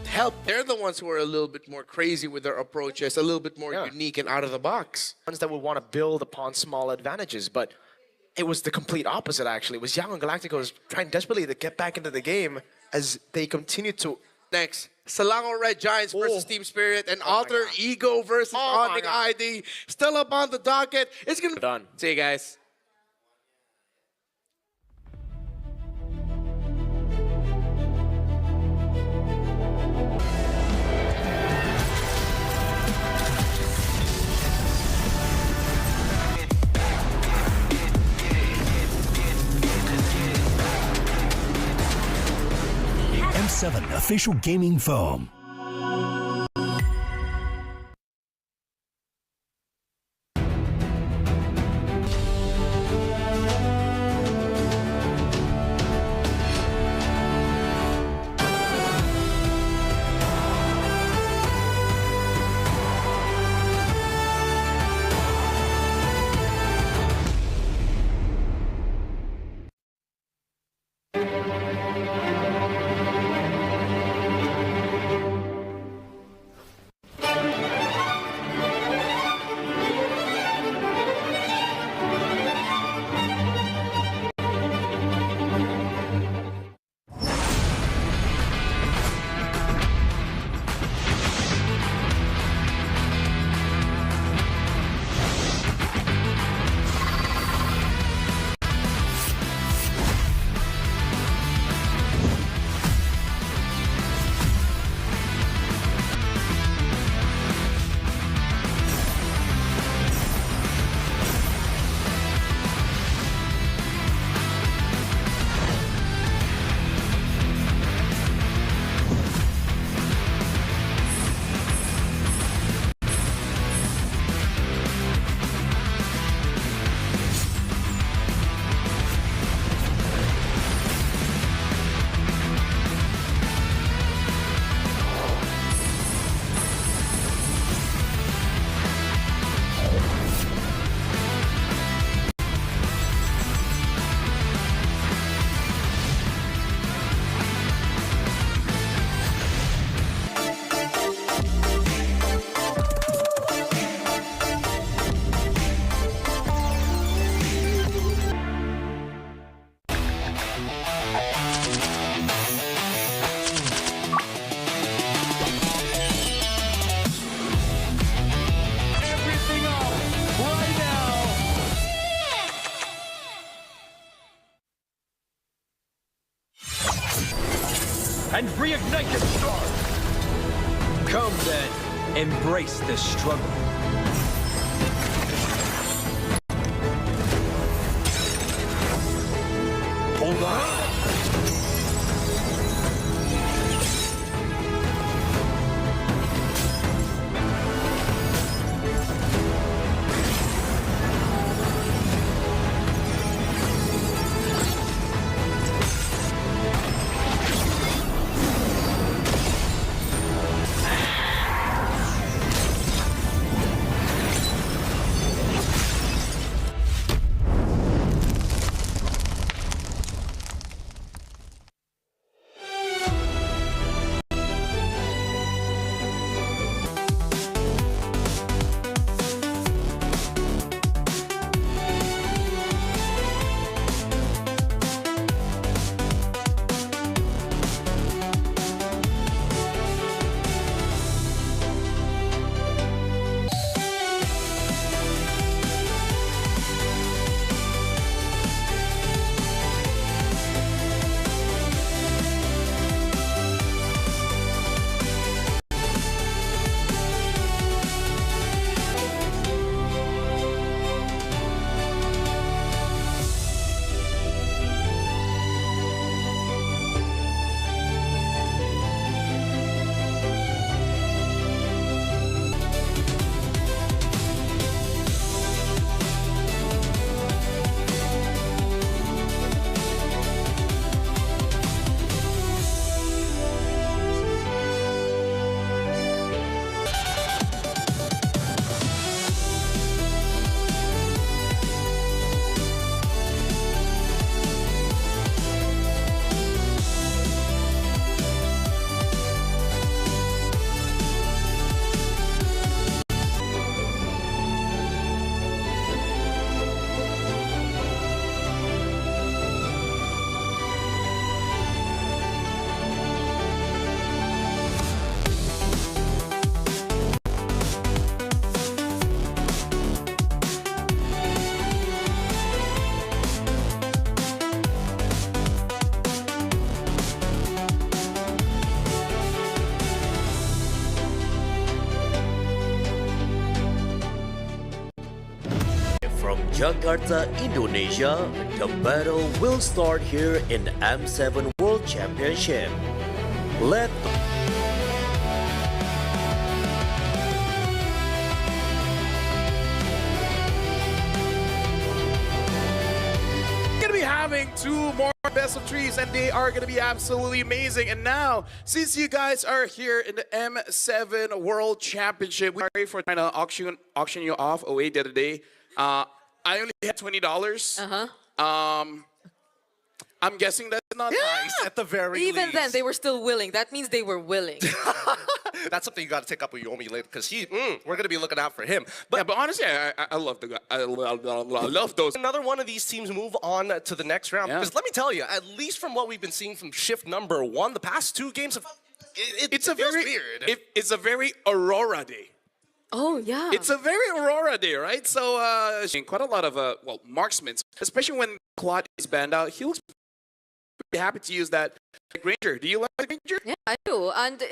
help. They're the ones who are a little bit more crazy with their approaches, a little bit more unique and out of the box. Ones that would want to build upon small advantages, but it was the complete opposite, actually. It was Young and Galacticos trying desperately to get back into the game as they continue to... Next, Selangor Red Giants versus Team Spirit and Alter Ego versus Undefined ID. Still up on the docket. It's going to be done. See you guys. M7 official gaming foam. And reignite your star! Come then, embrace the struggle. Hold on! Jakarta, Indonesia, the battle will start here in the M7 World Championship. Let Gonna be having 2 more best of 3s, and they are gonna be absolutely amazing. And now, since you guys are here in the M7 World Championship, we're sorry for trying to auction you off away the other day. I only had $20. I'm guessing that's not nice at the very least. Even then, they were still willing. That means they were willing. That's something you got to take up with Yomi later, because we're going to be looking out for him. But honestly, I love the guy. I love those. Another one of these teams move on to the next round. Because let me tell you, at least from what we've been seeing from shift number 1, the past 2 games have it feels weird. It's a very Aurora day. Oh, yeah. It's a very Aurora day, right? So, quite a lot of, marksmen, especially when Claude is banned out. He looks pretty happy to use that Ranger. Do you like the Ranger? Yeah, I do. And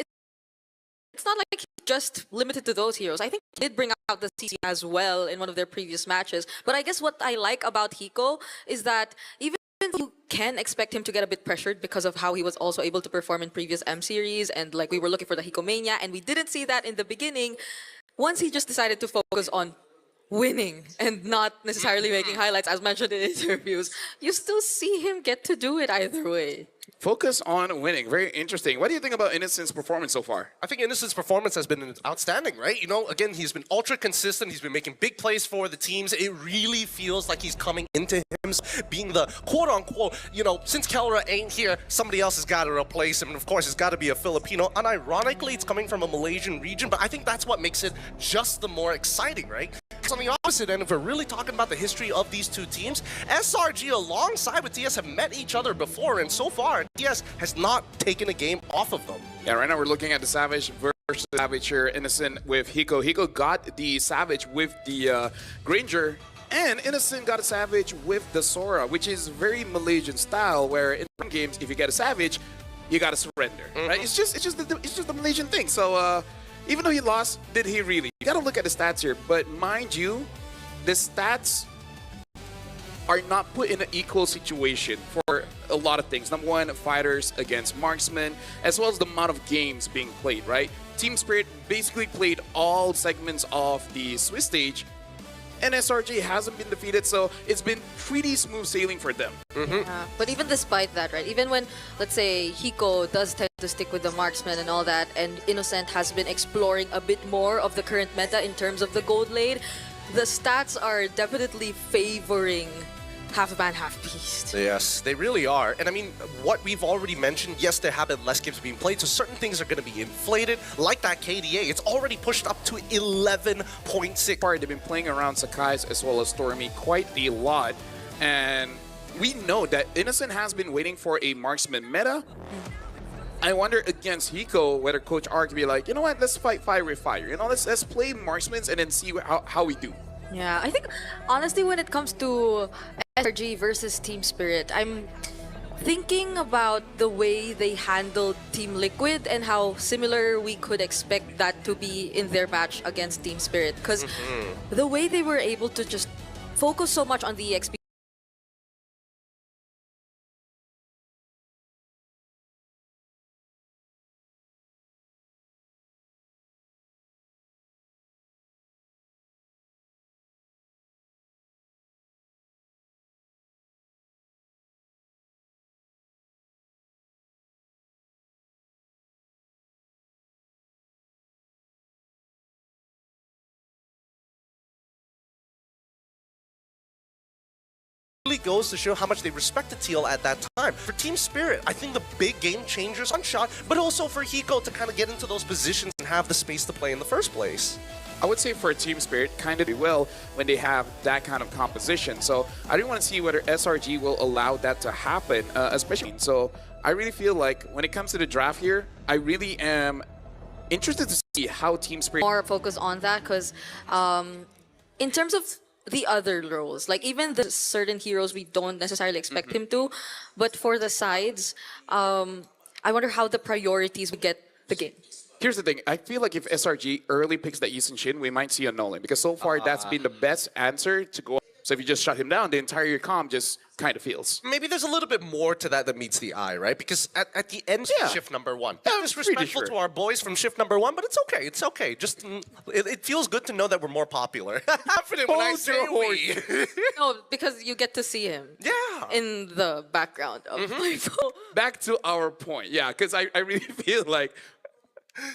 it's not like he's just limited to those heroes. I think he did bring out the CC as well in one of their previous matches. But I guess what I like about Hiko is that even you can expect him to get a bit pressured because of how he was also able to perform in previous M series, and like we were looking for the Hiko Mania, and we didn't see that in the beginning. Once he just decided to focus on winning and not necessarily making highlights, as mentioned in interviews, you still see him get to do it either way. Focus on winning. Very interesting. What do you think about Innocent's performance so far? I think Innocent's performance has been outstanding, right? You know, again, he's been ultra consistent. He's been making big plays for the teams. It really feels like he's coming into him being the quote-unquote, you know, since Kelra ain't here, somebody else has got to replace him. And of course, it's got to be a Filipino. Unironically, it's coming from a Malaysian region, but I think that's what makes it just the more exciting, right? On the opposite end, if we're really talking about the history of these 2 teams, SRG alongside with TS have met each other before, and so far, TS has not taken a game off of them. Yeah, right now we're looking at the Savage versus Savage here. Innocent with Hiko. Hiko got the Savage with the Granger, and Innocent got a Savage with the Sora, which is very Malaysian style, where in some games, if you get a Savage, you gotta surrender, right? It's just the Malaysian thing. So, even though he lost, did he really? You gotta look at the stats here, but mind you, the stats are not put in an equal situation for a lot of things. Number one, fighters against marksmen, as well as the amount of games being played, right? Team Spirit basically played all segments of the Swiss stage, and SRG hasn't been defeated, so it's been pretty smooth sailing for them. Yeah, but even despite that, right, even when, let's say, Hiko does tend to stick with the marksman and all that, and Innocent has been exploring a bit more of the current meta in terms of the gold lane, the stats are definitely favoring half-man, half-beast. Yes, they really are. And I mean, what we've already mentioned, yes, there have been less games being played, so certain things are going to be inflated, like that KDA. It's already pushed up to 11.6. They've been playing around Sakai's as well as Stormy quite a lot, and we know that Innocent has been waiting for a marksman meta. I wonder against Hiko whether Coach R could be like, you know what, let's fight fire with fire. You know, let's play marksmen and then see how we do. Yeah, I think, honestly, when it comes to SRG versus Team Spirit, I'm thinking about the way they handled Team Liquid and how similar we could expect that to be in their match against Team Spirit. Because the way they were able to just focus so much on the EXP goes to show how much they respected TL at that time. For Team Spirit, I think the big game changers on shot, but also for Hiko to kind of get into those positions and have the space to play in the first place. I would say for Team Spirit, kind of do well when they have that kind of composition. So I do want to see whether SRG will allow that to happen, especially. So I really feel like when it comes to the draft here, I really am interested to see how Team Spirit more focus on that, because in terms of the other roles, like even the certain heroes we don't necessarily expect him to, but for the sides, I wonder how the priorities would get the game. Here's the thing, I feel like if SRG early picks that Yisun Shin, we might see a Nolan, because so far that's been the best answer to go. So if you just shut him down, the entire comm just kind of fails. Maybe there's a little bit more to that meets the eye, right? Because at the end of shift number 1, disrespectful to our boys from shift number 1, but it's okay. It's okay. Just it feels good to know that we're more popular. Confident when I say we. No, because you get to see him. Yeah. In the background of people. Back to our point, yeah, because I really feel like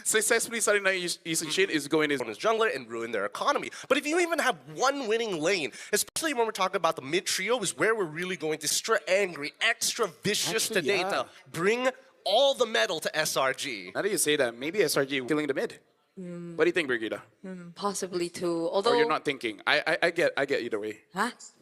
successfully starting out Eastern Shin is going on his jungler and ruin their economy. But if you even have one winning lane, especially when we're talking about the mid trio, is where we're really going extra angry, extra vicious today to bring all the metal to SRG. Now that you say that, maybe SRG killing the mid. What do you think, Brigida? Possibly too. Although Or you're not thinking. I get either way.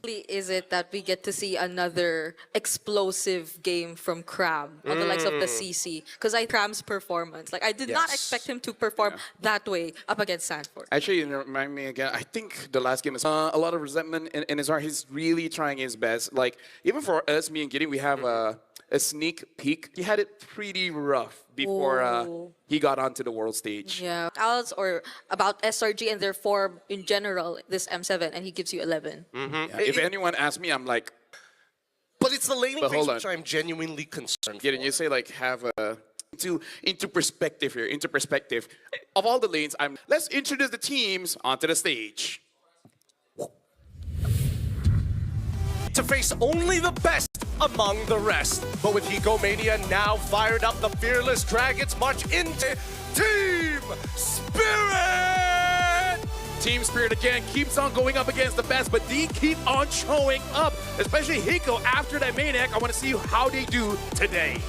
Is it that we get to see another explosive game from Crab on the likes of the CC? Because Crab's performance, like I did not expect him to perform that way up against Sanford. Actually, you remind me again. I think the last game is a lot of resentment in his heart. He's really trying his best. Like even for us, me and Gideon, we have a sneak peek. He had it pretty rough before he got onto the world stage. Yeah, Alex or about SRG and their form in general, this M7, and he gives you 11. Yeah, if anyone asks me, I'm like. But it's the laning phase which I'm genuinely concerned for. You say like have a into perspective here. Into perspective, of all the lanes, let's introduce the teams onto the stage. To face only the best among the rest. But with Hiko Mania now fired up, the fearless dragons march into Team Spirit! Team Spirit again keeps on going up against the best, but they keep on showing up, especially Hiko after that Maniac. I want to see how they do today.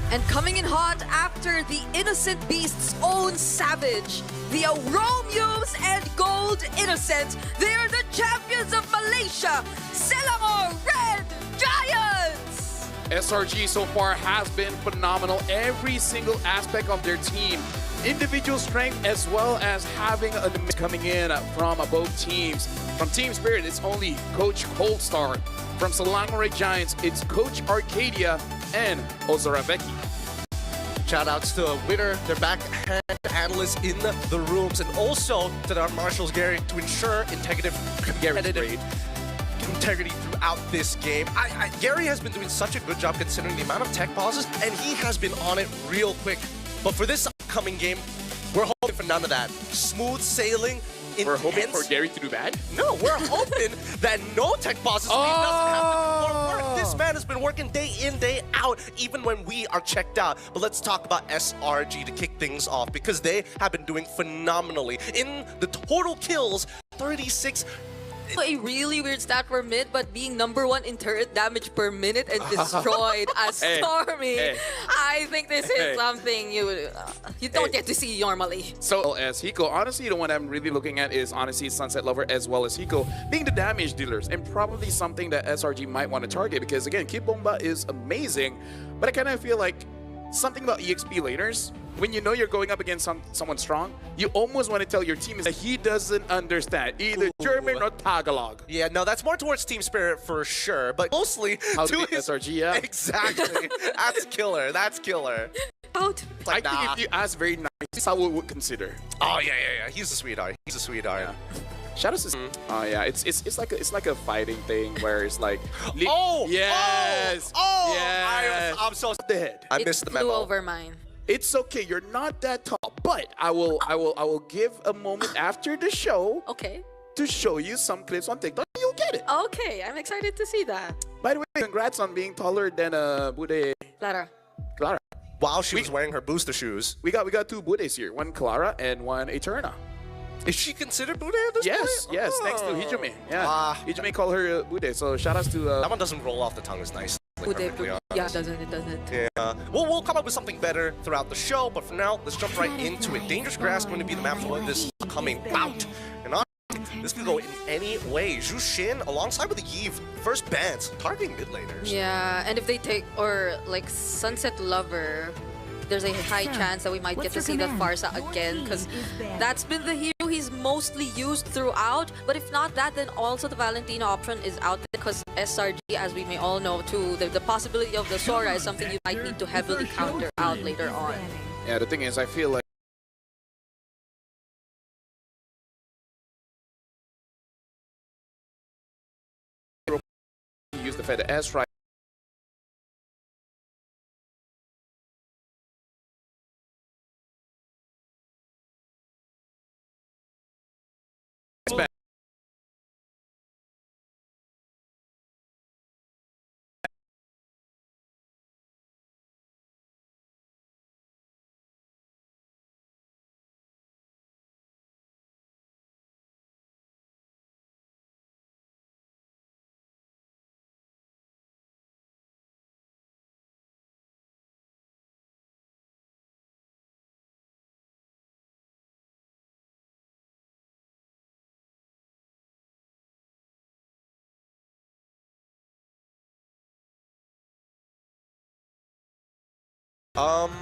And coming in hot after the Innocent Beast's own Savage, the Romeos and Gold Innocent, they are the champions of Malaysia, Selangor Red Giants! SRG so far has been phenomenal. Every single aspect of their team, individual strength as well as having a coming in from both teams. From Team Spirit, it's only Coach Coldstar. From Selangor Red Giants, it's Coach Arcadia and Ozoraveki. Shoutouts to Winner, their backhand analysts in the rooms, and also to our marshals, Gary, to ensure integrity throughout this game. Gary has been doing such a good job considering the amount of tech pauses, and he has been on it real quick. But for this upcoming game, we're hoping for none of that. Smooth sailing. We're hoping for Gary to do bad? No, we're hoping that no tech pauses doesn't have to do more work. This man has been working day in, day out, even when we are checked out. But let's talk about SRG to kick things off, because they have been doing phenomenally. In the total kills, 36. A really weird stat for mid, but being #1 in turret damage per minute and destroyed as Stormy. I think this is something you don't get to see normally. So as Hiko, honestly, the one I'm really looking at is honestly Sunset Lover as well as Hiko being the damage dealers, and probably something that SRG might want to target, because again, Kid Bomba is amazing, but I kind of feel like something about EXP laners, when you know you're going up against someone strong, you almost want to tell your team that he doesn't understand either German or Tagalog. Yeah, no, that's more towards Team Spirit for sure, but mostly to his SRG, yeah. Exactly. That's killer. That's killer. I think if you ask very nice, I would consider. Oh yeah. He's a sweetheart. He's a sweetheart. Yeah. Shout out to oh yeah, it's like a fighting thing where it's like yes, yes. I'm so dead. I missed the memo. Flew over mine. It's okay, you're not that tall, but I will give a moment after the show. Okay. To show you some clips on TikTok. You'll get it. Okay, I'm excited to see that. By the way, congrats on being taller than Bude. Clara. While she was wearing her booster shoes. We got two Budes here, one Clara and one Eterna. Is she considered Bude at this point? Yes, next to Hijime. Yeah, Hijime call her Bude. So shout outs to that one doesn't roll off the tongue as nice. Yeah, it doesn't. Yeah. Well, we'll come up with something better throughout the show, but for now, let's jump right into it. Dangerous Grass is going to be the map for this upcoming bout. And this could go in any way. Zhu Xin, alongside with the Eve, first bans, targeting mid laners. Yeah, and if they take, or like Sunset Lover, there's a high chance that we might get to see the Farsa again, because that's been the hero he's mostly used throughout. But if not that, then also the Valentina option is out there, because SRG, as we may all know too, the possibility of the Sora is something you might need to heavily counter out later on. Yeah, the thing is, I feel like defend the airstrike.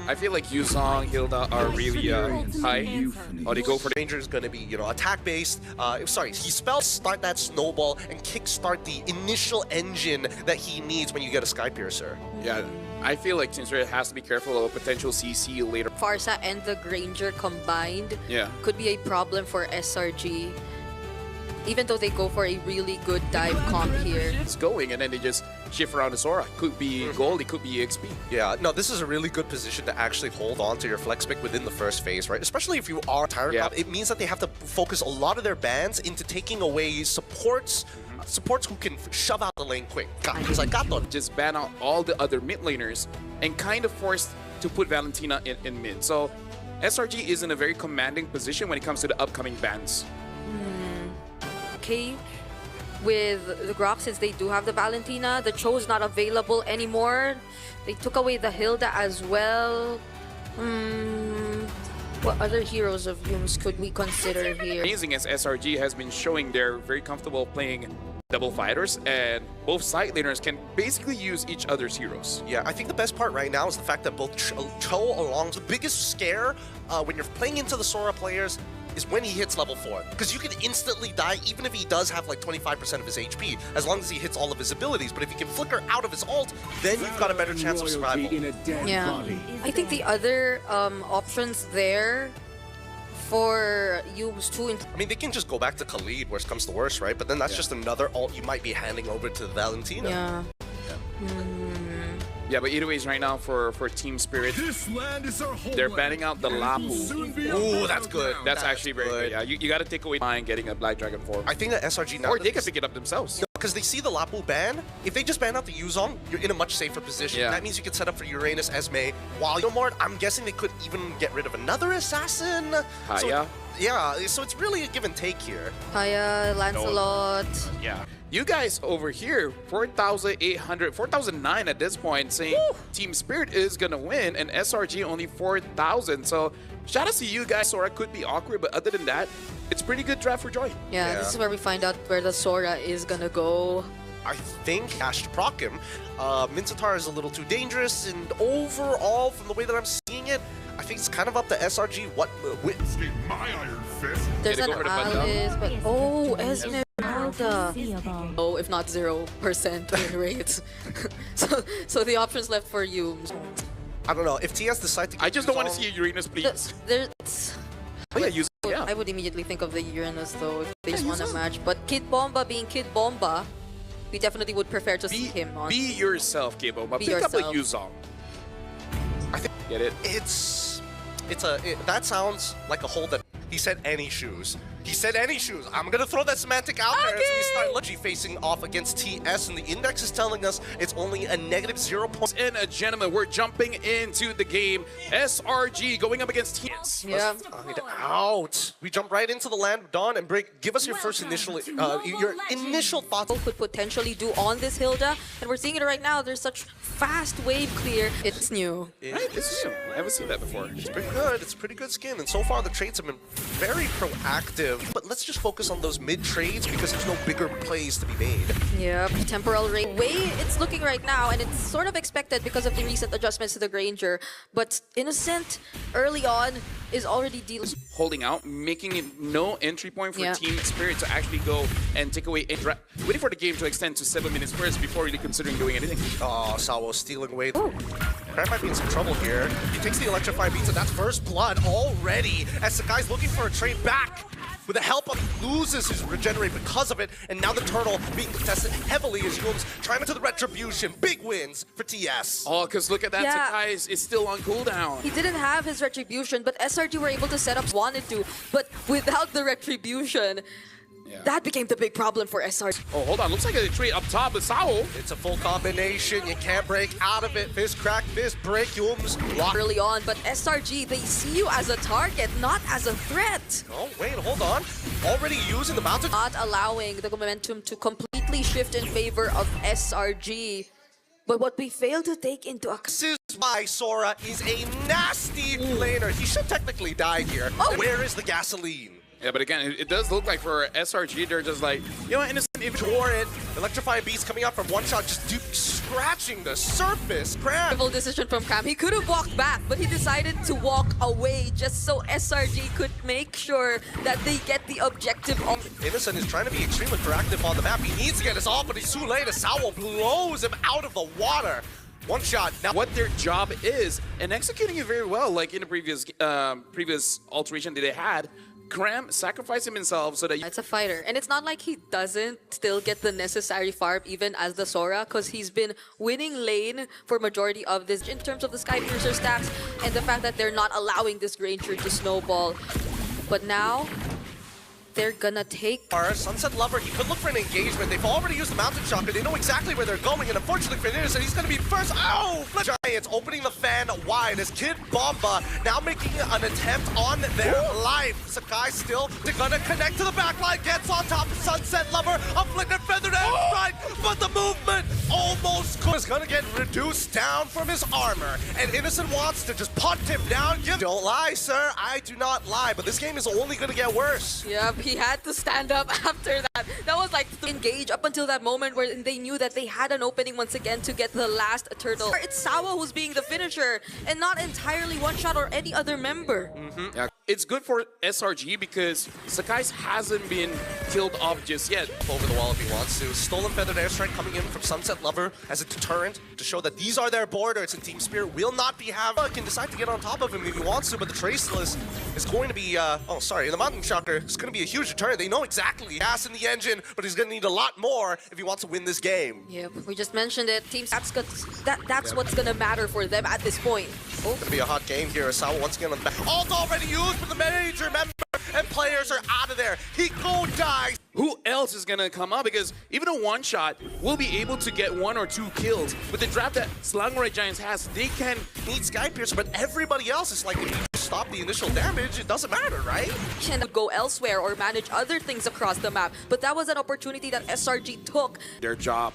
I feel like Yuzong, Hilda are really high. Oh, they go for the Ranger is going to be, you know, attack based. Sorry, he spells start that snowball and kickstart the initial engine that he needs when you get a Sky Piercer. Yeah, I feel like Tinsra has to be careful of a potential CC later. Farsa and the Granger combined could be a problem for SRG. Even though they go for a really good dive comp here. It's going, and then they just shift around the Sora. Could be gold, it could be EXP. Yeah, no, this is a really good position to actually hold on to your flex pick within the first phase, right? Especially if you are tired of it means that they have to focus a lot of their bans into taking away supports. Supports who can shove out the lane quick. Because I got them. Just ban out all the other mid laners and kind of forced to put Valentina in mid. So SRG is in a very commanding position when it comes to the upcoming bans. Okay, with the Grok, since they do have the Valentina, the Cho's not available anymore. They took away the Hilda as well. What other heroes of Yums could we consider here? Amazing as SRG has been showing they're very comfortable playing double fighters, and both side laners can basically use each other's heroes. Yeah, I think the best part right now is the fact that both Cho along the biggest scare when you're playing into the Sora players is when he hits level 4. Because you can instantly die even if he does have like 25% of his HP, as long as he hits all of his abilities. But if he can flicker out of his ult, then you've got a better chance of survival. Yeah, I think the other options there for Yums too. I mean, they can just go back to Khalid, worst comes to worst, right? But then that's just another ult you might be handing over to Valentina. Yeah. Yeah, but either ways right now for Team Spirit, they're banning out the Lapu. Ooh, that's good. That's actually very good. Yeah, you got to take away mine getting a Black Dragon form. I think that SRG now... Or they can pick it up themselves. Because they see the Lapu ban. If they just ban out the Yuzong, you're in a much safer position. Yeah. That means you can set up for Uranus, Esme, while Yomard, I'm guessing they could even get rid of another assassin. Haya. Yeah, so it's really a give and take here. Haya, Lancelot. Yeah. You guys over here, 4,800, 4,009 at this point, saying Team Spirit is going to win, and SRG only 4,000. So shout out to you guys. Sora could be awkward, but other than that, it's pretty good draft for Joy. Yeah, this is where we find out where the Sora is going to go. I think Ash to proc him. Minzatar is a little too dangerous, and overall, from the way that I'm seeing it, I think it's kind of up to SRG. What? My iron fist. There's an Alice, but Esmeralda. Oh, if not 0% win rate. so the options left for you. I don't know. If TS decide to... I just don't want to see a Uranus, please. I would immediately think of the Uranus, though, if they just want to match. But Kid Bomba being Kid Bomba, we definitely would prefer to see him on. Be yourself, Kid Bomba. Pick up a Yuzong. I think... Get it? That sounds like a hole that... He said any shoes. He said any shoes. I'm gonna throw that semantic out there as we start Luigi facing off against TS, and the index is telling us it's only a negative 0 points. And gentlemen, we're jumping into the game. SRG going up against TS. Yeah. Out. We jump right into the land of Dawn and break. Give us your first initial, your initial thoughts. Could potentially do on this Hilda, and we're seeing it right now. There's such fast wave clear. It's new. Right? It's new. I haven't seen that before. It's pretty good. It's pretty good skin, and so far the trades have been very proactive. But let's just focus on those mid trades because there's no bigger plays to be made. Yep, temporal rate. Way it's looking right now, and it's sort of expected because of the recent adjustments to the Granger. But Innocent early on is already dealing. Holding out, making it no entry point for Team Spirit to actually go and take away. Waiting for the game to extend to 7 minutes first before really considering doing anything. Oh, Sawo stealing away. Brad might be in some trouble here. He takes the Electrify beats, and that's first blood already as the guy's looking for a trade back. with the help of loses his regenerate because of it, and now the turtle being contested heavily as Yums trying to the retribution. Big wins for TS. Oh, because look at that, Yeah. Sakai is still on cooldown. He didn't have his retribution, but SRG were able to set up wanted to, but without the retribution, that became the big problem for SRG. Oh, hold on. Looks like a trade up top with Sao. It's a full combination. You can't break out of it. Fist crack, fist break. Yums block Early on, but SRG, they see you as a target, not as a threat. Oh, wait, hold on. Already using the mountain. Not allowing the momentum to completely shift in favor of SRG. But what we fail to take into account... This is why Sora is a nasty laner. He should technically die here. Oh. Where is the gasoline? Yeah, but again, it does look like for SRG, they're just like, you know, innocent. Tore it. Electrifying beast coming out from one shot, just scratching the surface. Cram. Evil decision from Cram. He could have walked back, but he decided to walk away just so SRG could make sure that they get the objective on. Innocent is trying to be extremely proactive on the map. He needs to get us off, but he's too late. Sao blows him out of the water. One shot. Now what their job is, and executing it very well, like in the previous alteration that they had. Cram sacrificed himself so that it's a fighter, and it's not like he doesn't still get the necessary farm even as the Sora, because he's been winning lane for majority of this in terms of the Skypiercer stacks and the fact that they're not allowing this Granger to snowball. But now they're gonna take Sunset Lover. He could look for an engagement. They've already used the Mountain Shocker. They know exactly where they're going, and unfortunately for Innocent, he's gonna be first. Oh! Giants opening the fan wide as Kid Bomba now making an attempt on their life. Sakai still gonna connect to the back line, gets on top of Sunset Lover, a flicker feathered air strike, but the movement almost is gonna get reduced down from his armor, and Innocent wants to just punt him down. Don't lie, sir. I do not lie, but this game is only gonna get worse. Yeah, he had to stand up after that. That was like to engage up until that moment where they knew that they had an opening once again to get the last turtle. It's Sawa who's being the finisher and not entirely one shot or any other member. Yeah, it's good for SRG because Sakai hasn't been killed off just yet. Over the wall if he wants to. Stolen Feathered Airstrike coming in from Sunset Lover as a deterrent to show that these are their borders, and Team Spirit will not be having. Can decide to get on top of him if he wants to, but the Traceless is going to be, the Mountain Shocker is going to be a huge deterrent. They know exactly gas in the engine, but he's going to need a lot more if he wants to win this game. Yep, we just mentioned it. Team that's what's going to matter for them at this point. Oh, going to be a hot game here. Sawa once again on the back. Ult already used, but the major member and players are out of there. Hiko dies. Who else is going to come up? Because even a one-shot will be able to get 1 or 2 kills. With the draft that Slangray Giants has, they can need Skypiercer, but everybody else is like, if you stop the initial damage, it doesn't matter, right? Can go elsewhere or manage other things across the map. But that was an opportunity that SRG took. Their job.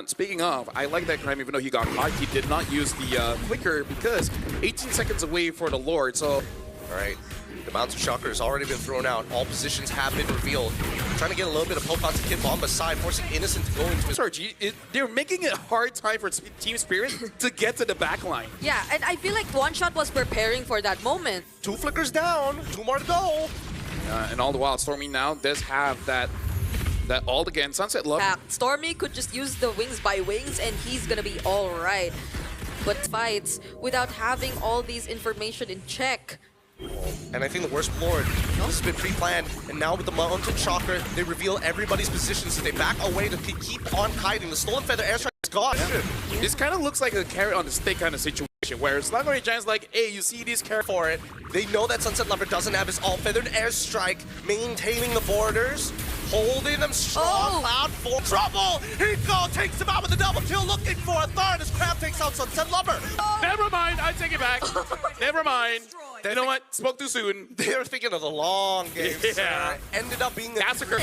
Speaking of, I like that Crime, even though he got caught, he did not use the flicker because 18 seconds away for the Lord, so... All right. The Mountain Shocker has already been thrown out. All positions have been revealed. Trying to get a little bit of poke onto Kid Bomba's side, forcing Innocent to go into his... SRG, they're making it a hard time for Team Spirit to get to the back line. Yeah, and I feel like One Shot was preparing for that moment. 2 flickers down, 2 more to go. And all the while, Stormy now does have that ult again. Sunset Love. Stormy could just use the wings by wings and he's gonna be all right. But fights without having all these information in check. And I think the worst Lord, this has been pre-planned, and now with the Mountain Shocker, they reveal everybody's positions, so they back away to keep on kiting. The Stolen Feather Airstrike is gone. Yeah. This kind of looks like a carrot on the stick kind of situation, where Slangray Giants like, hey, you see these carrot for it. They know that Sunset Lover doesn't have his all-feathered airstrike, maintaining the borders, holding them strong. Cloud for trouble. Hiko takes him out with a double kill, looking for a third as Crab takes out Sunset Lover. Never mind, I take it back. Never mind. You know what? Spoke too soon. They're thinking of the long game. Yeah. Ended up being massacre.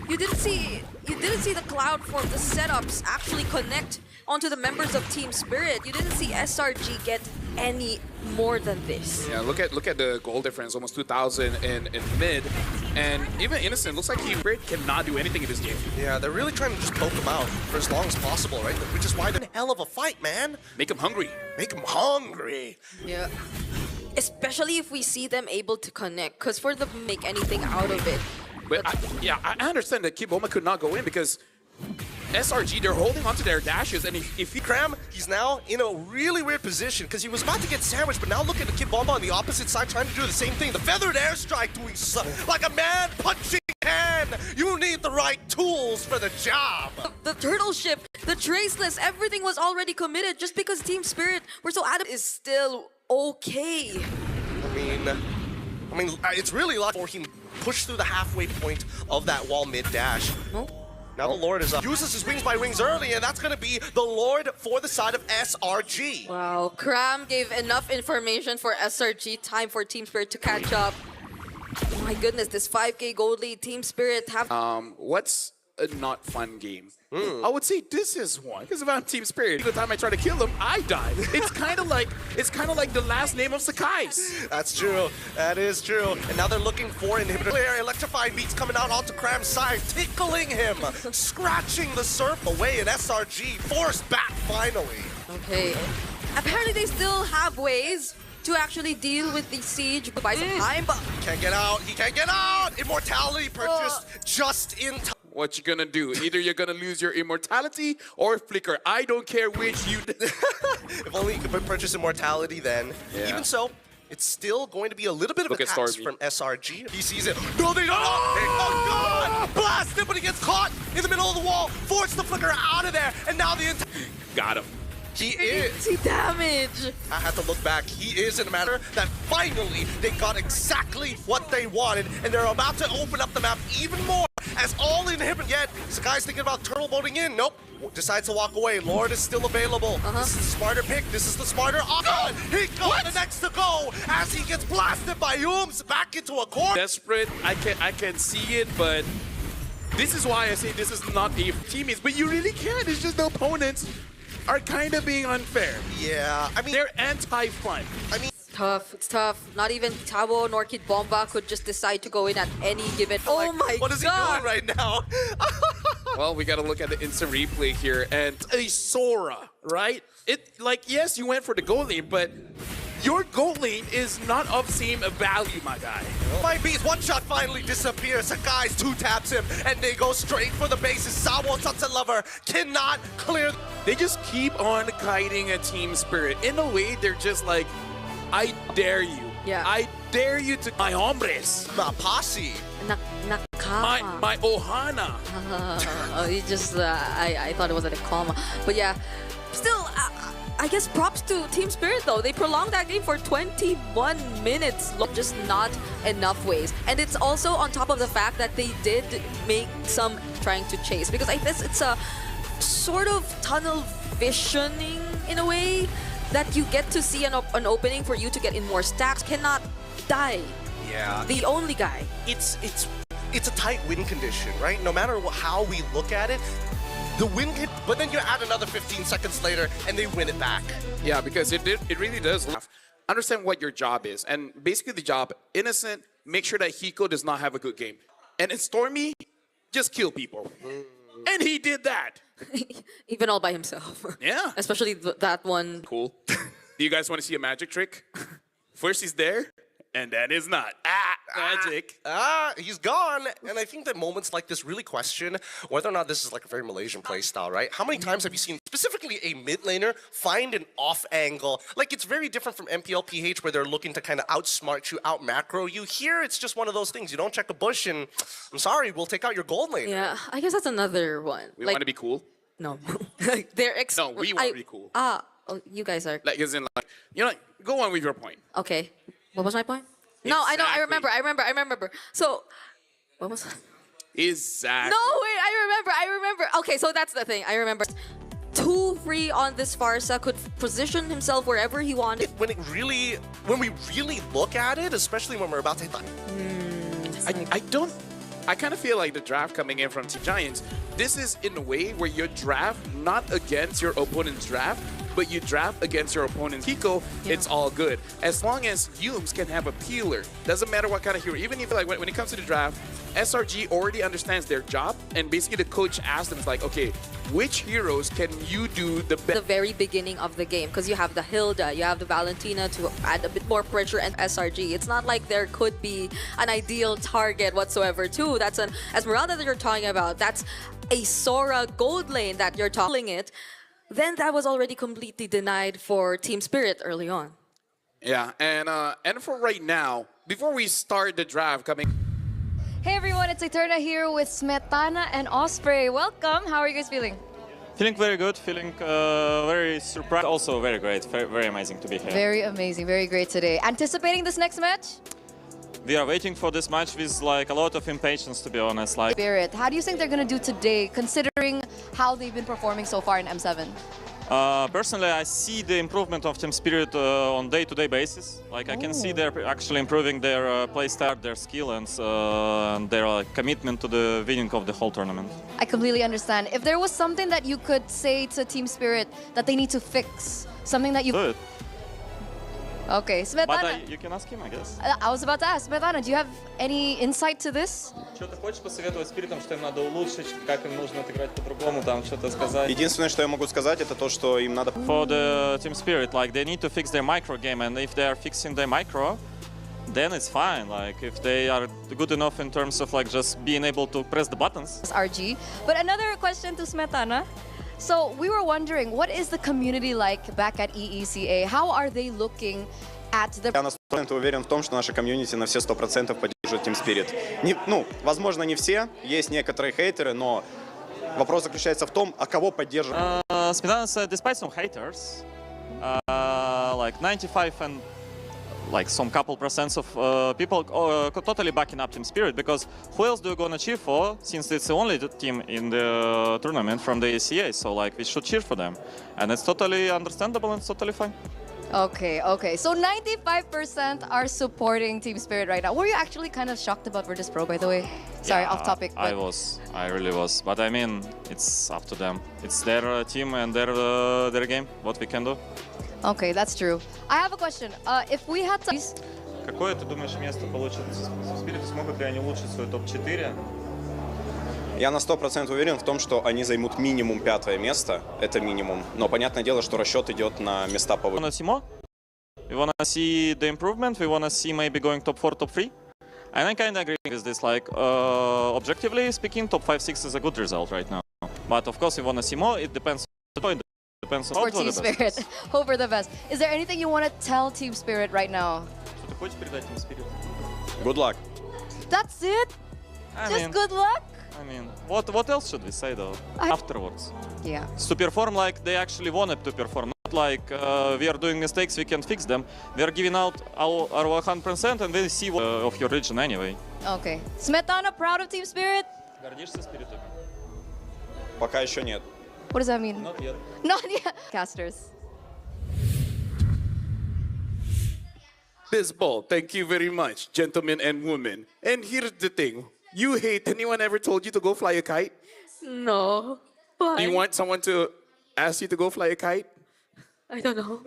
You didn't see the Cloud form, the setups actually connect onto the members of Team Spirit. You didn't see SRG get any more than this. Yeah, look at the goal difference, almost 2,000 in mid, and even Innocent looks like Spirit cannot do anything in this game. Yeah, they're really trying to just poke him out for as long as possible, right? Which is why they're in hell of a fight, man. Make him hungry. Make him hungry. Yeah. Especially if we see them able to connect, because for them to make anything out of it. But I understand that Kid Bomba could not go in because SRG, they're holding onto their dashes, and if he Cram, he's now in a really weird position because he was about to get sandwiched, but now look at the Kid Bomba on the opposite side trying to do the same thing. The feathered airstrike doing like a man punching can. You need the right tools for the job. The turtle ship, the traceless, everything was already committed just because Team Spirit were so adamant is still okay. I mean, it's really lucky for him push through the halfway point of that wall mid dash. Now the Lord is up. Uses his wings by wings early, and that's going to be the Lord for the side of SRG. Wow, Cram gave enough information for SRG. Time for Team Spirit to catch up. Oh my goodness, this 5K gold lead, Team Spirit have... What's a not fun game? I would say this is one, because if I'm Team Spirit, the time I try to kill him, I die. It's kind of like the last name of Sakai's. That's true. That is true. And now they're looking for inhibitor. Electrifying beats coming out onto Cram's side, tickling him, scratching the surf away, and SRG forced back finally. Okay. Apparently they still have ways to actually deal with the siege by some time, but... He can't get out. He can't get out. Immortality purchased just in time. What you gonna do? Either you're gonna lose your immortality or flicker. I don't care which you... If only you could purchase immortality then. Yeah. Even so, it's still going to be a little bit of a tax from SRG. He sees it. No, they don't. Oh, God! Blasted, but he gets caught in the middle of the wall. Forced the flicker out of there, and now the entire... Got him. He is. Damage. I had to look back. He is in a matter that finally they got exactly what they wanted, and they're about to open up the map even more. As all inhibit yet, Sakai's thinking about turtle boating in. Nope. Decides to walk away. Lord is still available. This is the smarter pick. This is the smarter option. He got the next to go as he gets blasted by Ooms back into a corner. Desperate. I can see it, but this is why I say this is not a teammates. But you really can't. It's just the opponents are kind of being unfair. Yeah, I mean... They're anti-fun. I mean... It's tough. Not even Tabo nor Kid Bomba could just decide to go in at any given... Oh my God! What is he doing right now? Well, we gotta look at the instant replay here, and a Sora, right? Yes, you went for the goal lane, but your goal lane is not of same value, my guy. My beast, one shot finally disappears. Sakai's two taps him, and they go straight for the bases. Sabo, Sunset Lover cannot clear. They just keep on guiding a Team Spirit. In a way, they're just like, I dare you. Yeah. I dare you to my hombres. My posse. Nakama. My Ohana. He just, I thought it was a comma. But yeah, still, I guess props to Team Spirit though. They prolonged that game for 21 minutes. Just not enough ways. And it's also on top of the fact that they did make some trying to chase. Because I guess it's a sort of tunnel visioning in a way that you get to see an opening for you to get in more stacks. Cannot die. Yeah. The only guy. It's a tight win condition, right? No matter how we look at it, the win can, but then you add another 15 seconds later and they win it back. Yeah, because it really does understand what your job is. And basically the job, Innocent, make sure that Hiko does not have a good game. And in Stormy, just kill people. And he did that. Even all by himself. Yeah. Especially that one. Cool. Do you guys want to see a magic trick? First he's there, and then he's not. Magic. He's gone. And I think that moments like this really question whether or not this is like a very Malaysian play style, right? How many times have you seen specifically a mid laner find an off angle? Like, it's very different from MPL PH where they're looking to kind of outsmart you, out macro you. Here, it's just one of those things. You don't check a bush and, I'm sorry, we'll take out your gold lane. Yeah, I guess that's another one. We want to be cool? No. No, we want to be cool. Oh, you guys are. Like, as in, like, you know, go on with your point. Okay. What was my point? No, I know. I remember. So, what was that? Exactly. No, wait, I remember. Okay, so that's the thing. I remember. 2-free on this Farsa could position himself wherever he wanted. When we really look at it, especially when we're about to hit I kind of feel like the draft coming in from Team Giants, this is in a way where your draft, not against your opponent's draft, but you draft against your opponent's Hiko, it's all good. As long as Yums can have a peeler, doesn't matter what kind of hero. Even if like when it comes to the draft, SRG already understands their job, and basically the coach asks them, like, okay, which heroes can you do the best? The very beginning of the game, because you have the Hilda, you have the Valentina to add a bit more pressure, and SRG. It's not like there could be an ideal target whatsoever too. That's an Esmeralda that you're talking about. That's a Sora gold lane that you're talking it. Then that was already completely denied for Team Spirit early on. Yeah, and for right now, before we start the draft coming. Hey everyone, it's Eterna here with Smetana and Osprey. Welcome. How are you guys feeling? Feeling very good, feeling very surprised, also very great, very amazing to be here. Very amazing, very great today. Anticipating this next match? We are waiting for this match with like a lot of impatience, to be honest. Like Spirit, how do you think they're going to do today, considering how they've been performing so far in M7? Personally, I see the improvement of Team Spirit on day-to-day basis. Like I can see they're actually improving their play style, their skill, and their commitment to the winning of the whole tournament. I completely understand. If there was something that you could say to Team Spirit that they need to fix, something that you... Good. Okay, Smetana. But you can ask him, I guess. I was about to ask, Smetana, do you have any insight to this? Что-то хочешь посоветовать Спиритам, что им надо улучшить, как им нужно отыграть по-другому, там что-то сказать? Единственное, что я могу сказать, это то, что им надо... For the Team Spirit, like they need to fix their micro game, and if they are fixing their micro, then it's fine. Like if they are good enough in terms of like just being able to press the buttons. RG. But another question to Smetana. So we were wondering, what is the community like back at EECA? How are they looking at the... Я на 100% уверен в том, что наша комьюнити на все 100% поддерживает Team Spirit. Возможно, не все, есть некоторые хейтеры, но вопрос заключается в том, а кого поддерживать. Smetana said, despite some haters, like 95 and like some couple percent of people totally backing up Team Spirit, because who else do you gonna cheer for, since it's the only team in the tournament from the ECA, so like we should cheer for them, and it's totally understandable and it's totally fine. Okay, okay. So 95% are supporting Team Spirit right now. Were you actually kind of shocked about Virtus Pro, by the way? Sorry, Yeah, off topic. But... I really was, but I mean, it's up to them. It's their team and their game, what we can do. Okay, that's true. I have a question. If we had to... Какое, ты думаешь, место получат Spirit? Смогут ли они улучшить свой топ-4? Я на 100% уверен в том, что они займут минимум 5-е место, это минимум. Но понятное дело, что расчет идет на места повыше. We wanna see the improvement. We wanna see maybe going top 4, top 3. And I kind of agree with this. Like objectively speaking, top 5, 6 is a good result right now. But of course, we wanna see more. It depends. It depends on for Team Spirit. Hope for the best. Is there anything you want to tell Team Spirit right now? Что ты хочешь передать Team Spirit? Good luck. That's it? Just good luck? I mean, what else should we say though? Afterwards. Yeah. To perform like they actually wanted to perform. Not like we are doing mistakes, we can fix them. We are giving out our 100% and we see what of your region anyway. Okay. Smetana, proud of Team Spirit? Гордишься Спиритом? Пока еще нет. What does that mean? Not yet. Not yet. Casters. This ball, thank you very much, gentlemen and women. And here's the thing. You hate, anyone ever told you to go fly a kite? No. Why? Do you want someone to ask you to go fly a kite? I don't know.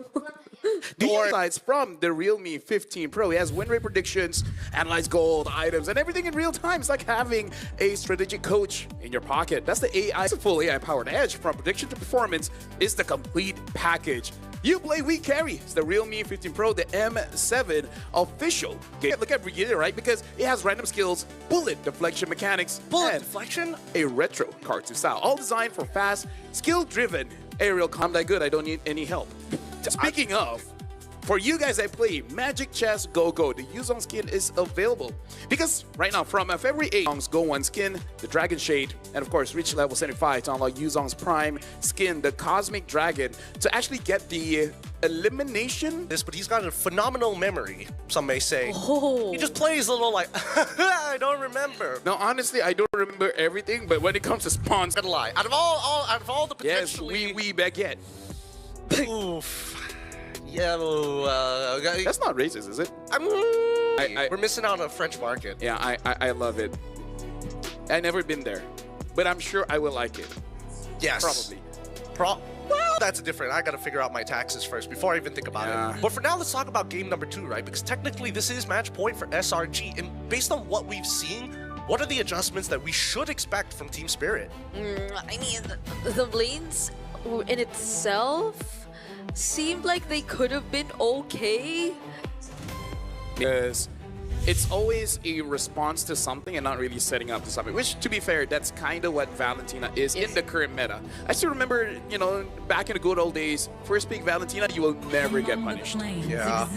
The insights from the Realme 15 Pro. It has win rate predictions, analyze gold, items, and everything in real time. It's like having a strategic coach in your pocket. That's the AI. It's a full AI-powered edge. From prediction to performance, it's the complete package. You play, we carry. It's the Realme 15 Pro, the M7 official game. Look at Brigadier, right? Because it has random skills, bullet deflection mechanics, Bullet and deflection? a retro cartoon style. All designed for fast, skill-driven aerial combat. I'm that good, I don't need any help. Speaking of, for you guys that play Magic Chess Go Go, the Yuzong skin is available. Because right now, from February 8th, Yuzong's Go 1 skin, the Dragon Shade, and of course, reach level 75 to unlock Yuzong's Prime skin, the Cosmic Dragon, to actually get the elimination. But he's got a phenomenal memory, some may say. Oh. He just plays a little like, I don't remember. No, honestly, I don't remember everything, but when it comes to spawns, I'm gonna lie. Out of all the potentially... Yes, we baguette. Oof. Yeah, that's not racist, is it? We're missing out on a French market. Yeah, I love it. I've never been there, but I'm sure I will like it. Yes. Probably. Well, that's different. I gotta figure out my taxes first before I even think about it. But for now, let's talk about game number 2, right? Because technically this is match point for SRG. And based on what we've seen, what are the adjustments that we should expect from Team Spirit? I mean, the lanes in itself seemed like they could have been okay. Because it's always a response to something and not really setting up to something, which, to be fair, that's kind of what Valentina is in the current meta. I still remember, you know, back in the good old days, first pick Valentina, you will never get punished. Yeah.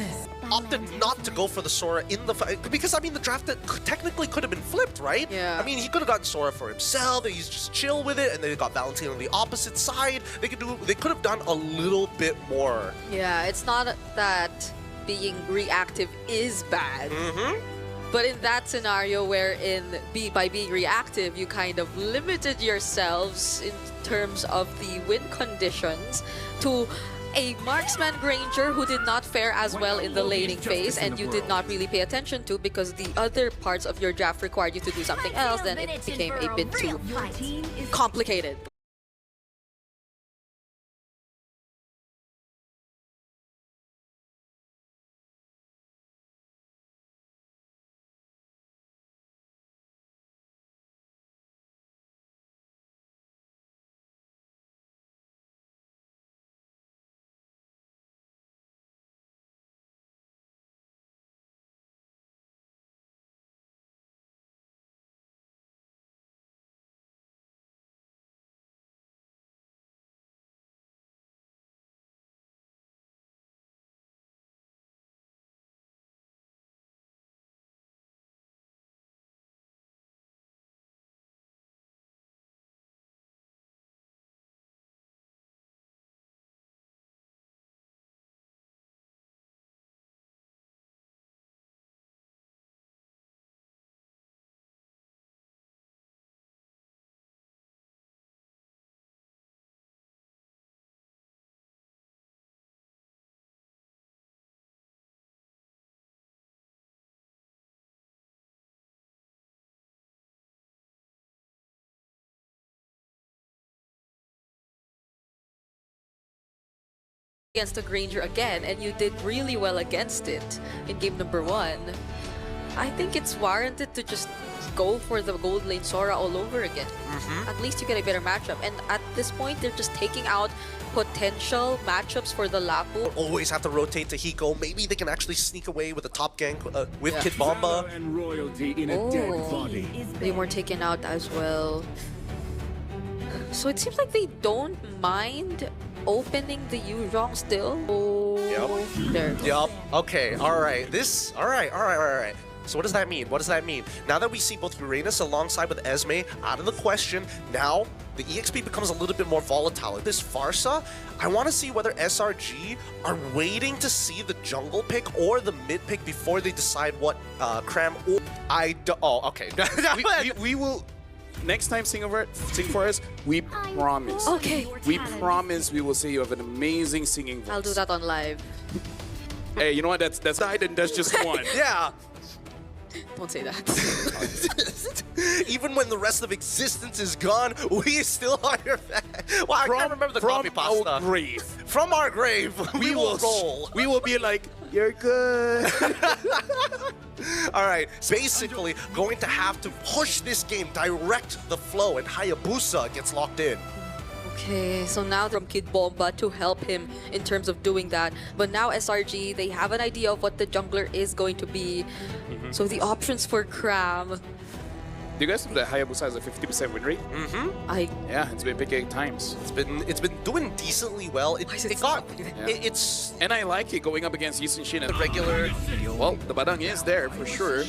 Opted not to go for the Sora in the fight because, I mean, the draft that technically could have been flipped, right? Yeah. I mean, he could have gotten Sora for himself, and he's just chill with it, and then he got Valentina on the opposite side. They could have done a little bit more. Yeah, it's not that being reactive is bad. But in that scenario wherein by being reactive, you kind of limited yourselves in terms of the win conditions to a marksman Granger who did not fare as well in the laning phase and you did not really pay attention to because the other parts of your draft required you to do something else, then it became a bit too complicated. Against a Granger again, and you did really well against it in game number 1. I think it's warranted to just go for the gold lane Sora all over again. At least you get a better matchup. And at this point, they're just taking out potential matchups for the Lapu. Always have to rotate to Hiko. Maybe they can actually sneak away with a top gank with Kid Bomba. They were taken out as well. So it seems like they don't mind opening the Yuzhong still. Yep. Okay. All right. All right. So what does that mean? What does that mean? Now that we see both Uranus alongside with Esme out of the question, now the EXP becomes a little bit more volatile. This Farsa, I want to see whether SRG are waiting to see the jungle pick or the mid pick before they decide what Cram or Oh, okay. we will. Next time sing for us, we promise. Okay. We promise we will say you have an amazing singing voice. I'll do that on live. Hey, you know what? That's died and that's just one. Yeah. Don't say that. Even when the rest of existence is gone, we still are your fan. Well, I can't remember the copy pasta. From our grave. From our grave, we will roll. We will be like, you're good. All right, basically going to have to push this game, direct the flow, and Hayabusa gets locked in. Okay, so now from Kid Bomba to help him in terms of doing that. But now SRG, they have an idea of what the jungler is going to be. So the options for Cram. Do you guys know that Hayabusa has a 50% win rate? Yeah, it's been picking 8 times. It's been doing decently well. It's and I like it going up against Yushin Shin and the regular. Well, the Badang is there for sure,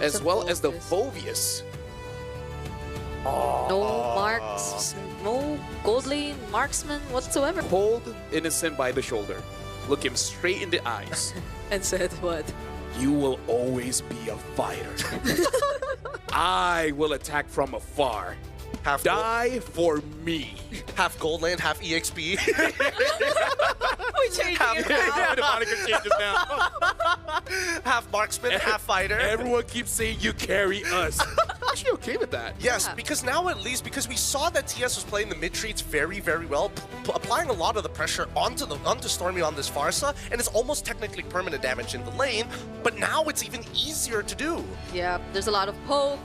as well as the Phobius. No marks, no gold lane marksman whatsoever. Hold Innocent by the shoulder, look him straight in the eyes, and said what? You will always be a fighter. I will attack from afar. Die for me. Half gold lane, half EXP. We changed it now. The moniker changes now. Half marksman, half fighter. Everyone keeps saying you carry us. actually okay with that. Yes, because now at least, because we saw that TS was playing the mid treats very, very well, applying a lot of the pressure onto Stormy on this Farsa, and it's almost technically permanent damage in the lane, but now it's even easier to do. Yeah, there's a lot of poke.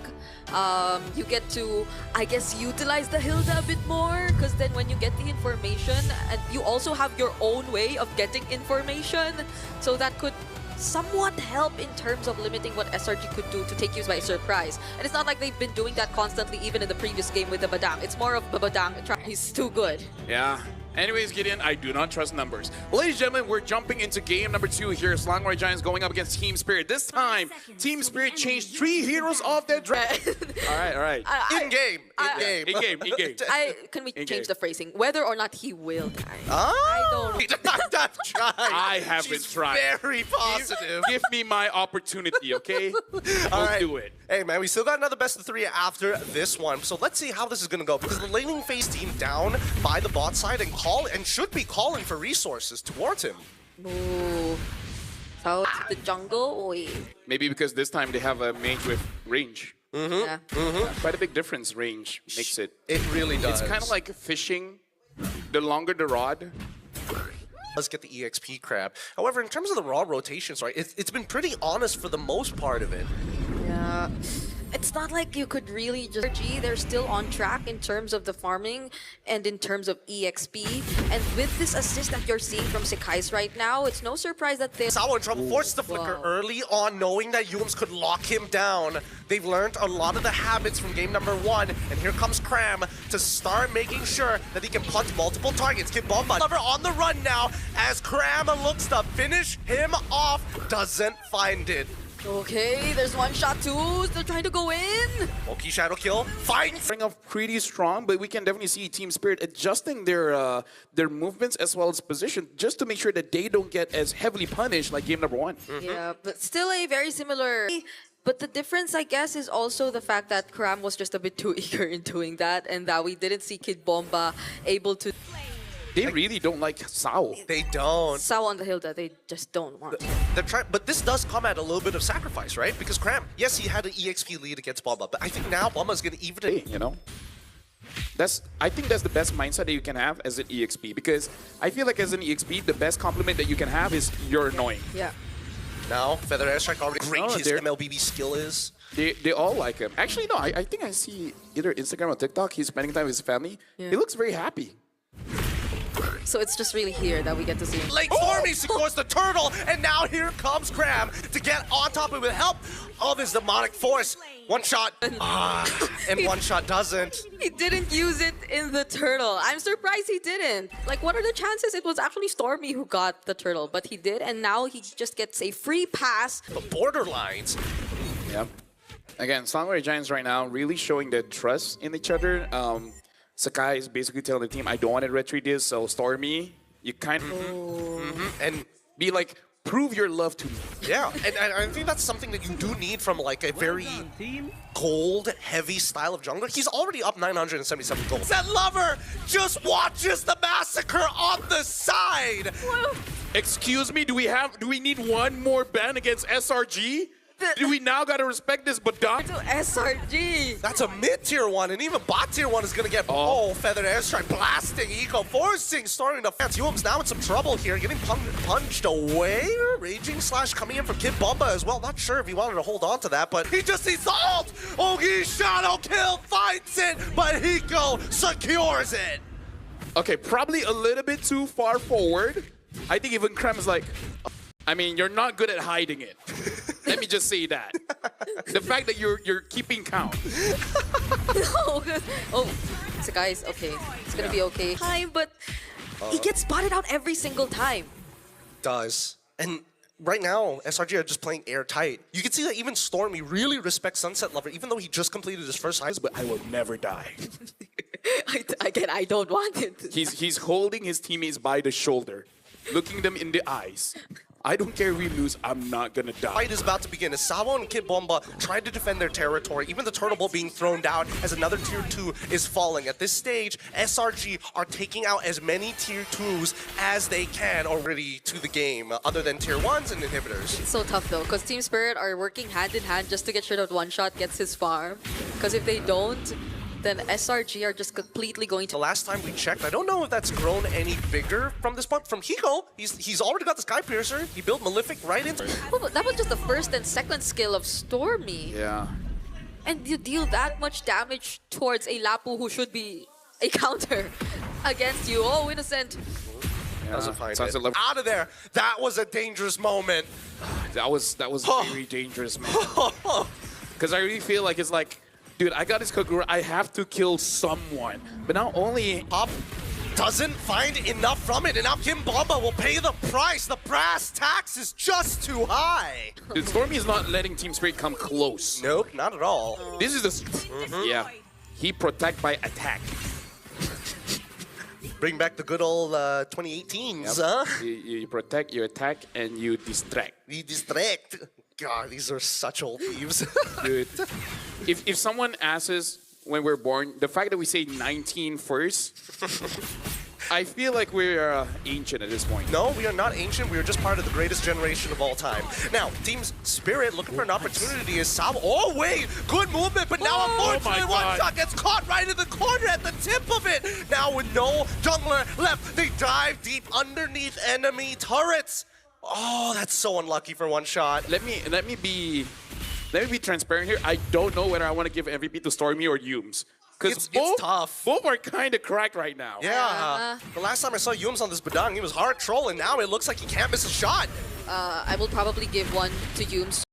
You get to, I guess, utilize the Hilda a bit more, because then when you get the information, and you also have your own way of getting information, so that could somewhat help in terms of limiting what SRG could do to take you by surprise. And it's not like they've been doing that constantly even in the previous game with the Badang. It's more of Badang. He's too good. Yeah. Anyways, Gideon, I do not trust numbers. Ladies and gentlemen, we're jumping into game number 2 here. Slangway Giants going up against Team Spirit. This time, Team Spirit changed 3 heroes off their draft. All right. In-game. In-game. Can we change the phrasing? Whether or not he will die. I don't try. I haven't tried. Very positive. Give me my opportunity, okay? We'll do it. Hey, man, we still got another best of 3 after this one. So let's see how this is going to go. Because the laning phase team down by the bot side and should be calling for resources towards him. Ooh. Out to the jungle. Oy. Maybe because this time they have a mage with range. Yeah. Quite a big difference, range makes it. It really does. It's kind of like fishing. The longer the rod. Let's get the EXP crab. However, in terms of the raw rotations, right, it's been pretty honest for the most part of it. Yeah. It's not like you could really just... They're still on track in terms of the farming and in terms of EXP. And with this assist that you're seeing from Sekai's right now, it's no surprise that they... Sawa in trouble, forced the flicker early on, knowing that Yums could lock him down. They've learned a lot of the habits from game number 1, and here comes Cram to start making sure that he can punch multiple targets. Kid Bomba on the run now, as Cram looks to finish him off, doesn't find it. Okay, there's one shot too. They're trying to go in. Moki shadow kill. Fine. Bring up pretty strong, but we can definitely see Team Spirit adjusting their movements as well as position just to make sure that they don't get as heavily punished like game number 1. Yeah, but still a very similar. But the difference, I guess, is also the fact that Cram was just a bit too eager in doing that, and that we didn't see Kid Bomba able to. They really don't like Sao. They don't. Sao on the Hilda, they just don't want. They're trying, but this does come at a little bit of sacrifice, right? Because Cram, yes, he had an EXP lead against Bomba, but I think now Bomba's going to even it. You know? I think that's the best mindset that you can have as an EXP, because I feel like as an EXP, the best compliment that you can have is you're annoying. Yeah. Now, Feather Airstrike already great his MLBB skill is. They all like him. Actually, no, I think I see either Instagram or TikTok, he's spending time with his family. Yeah. He looks very happy. So it's just really here that we get to see him. Late Stormy secures the turtle, and now here comes Cram to get on top of it with help of his demonic force. One shot, and one shot doesn't. He didn't use it in the turtle. I'm surprised he didn't. Like, what are the chances it was actually Stormy who got the turtle? But he did, and now he just gets a free pass. The borderlines. Yep. Again, Slangway Giants right now really showing their trust in each other. Sakai is basically telling the team, I don't want to retreat this, so Stormy, you kind of... And be like, prove your love to me. Yeah, and I think that's something that you do need from like a very cold, heavy style of jungler. He's already up 977 gold. That lover just watches the massacre on the side! Excuse me, do we need one more ban against SRG? Do we now gotta respect this Badang? To SRG. That's a mid-tier 1, and even bot-tier 1 is gonna get Feathered Airstrike blasting Eco, forcing Stormy to fence. Yums now in some trouble here, getting punched away. Raging Slash coming in from Kid Bomba as well. Not sure if he wanted to hold on to that, but he just needs the ult! Ogi Shadow Kill finds it, but Hiko secures it. Okay, probably a little bit too far forward. I think even Krem is like, I mean, you're not good at hiding it. Let me just say that. The fact that you're keeping count. No, so guys, okay. It's gonna be okay. Time, but he gets spotted out every single time. Does. And right now, SRG are just playing airtight. You can see that even Stormy really respects Sunset Lover, even though he just completed his first highs, but I will never die. Again, I don't want it. He's holding his teammates by the shoulder, looking them in the eyes. I don't care if we lose, I'm not gonna die. Fight is about to begin as Sawo and Kid Bomba tried to defend their territory. Even the Turnip being thrown down as another Tier 2 is falling. At this stage, SRG are taking out as many Tier 2s as they can already to the game, other than Tier 1s and inhibitors. It's so tough though, because Team Spirit are working hand in hand just to get sure that One Shot gets his farm. Because if they don't, then SRG are just completely going to... The last time we checked, I don't know if that's grown any bigger from this point. From Hiko, he's already got the Sky Piercer. He built Malefic right into... Oh, that was just the first and second skill of Stormy. Yeah. And you deal that much damage towards a Lapu who should be a counter against you. Oh, Innocent. Doesn't find it. Out of there. That was a dangerous moment. That was very dangerous, man. Because I really feel like it's like, dude, I got this Kagura, I have to kill someone. But not only... Pop doesn't find enough from it, and now Kim Bomba will pay the price. The brass tax is just too high. Dude, Stormy is not letting Team Spirit come close. Nope, not at all. This is the... Yeah. He protect by attack. Bring back the good old 2018s, huh? You protect, you attack, and you distract. You distract. God, these are such old thieves. Dude, if someone asks us when we're born, the fact that we say 19 first, I feel like we're ancient at this point. No, we are not ancient. We are just part of the greatest generation of all time. Now, Team Spirit looking for an opportunity is Sawo. Oh, wait! Good movement, but now unfortunately One Shot gets caught right in the corner at the tip of it. Now with no jungler left, they dive deep underneath enemy turrets. Oh, that's so unlucky for One Shot. Let me be transparent here. I don't know whether I want to give MVP to Stormy or Yumes. Because it's tough. Both are kind of cracked right now. Yeah. The last time I saw Yumes on this Badang, he was hard trolling. Now it looks like he can't miss a shot. I will probably give one to Yumes.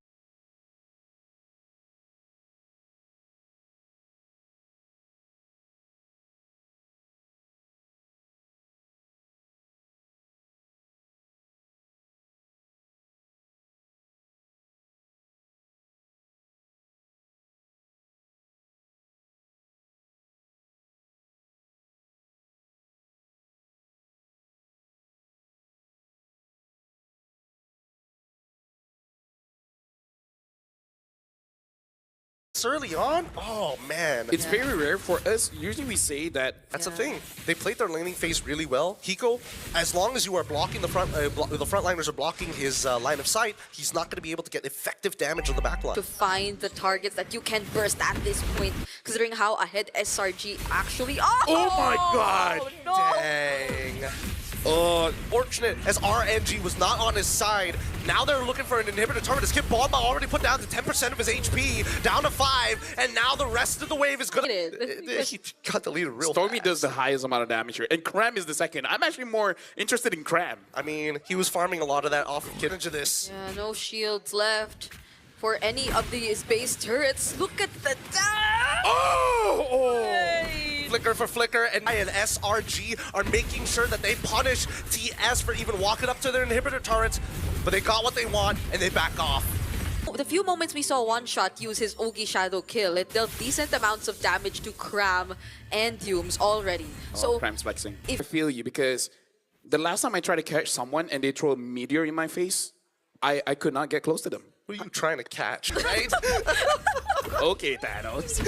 Early on? Oh, man. It's very rare for us. Usually we say that... That's the thing. They played their laning phase really well. Hiko, as long as you are blocking the frontliners are blocking his line of sight, he's not going to be able to get effective damage on the backline. To find the targets that you can burst at this point, considering how ahead SRG actually are. Oh my god! No. Dang. Fortunate as RNG was not on his side. Now they're looking for an inhibitor turret. As Kid Bomba already put down to 10% of his HP, down to 5, and now the rest of the wave is gonna... He got deleted real Stormy fast. does the highest amount of damage here, and Cram is the second. I'm actually more interested in Cram. I mean, he was farming a lot of that off of Kid into this. Yeah, no shields left for any of these base turrets. Look at the dash! Oh! Hey. Flicker for Flicker, and SRG are making sure that they punish TS for even walking up to their inhibitor turrets, but they got what they want, and they back off. The few moments we saw One Shot use his Ogi Shadow kill, it dealt decent amounts of damage to Cram and Yumes already. So Cram's flexing. I feel you, because the last time I tried to catch someone and they throw a meteor in my face, I could not get close to them. What are you trying to catch, right? Okay, Thanos.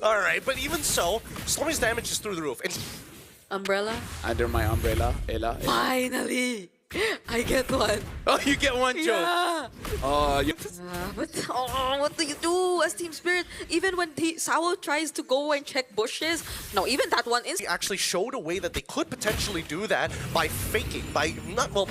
All right, but even so, Stormy's damage is through the roof. And Umbrella? Under my umbrella, Ella. Finally! I get one. Oh, you get one joke. Yeah. What do you do as Team Spirit? Even when Sawo tries to go and check bushes, no, even that one is... He actually showed a way that they could potentially do that by faking, by not, well...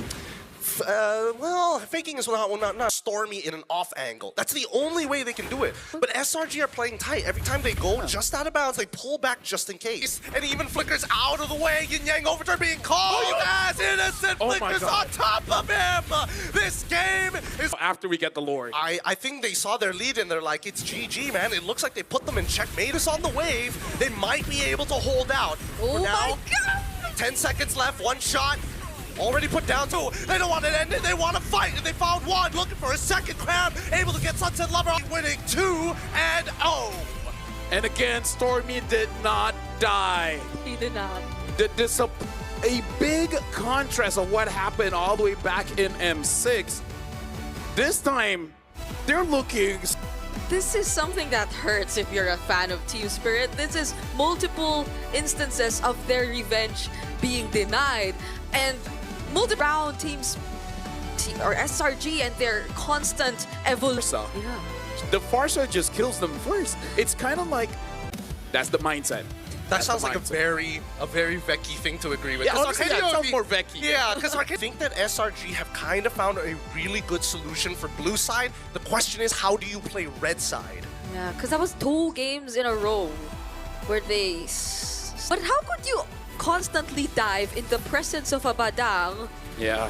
faking is not Stormy in an off angle. That's the only way they can do it. But SRG are playing tight. Every time they go just out of bounds, they pull back just in case. And even Flicker's out of the way. Yin Yang Overturn being called. Oh, as Innocent Flicker's on top of him. This game is... After we get the Lord. I think they saw their lead and they're like, it's GG, man. It looks like they put them in checkmate. Us on the wave. They might be able to hold out. Oh For now, my god! 10 seconds left. One shot. Already put down 2. They don't want it ended. They want to fight. And they found 1. Looking for a second. Cram able to get Sunset Lover. Winning 2 and 0. And again, Stormy did not die. He did not. a big contrast of what happened all the way back in M6. This time, they're looking... This is something that hurts if you're a fan of Team Spirit. This is multiple instances of their revenge being denied, and multi-round teams or SRG and their constant evolution. Yeah. The Farsa just kills them first. It's kind of like, that's the mindset. That sounds like a very Vecchi thing to agree with. Yeah, honestly, that sounds more Vecchi. Yeah, because I think that SRG have kind of found a really good solution for blue side. The question is, how do you play red side? Yeah, because that was 2 games in a row where they... But how could you constantly dive in the presence of a Badang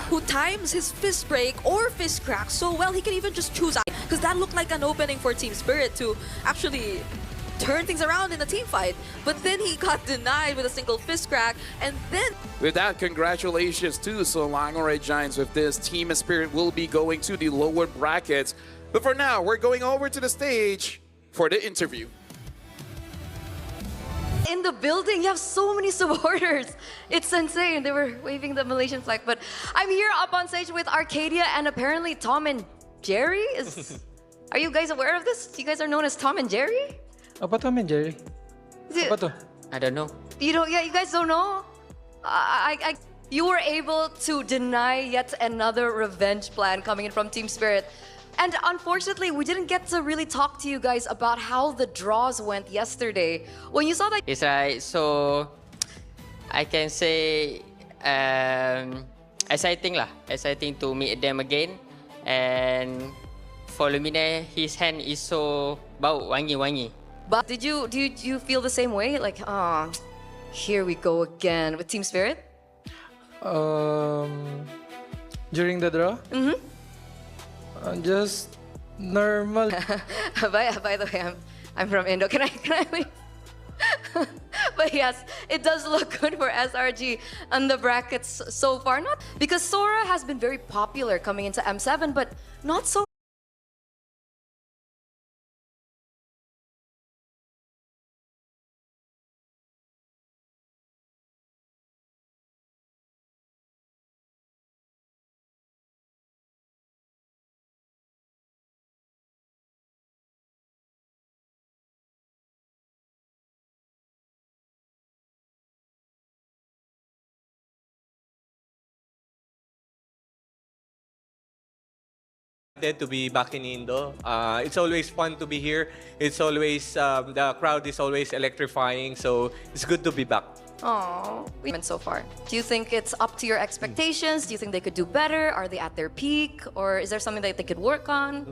who times his fist break or fist crack so well he can even just choose out? Because that looked like an opening for Team Spirit to actually turn things around in a team fight, but then he got denied with a single fist crack, and then... With that, congratulations to Solango Red Giants. With this, Team Spirit will be going to the lower brackets. But for now, we're going over to the stage for the interview. In the building, you have so many supporters. It's insane. They were waving the Malaysian flag, but I'm here up on stage with Arcadia and apparently Tom and Jerry. Are you guys aware of this? You guys are known as Tom and Jerry? Apa Tom and Jerry? Apa tuh? I don't know. You don't? Yeah, you guys don't know? You were able to deny yet another revenge plan coming in from Team Spirit. And unfortunately, we didn't get to really talk to you guys about how the draws went yesterday. When you saw that... It's right, so I can say exciting lah. Exciting to meet them again. And for Lumine, his hand is so bau, wangi-wangi. But do you feel the same way? Like, here we go again with Team Spirit? During the draw? Mm-hmm. Just normal. By the way, I'm from Indo. Can I leave? But yes, it does look good for SRG on the brackets so far. Not because Sora has been very popular coming into M7, but not so. To be back in Indo. It's always fun to be here. It's always, the crowd is always electrifying, so it's good to be back. Oh, we went so far. Do you think it's up to your expectations? Do you think they could do better? Are they at their peak? Or is there something that they could work on?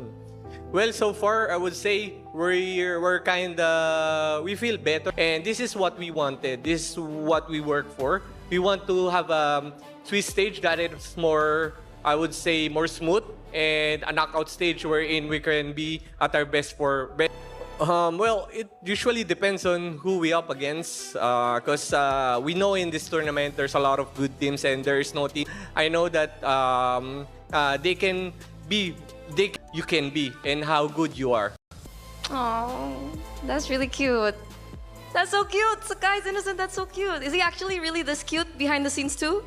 Well, so far, I would say we're kind of, we feel better. And this is what we wanted. This is what we work for. We want to have a Swiss stage that is more, I would say, more smooth, and a knockout stage wherein we can be at our best for... well, it usually depends on who we up against, because we know in this tournament there's a lot of good teams and there is no team. I know that they can be, you can be, and how good you are. Oh, that's really cute. That's so cute. Sakai's innocent. That's so cute. Is he actually really this cute behind the scenes too?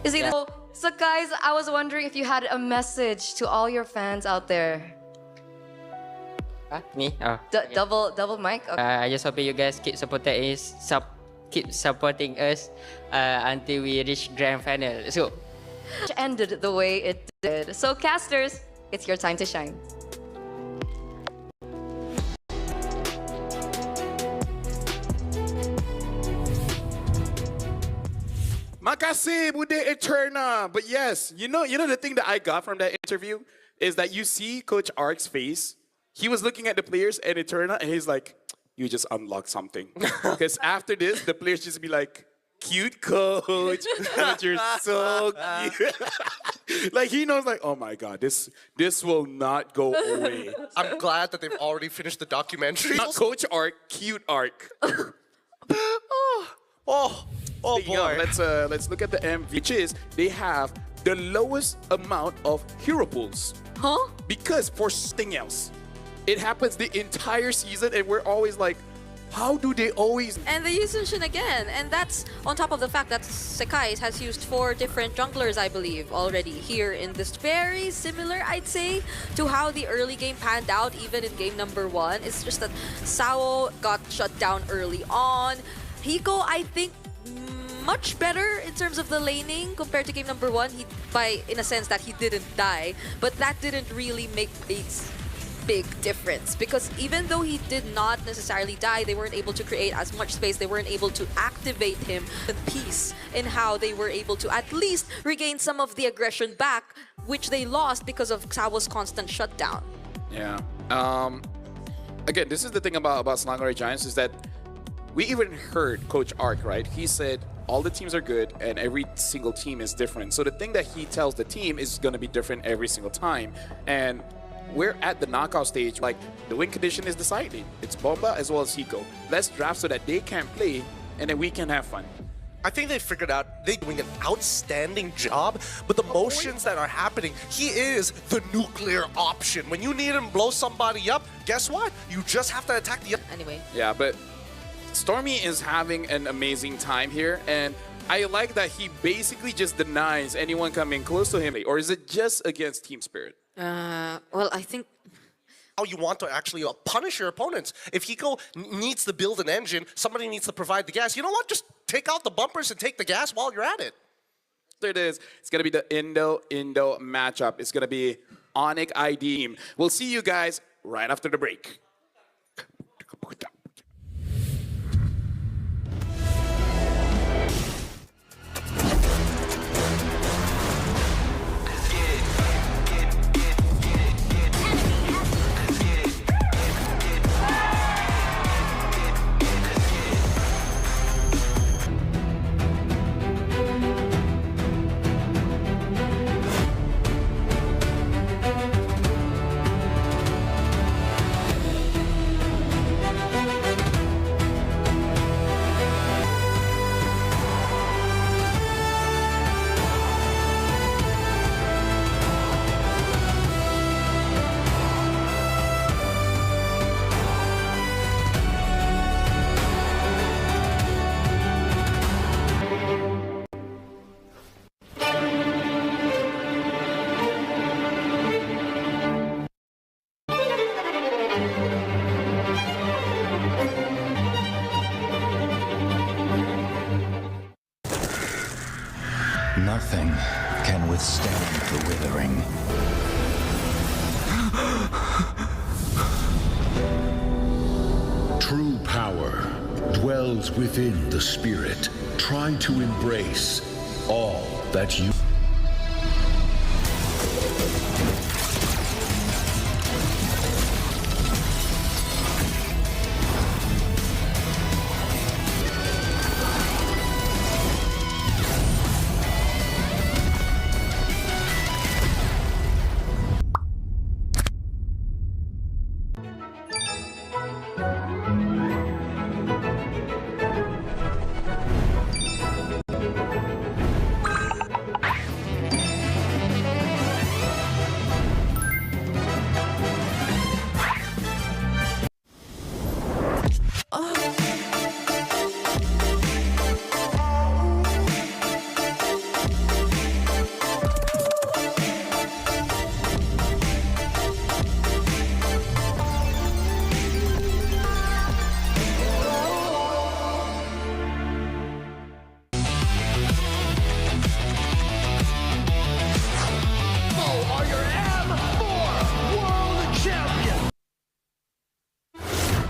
Is he? Yeah. So guys, I was wondering if you had a message to all your fans out there. Me? Oh. Double mic? Okay. I just hope you guys keep supporting us until we reach grand final. So ended the way it did. So casters, it's your time to shine. Makasih, Bude Eterna. But yes, you know the thing that I got from that interview is that you see Coach Ark's face. He was looking at the players and Eterna, and he's like, "You just unlocked something." Because after this, the players just be like, "Cute coach, but you're so cute." Like he knows, like, oh my god, this will not go away. I'm glad that they've already finished the documentary. Not Coach Ark, cute Ark. Oh boy. Let's look at the MV, which is they have the lowest amount of hero pools. Huh? Because for something else, it happens the entire season, and we're always like, How do they always... And they use Sunshin again. And that's on top of the fact that Sekai has used 4 different junglers, I believe, already here in this. Very similar, I'd say, to how the early game panned out, even in game number 1. It's just that Sao got shut down early on. Hiko, I think, much better in terms of the laning compared to game number 1. In a sense that he didn't die, but that didn't really make a big difference, because even though he did not necessarily die, they weren't able to create as much space. They weren't able to activate him with peace in how they were able to at least regain some of the aggression back, which they lost because of Sao's constant shutdown. Yeah. Again, this is the thing about Selangor Giants, is that we even heard Coach Ark, right? He said all the teams are good and every single team is different. So the thing that he tells the team is going to be different every single time. And we're at the knockout stage. Like, the win condition is decided. It's Bomba as well as Hiko. Let's draft so that they can play and then we can have fun. I think they figured out they're doing an outstanding job, but the motions that are happening, he is the nuclear option. When you need him to blow somebody up, guess what? You just have to attack the... Anyway. Yeah, but Stormy is having an amazing time here, and I like that he basically just denies anyone coming close to him. Or is it just against team spirit? Well, I think... How you want to actually punish your opponents. If Hiko needs to build an engine, somebody needs to provide the gas. You know what? Just take out the bumpers and take the gas while you're at it. There it is. It's going to be the Indo matchup. It's going to be Onyx ID. We'll see you guys right after the break. Nothing can withstand the withering. True power dwells within the spirit. Try to embrace all that you...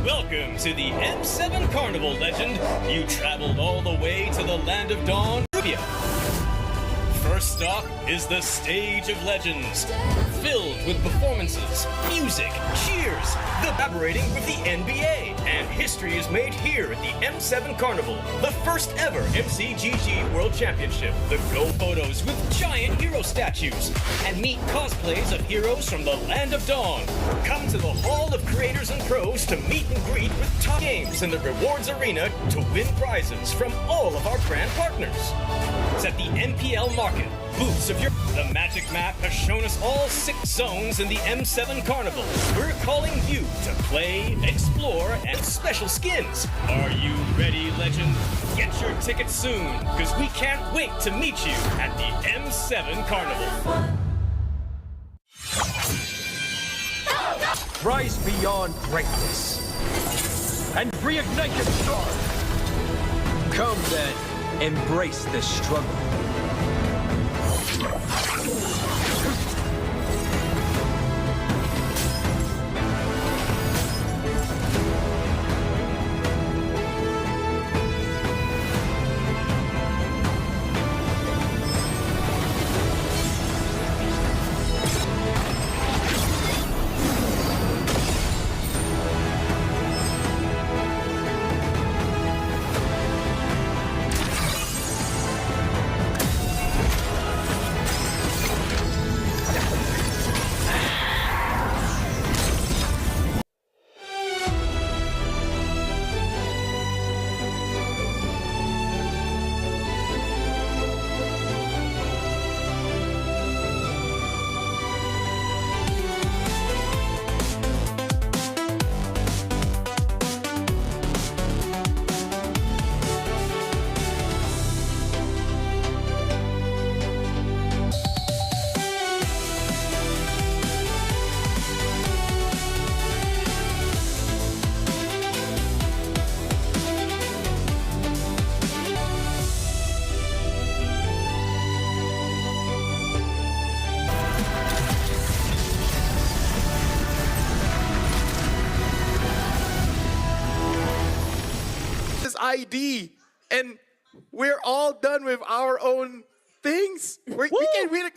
Welcome to the M7 Carnival, legend. You traveled all the way to the land of dawn, Libya. First stop is the Stage of Legends, filled with performances, music, cheers, collaborating with the NBA, and history is made here at the M7 Carnival, the first ever MCGG World Championship. The Go photos with giant hero statues, and meet cosplays of heroes from the land of dawn. Come to the Hall of Creators and Pros to meet and greet with top games in the rewards arena to win prizes from all of our brand partners. It's at the NPL Market, booths of your... The Magic Map has shown us all 6 zones in the M7 Carnival. We're calling you to play, explore, lore, and special skins. Are you ready, Legend? Get your tickets soon, because we can't wait to meet you at the M7 Carnival. Rise beyond greatness and reignite your star. Come then, embrace the struggle. ID, and we're all done with our own things. We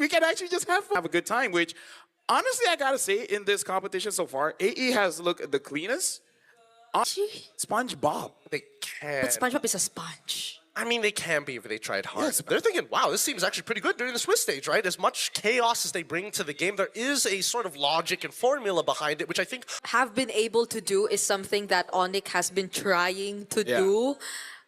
can actually just have a good time, which honestly, I gotta say, in this competition so far, AE has looked the cleanest. SpongeBob. They can. But SpongeBob is a sponge. I mean, they can be if they tried hard. Yes, they're thinking, wow, this seems actually pretty good during the Swiss stage, right? As much chaos as they bring to the game, there is a sort of logic and formula behind it, which I think have been able to do is something that Onyx has been trying to do,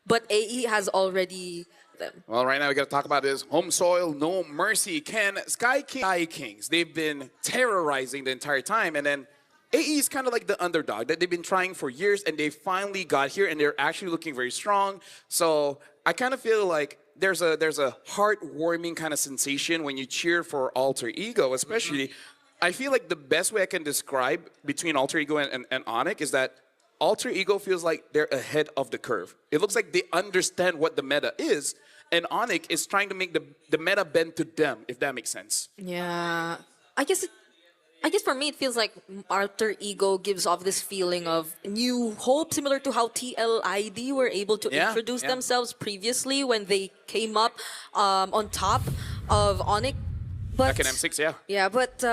but AE has already them. Well, right now we got to talk about this home soil, no mercy. Sky Kings, they've been terrorizing the entire time, and then AE is kind of like the underdog that they've been trying for years, and they finally got here, and they're actually looking very strong. So I kind of feel like there's a heartwarming kind of sensation when you cheer for Alter Ego, especially. I feel like the best way I can describe between Alter Ego and Onyx is that Alter Ego feels like they're ahead of the curve. It looks like they understand what the meta is, and Onyx is trying to make the meta bend to them, if that makes sense. Yeah, I guess for me it feels like Alter Ego gives off this feeling of new hope, similar to how TLID were able to introduce themselves previously when they came up on top of Onyx. But, back in M6, yeah. Yeah, but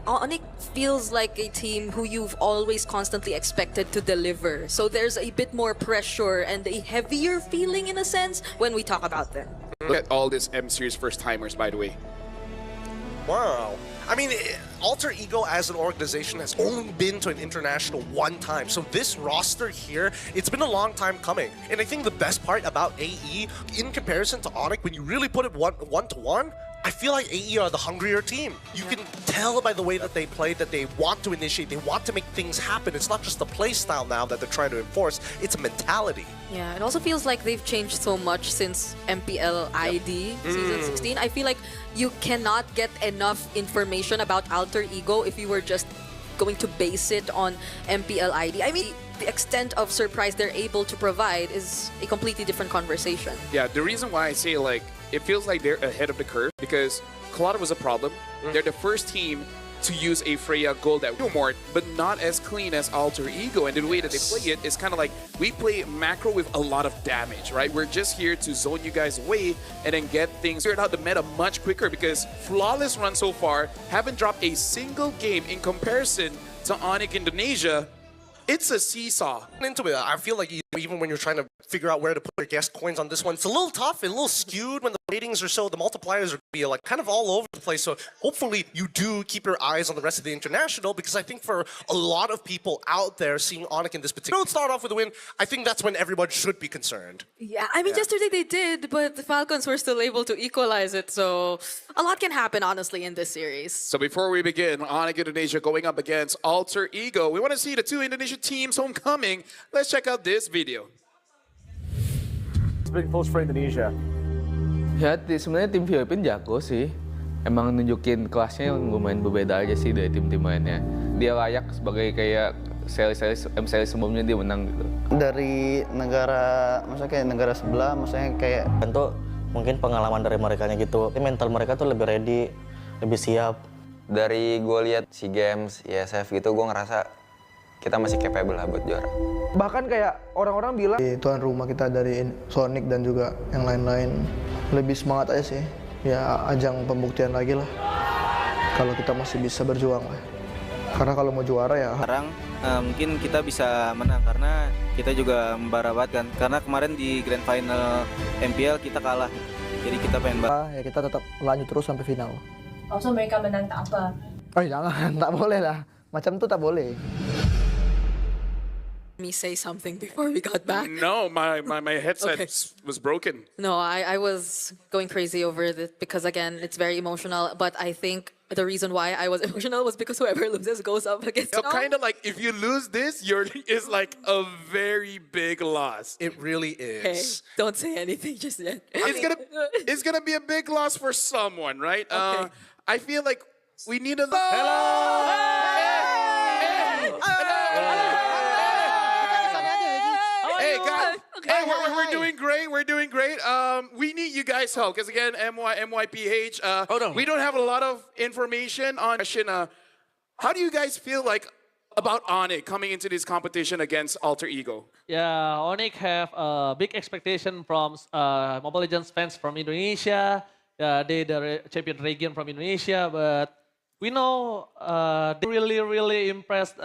Onyx feels like a team who you've always constantly expected to deliver. So there's a bit more pressure and a heavier feeling in a sense when we talk about them. Look at all this M series first timers, by the way. Wow. I mean, Alter Ego as an organization has only been to an international one time. So this roster here, it's been a long time coming. And I think the best part about AE, in comparison to Onyx, when you really put it one-to-one, I feel like AE are the hungrier team. You can tell by the way that they play that they want to initiate, they want to make things happen. It's not just the play style now that they're trying to enforce, it's a mentality. Yeah, it also feels like they've changed so much since MPL ID Season 16. I feel like you cannot get enough information about Alter Ego if you were just going to base it on MPL ID. I mean, the extent of surprise they're able to provide is a completely different conversation. Yeah, the reason why I say like it feels like they're ahead of the curve because Colada was a problem. They're the first team to use a Freya Gold at Wilmort, but not as clean as Alter Ego. And the way that they play it is kind of like we play macro with a lot of damage, right? We're just here to zone you guys away and then get things figured out the meta much quicker because Flawless Run so far haven't dropped a single game in comparison to Onyx Indonesia. It's a seesaw. Into it, I feel like even when you're trying to figure out where to put your guest coins on this one, it's a little tough and a little skewed when the ratings or so, the multipliers are be like kind of all over the place. So hopefully you do keep your eyes on the rest of the international, because I think for a lot of people out there seeing Onyx in this particular start off with a win, I think that's when everyone should be concerned. Yeah, I mean, yesterday they did, but the Falcons were still able to equalize it. So a lot can happen, honestly, in this series. So before we begin, Onyx Indonesia going up against Alter Ego. We want to see the two Indonesian teams homecoming. Let's check out this video. Big post for Indonesia. Ya, sebenarnya tim Filipina jago sih. Emang nunjukin kelasnya yang lumayan berbeda aja sih dari tim-tim lainnya. Dia layak sebagai kayak seri sebelumnya dia menang gitu. Dari negara, maksudnya kayak negara sebelah, maksudnya kayak tentu mungkin pengalaman dari merekanya gitu. Mental mereka tuh lebih ready, lebih siap. Dari gue lihat SEA Games, ISF gitu, gue ngerasa kita masih capable lah buat juara. Bahkan kayak orang-orang bilang tuan rumah kita dari Sonic dan juga yang lain-lain lebih semangat aja sih. Ya ajang pembuktian lagi lah. Kalau kita masih bisa berjuang lah. Karena kalau mau juara ya. Sekarang mungkin kita bisa menang karena kita juga membara banget kan. Karena kemarin di Grand Final MPL kita kalah. Jadi kita pengen ya kita tetap lanjut terus sampai final. So mereka menang tak apa? Oh jangan, tak boleh lah. Macam itu tak boleh. Me say something before we got back. No, my headset was broken. No, I was going crazy over it because, again, it's very emotional. But I think the reason why I was emotional was because whoever loses goes up against. So kind of like if you lose this, it's like a very big loss. It really is. Hey, don't say anything just yet. It's gonna be a big loss for someone, right? Okay. I feel like we need a. Hey guys, hey, we're doing great. We're doing great. We need you guys' help because again, MYPH. Hold on. We don't have a lot of information on. How do you guys feel like about Onyx coming into this competition against Alter Ego? Yeah, Onyx have a big expectation from Mobile Legends fans from Indonesia. They the champion region from Indonesia, but we know they really impressed.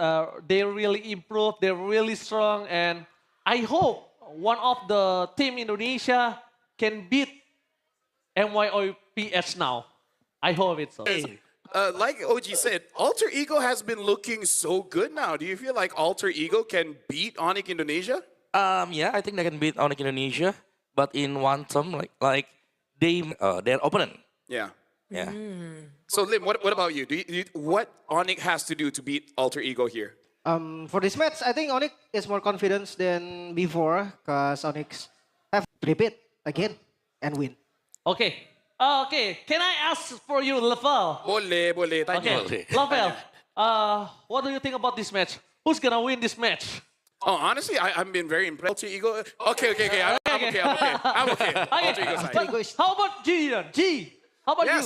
They really improved. They're really strong, and I hope one of the team Indonesia can beat MYOPH now. I hope it's so. Like OG said, Alter Ego has been looking so good now. Do you feel like Alter Ego can beat Onyx Indonesia? Yeah, I think they can beat Onyx Indonesia, but in one term, like they their opponent. Yeah. Yeah. So Lim, what about you? What Onyx has to do to beat Alter Ego here? For this match, I think Onyx is more confident than before because Onyx have to repeat again and win. Okay. Okay. Can I ask for you, Level? Boleh. Tanya. Okay. Level, what do you think about this match? Who's gonna win this match? Oh, honestly, I've been very impressed. Alter Ego. Okay. I'm okay. Alter Ego side. How about G? G, how about you?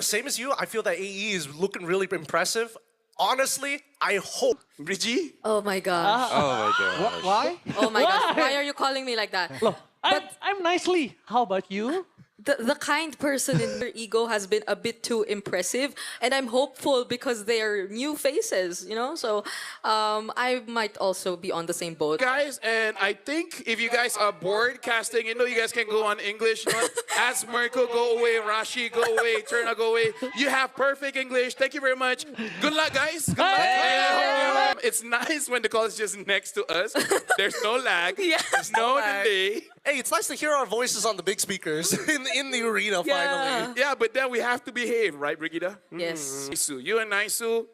Same as you. I feel that AE is looking really impressive. Honestly, I hope. Bridgie? Oh my gosh. Oh my god. Why? Oh my gosh. Why are you calling me like that? Look, I'm nicely. How about you? The kind person in their ego has been a bit too impressive, and I'm hopeful because they are new faces, you know? So I might also be on the same boat. Guys, and I think if you guys are bored casting, you guys can go on English. You know, Ask Mirko, go away. Rashi, go away. Turna, go away. You have perfect English. Thank you very much. Good luck, guys. Good luck. It's nice when the call is just next to us. There's no lag. There's no delay. Hey, it's nice to hear our voices on the big speakers in the arena finally. Yeah, but then we have to behave, right, Brigida? Yes. Naisu, you and Naisu,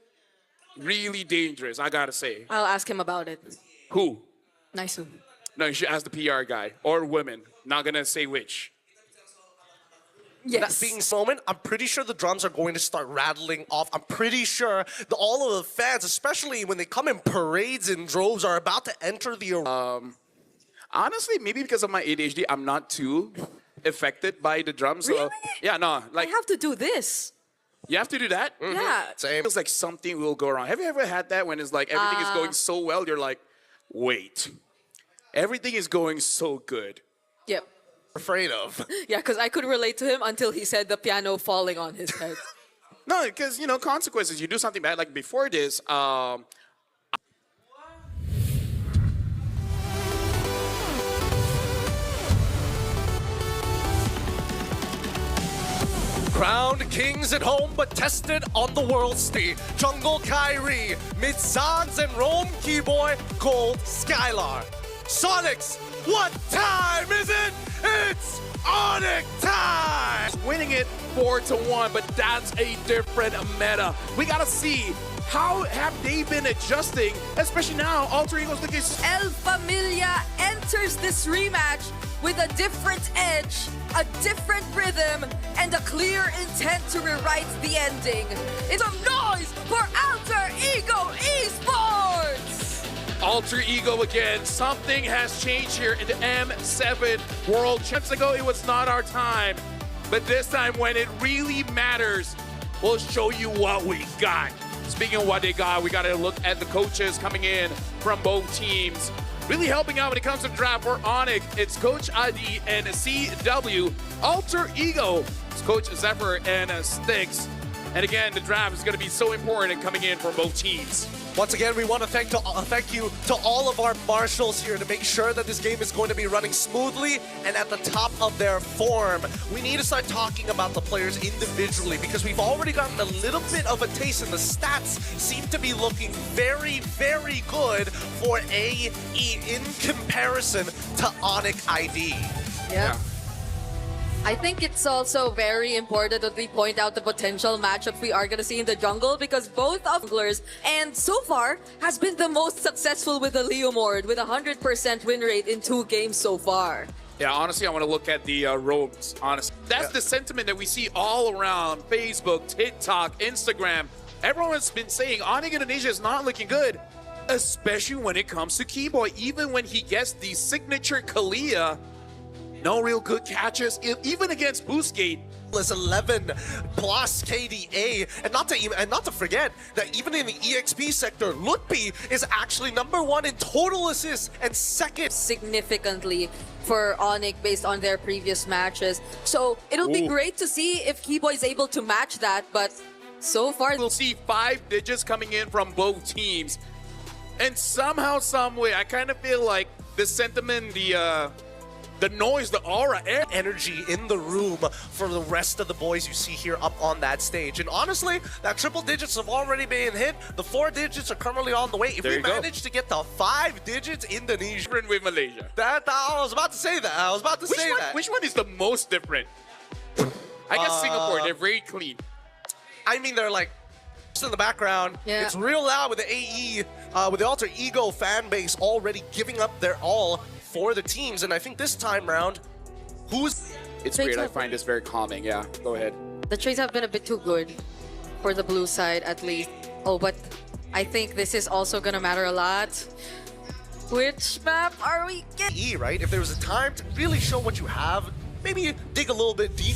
really dangerous, I gotta say. I'll ask him about it. Who? Naisu. No, you should ask the PR guy or women. Not gonna say which. Yes. That being the moment, I'm pretty sure the drums are going to start rattling off. I'm pretty sure all of the fans, especially when they come in parades and droves, are about to enter the arena. Honestly, maybe because of my ADHD, I'm not too affected by the drums. Really? So, yeah, no. Like, I have to do this. You have to do that? Yeah. It feels like something will go wrong. Have you ever had that when it's like everything is going so well, you're like, wait, everything is going so good. Yep. Afraid of. Yeah, because I could relate to him until he said the piano falling on his head. No, because, consequences. You do something bad. Like before this, Crowned kings at home, but tested on the world stage. Jungle Kyrie, mid Sans and Rome Keyboy, Gold Skylar. Sonics, what time is it? It's Onyx time! Winning it 4-1, but that's a different meta. We gotta see how have they been adjusting, especially now. Alter Ego's looking. El Familia enters this rematch with a different edge, a different rhythm, and a clear intent to rewrite the ending. It's a noise for Alter Ego Esports! Alter Ego again. Something has changed here in the M7 World. Months ago, it was not our time. But this time, when it really matters, we'll show you what we got. Speaking of what they got, we got to look at the coaches coming in from both teams. Really helping out when it comes to draft for Onyx, it's Coach ID and CW. Alter Ego, it's Coach Zephyr and Styx. And again, the draft is going to be so important coming in for both teams. Once again, we want to thank you to all of our marshals here to make sure that this game is going to be running smoothly and at the top of their form. We need to start talking about the players individually because we've already gotten a little bit of a taste and the stats seem to be looking very, very good for AE in comparison to Onyx ID. Yeah. I think it's also very important that we point out the potential matchup we are going to see in the jungle because both of junglers, and so far, has been the most successful with the Leomord with a 100% win rate in 2 games so far. Yeah, honestly, I want to look at the roams, honestly. That's the sentiment that we see all around Facebook, TikTok, Instagram. Everyone's been saying Onyx Indonesia is not looking good, especially when it comes to Keyboy. Even when he gets the signature Kalia, no real good catches, even against Boostgate. Is 11 plus KDA, and not to forget that even in the EXP sector, Lutpi is actually #1 in total assists and second significantly for Onyx based on their previous matches. So it'll be great to see if Keyboy is able to match that, but so far we'll see 5 digits coming in from both teams, and somehow, some way, I kind of feel like the sentiment, the noise, the aura, energy in the room for the rest of the boys you see here up on that stage. And honestly, that triple digits have already been hit. The 4 digits are currently on the way. If we manage to get the 5 digits, Indonesia with Malaysia. I was about to say that. Which one is the most different? I guess Singapore, they're very clean. I mean, they're like in the background. Yeah. It's real loud with the AE, with the Alter Ego fan base already giving up their all for the teams, and I think this time round, It's weird, I find this very calming, yeah. Go ahead. The trades have been a bit too good for the blue side, at least. Oh, but I think this is also gonna matter a lot. Which map are we getting? Right? If there was a time to really show what you have, maybe dig a little bit deep,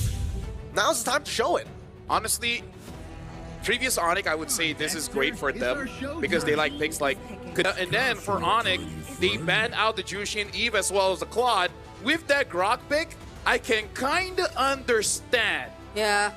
now's the time to show it. Honestly, previous Onyx, I would say this is great for them because they like things like, and then for Onyx, they banned out the Jushin Eve as well as the Claude. With that Grok pick, I can kind of understand. Yeah.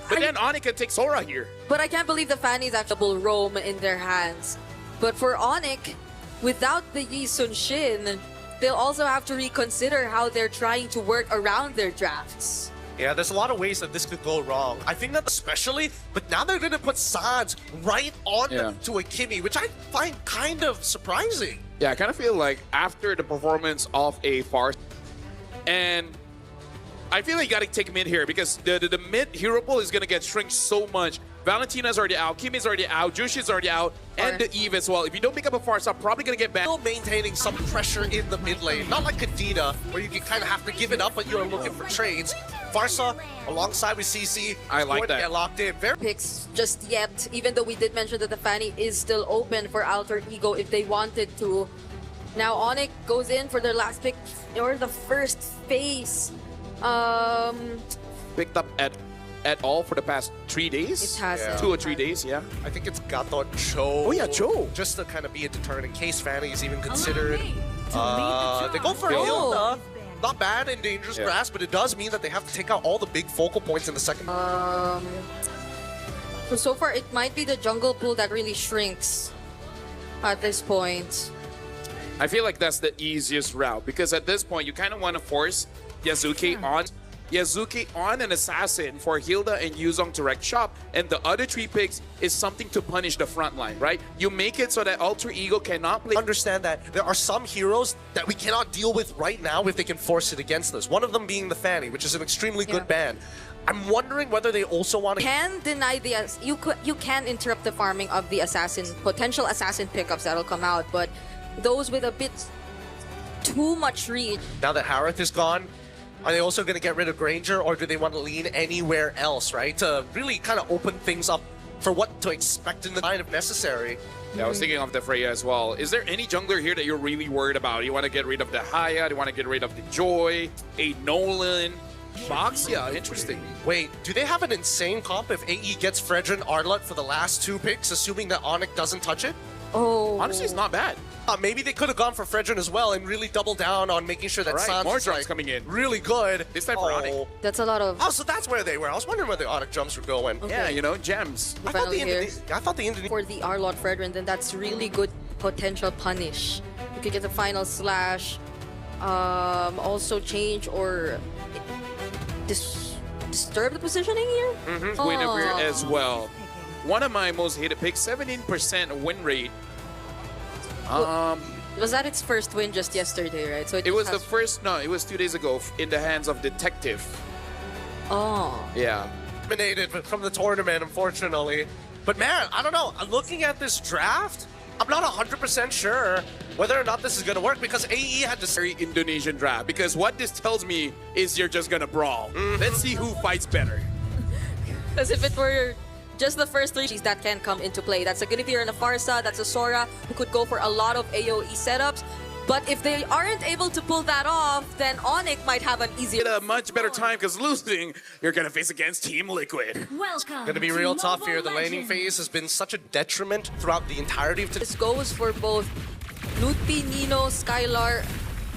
But then Onyx can take Sora here. But I can't believe the Fannies actually double roam in their hands. But for Onyx, without the Yi Sun Shin, they'll also have to reconsider how they're trying to work around their drafts. Yeah, there's a lot of ways that this could go wrong. I think that especially, but now they're going to put Sans right on to a Kimmy, which I find kind of surprising. Yeah, I kind of feel like after the performance of a Farce, and I feel like you got to take mid here because the mid hero pool is going to get shrink so much. Valentina's already out, Kimmy's already out, Jushin's already out, and the Eve as well. If you don't pick up a Farce, I'm probably going to get banned. Still maintaining some pressure in the mid lane, not like Kadena, where you can kind of have to give it up, but you're looking for trades. Farsa, alongside with CC, I like that. Get locked in. Picks just yet, even though we did mention that the Fanny is still open for Alter Ego if they wanted to. Now Onyx goes in for their last pick, or the first phase. Picked up at all for the past 3 days? It hasn't. 2 or 3 days, yeah. I think it's Gato Cho. Oh yeah, Cho. Just to kind of be a deterrent in case Fanny is even considered. They go for Hilda. Not bad in dangerous grass, but it does mean that they have to take out all the big focal points in the second. So far, it might be the jungle pool that really shrinks at this point. I feel like that's the easiest route because at this point, you kind of want to force Yasuke on. Yazuki on an assassin for Hilda and Yuzong to wreck shop, and the other 3 picks is something to punish the front line, right? You make it so that Alter Ego cannot play. Understand that there are some heroes that we cannot deal with right now if they can force it against us. One of them being the Fanny, which is an extremely good ban. I'm wondering whether they also want to... Can deny the... You can interrupt the farming of the assassin, potential assassin pickups that'll come out, but those with a bit too much reach. Now that Harith is gone, are they also going to get rid of Granger, or do they want to lean anywhere else, right? To really kind of open things up for what to expect in the line if necessary. Yeah, I was thinking of the Freya as well. Is there any jungler here that you're really worried about? You want to get rid of the Haya? Do you want to get rid of the Joy? A Nolan? Fox? Yeah, interesting. Wait, do they have an insane comp if AE gets Fredrin Arlott for the last 2 picks, assuming that Onyx doesn't touch it? Oh. Honestly, it's not bad. Maybe they could have gone for Fredrin as well and really doubled down on making sure that Sans more is jumps like coming in. really good. This time for Onyx. That's a lot of... Oh, so that's where they were. I was wondering where the Onyx jumps were going. Okay. Yeah, you know, gems. I thought the Indonesian... For the Arlott Fredrin, then that's really good potential punish. You could get the final slash, also change or disturb the positioning here? Guinevere as well. One of my most hated picks, 17% win rate. Was that its first win just yesterday, right? So it was the first, no, it was 2 days ago in the hands of Detective. Oh. Yeah. Eliminated from the tournament, unfortunately. But man, I don't know. Looking at this draft, I'm not 100% sure whether or not this is going to work because AE had this very Indonesian draft. Because what this tells me is you're just going to brawl. Let's see who fights better. Because if it were just the first 3 that can come into play. That's a Guinevere and a Farsa, that's a Sora who could go for a lot of AoE setups. But if they aren't able to pull that off, then Onyx might have an easier... A much better time because losing, you're going to face against Team Liquid. Welcome. Going to be real tough here. The laning phase has been such a detriment throughout the entirety of... This goes for both Lutpi, Nino, Skylar,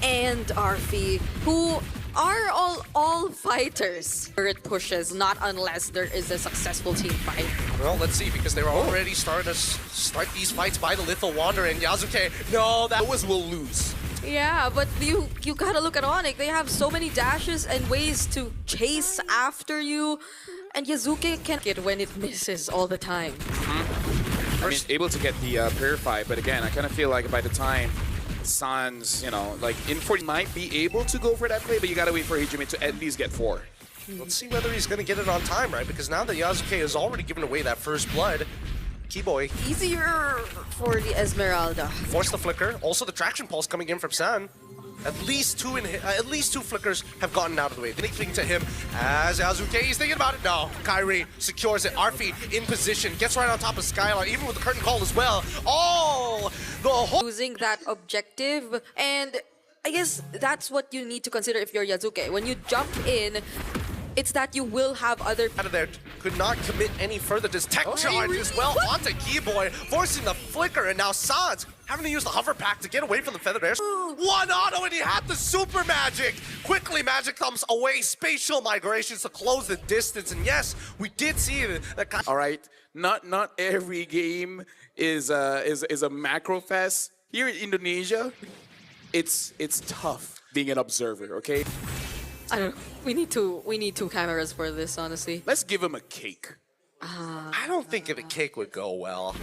and Arfi, who are all fighters. It pushes, not unless there is a successful team fight. Well, let's see, because they're already starting to start these fights by the Lethal Wanderer and Yasuke. No, that always will lose. Yeah, but you gotta look at Onyx. They have so many dashes and ways to chase after you, and Yasuke can get when it misses all the time. I mean, able to get the Purify, but again, I kind of feel like by the time Sans, you know, like Infor might be able to go for that play, but you gotta wait for Hijime to at least get 4. Let's see whether he's gonna get it on time, right? Because now that Yasuke has already given away that first blood, Keyboy. Easier for the Esmeralda. Force the flicker. Also the traction pulse coming in from San. At least two flickers have gotten out of the way. Anything to him as Yasuke is thinking about it. No, Kyrie secures it. Arfi in position, gets right on top of Skylar, even with the curtain call as well. Oh, the whole losing that objective, and I guess that's what you need to consider if you're Yasuke. When you jump in, it's that you will have other out of there. Could not commit any further. This tech charge as well onto Keyboy, forcing the flicker, and now Sans having to use the hover pack to get away from the feathered air. One auto, and he had the super magic. Quickly, magic comes away. Spatial migrations to close the distance, and yes, we did see that. All right, not every game is a macro fest. Here in Indonesia, it's tough being an observer. Okay. I don't know. We need two cameras for this, honestly. Let's give him a cake. I don't think if a cake would go well.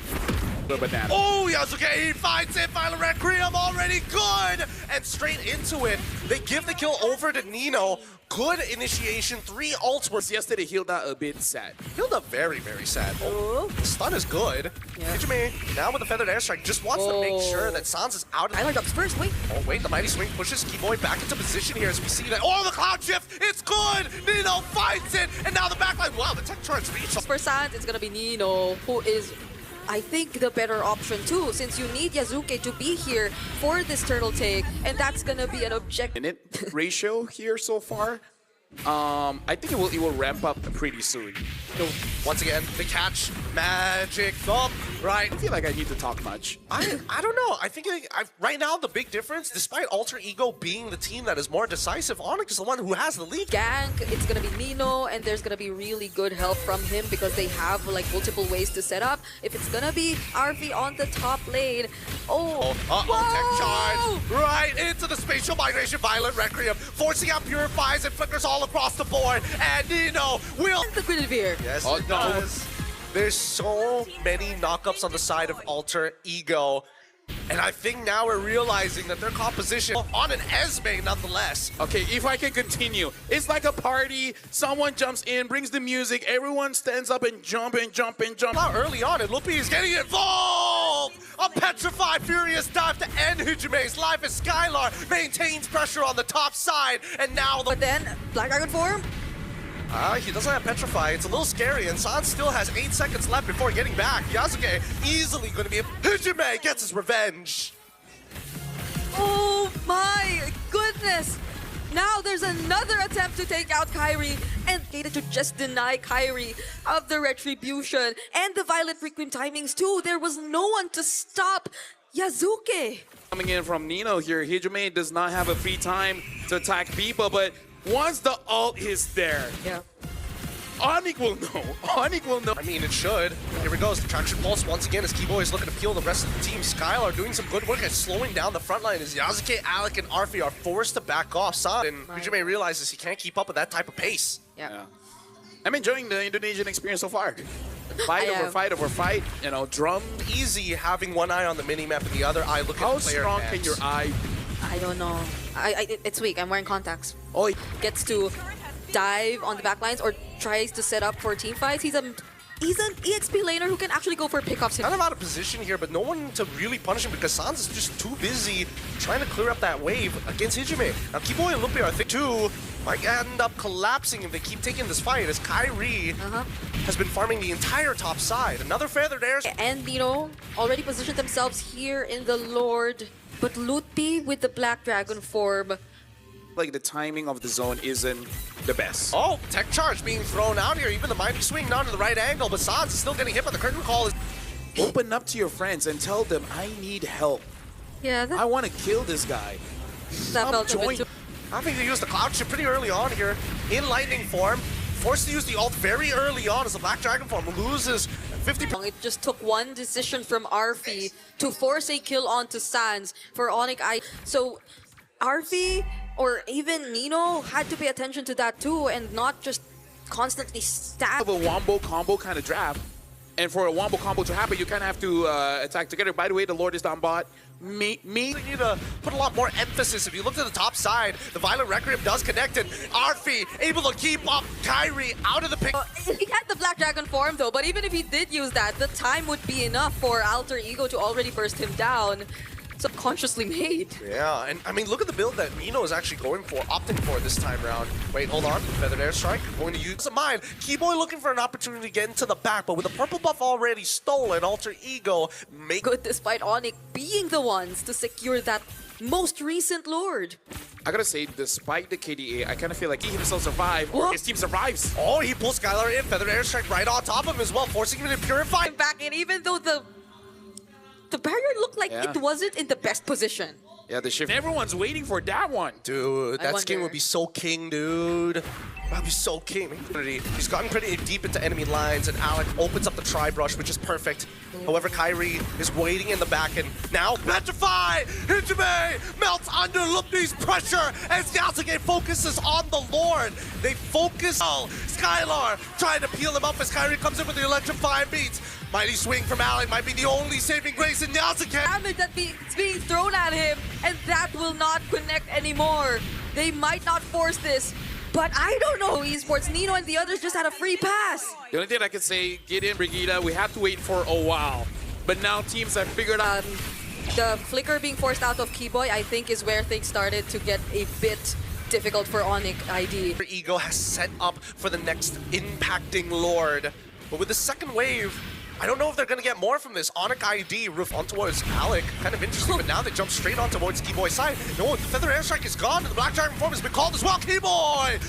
The banana. Oh, Yasuke, he finds it. Final Requiem already good. And straight into it. They give the kill over to Nino. Good initiation. 3 ults were... Yesterday, Hilda a bit sad. Hilda very, very sad. Oh, the stun is good. Yeah. Hijime, now with the feathered airstrike, just wants to make sure that Sans is out. I like up first, wait. Oh, wait, the mighty swing pushes Keyboy back into position here as we see that. Oh, the cloud shift, it's good. Nino finds it, and now the backline. Wow, the tech charge reach. For Sans, it's gonna be Nino, who is, I think, the better option too, since you need Yasuke to be here for this turtle take, and that's gonna be an objective. Ratio here so far. I think it will ramp up pretty soon. So, once again, the catch, magic, thump, right? I feel like I need to talk much. I don't know. I think right now the big difference, despite Alter Ego being the team that is more decisive, Onyx is the one who has the lead. Gank, it's gonna be Nino, and there's gonna be really good help from him because they have like multiple ways to set up. If it's gonna be Arfi on the top lane, tech charge, right into the spatial migration, violent Requiem, forcing out purifies and flickers all all across the board, and Nino will... The Guinevere. Yes, it does. There's so many knockups on the side of Alter Ego. And I think now we're realizing that their composition on an Esme nonetheless. Okay, if I can continue. It's like a party. Someone jumps in, brings the music. Everyone stands up and jump and jump and jump. Now early on, and Lupi is getting involved. A petrified, furious dive to end Hijime's life as Skylar maintains pressure on the top side. And now But then, Black Dragon form? He doesn't have Petrify. It's a little scary, and San still has 8 seconds left before getting back. Yasuke easily going to be... Hijime gets his revenge. Oh my goodness! Now there's another attempt to take out Kairi, and Gated to just deny Kairi of the retribution and the Violet Requiem timings too. There was no one to stop Yasuke. Coming in from Nino here, Hijime does not have a free time to attack people, but once the ult is there, Onyx will know. Onyx will know. I mean, it should. Here we go. The traction pulse once again as Keyboy is looking to peel the rest of the team. Skylar doing some good work at slowing down the front line as Yasuke, Alec, and Arfi are forced to back off. San and Hijime realizes he can't keep up with that type of pace. Yeah. I'm enjoying the Indonesian experience so far. Fight over fight over fight, you know, drummed. Easy having one eye on the minimap and the other eye looking at the player. How strong can your eye be? I don't know. It's weak. I'm wearing contacts. Oh, gets to dive on the back lines or tries to set up for team fights. He's an EXP laner who can actually go for pickups. Kind of out of position here, but no one to really punish him because Sans is just too busy trying to clear up that wave against Hijime. Now, Keyboy and Lupi, I think, too, might end up collapsing if they keep taking this fight as Kairi has been farming the entire top side. Another feathered air. And, you know, already positioned themselves here in the Lord. But Lutpi with the Black Dragon form. Like the timing of the zone isn't the best. Oh, tech charge being thrown out here. Even the mighty swing not to the right angle, but Sans is still getting hit by the curtain call. Open up to your friends and tell them, I need help. Yeah, I want to kill this guy. That felt a bit too... Having to use the cloud shift pretty early on here in lightning form. Forced to use the ult very early on as the Black Dragon form loses 50%. It just took one decision from Arfi to force a kill onto Sans for Onyx Id. So Arfi or even Nino had to pay attention to that too and not just constantly stab. A wombo combo kind of draft. And for a wombo combo to happen, you kind of have to attack together. By the way, the Lord is down bot. They need to put a lot more emphasis. If you look to the top side, the Violet Requiem does connect, and Arfi able to keep up Kairi out of the pick. He had the Black Dragon form though, but even if he did use that, the time would be enough for Alter Ego to already burst him down. Subconsciously made. Yeah, and I mean, look at the build that Nino is actually opting for this time around. Wait, hold on. Feathered Airstrike, going to use a mine. Keyboy looking for an opportunity to get into the back, but with the purple buff already stolen, Alter Ego make good despite Onyx being the ones to secure that most recent Lord. I gotta say, despite the KDA, I kind of feel like he himself survived, or his team survives. Oh, he pulls Skylar in. Feathered Airstrike right on top of him as well, forcing him to purify. Back in, even though the barrier looked like it wasn't in the best position. Yeah, the shift. Everyone's waiting for that one. Dude, that skin would be so king, dude. That'd be so king. He's gotten pretty deep into enemy lines, and Alec opens up the tri-brush, which is perfect. However, Kairi is waiting in the back, and now Petrify! Hijime melts under Lupni's pressure as Yasuke focuses on the Lord. They focus on Skylar, trying to peel him up as Kairi comes in with the electrifying beats. Mighty swing from Alec might be the only saving grace in Yasuke. Damage that's being thrown at him, and that will not connect anymore. They might not force this, but I don't know. Esports, Nino and the others just had a free pass. The only thing I can say, get in, Brigida. We have to wait for a while. But now teams have figured out... The flicker being forced out of Keyboy, I think, is where things started to get a bit difficult for Onyx ID. Ego has set up for the next impacting Lord. But with the second wave, I don't know if they're going to get more from this. Onyx ID roof on towards Alec. Kind of interesting, but now they jump straight on towards Keyboy's side. No, the Feather Airstrike is gone, and the Black Dragon form has been called as well. Keyboy!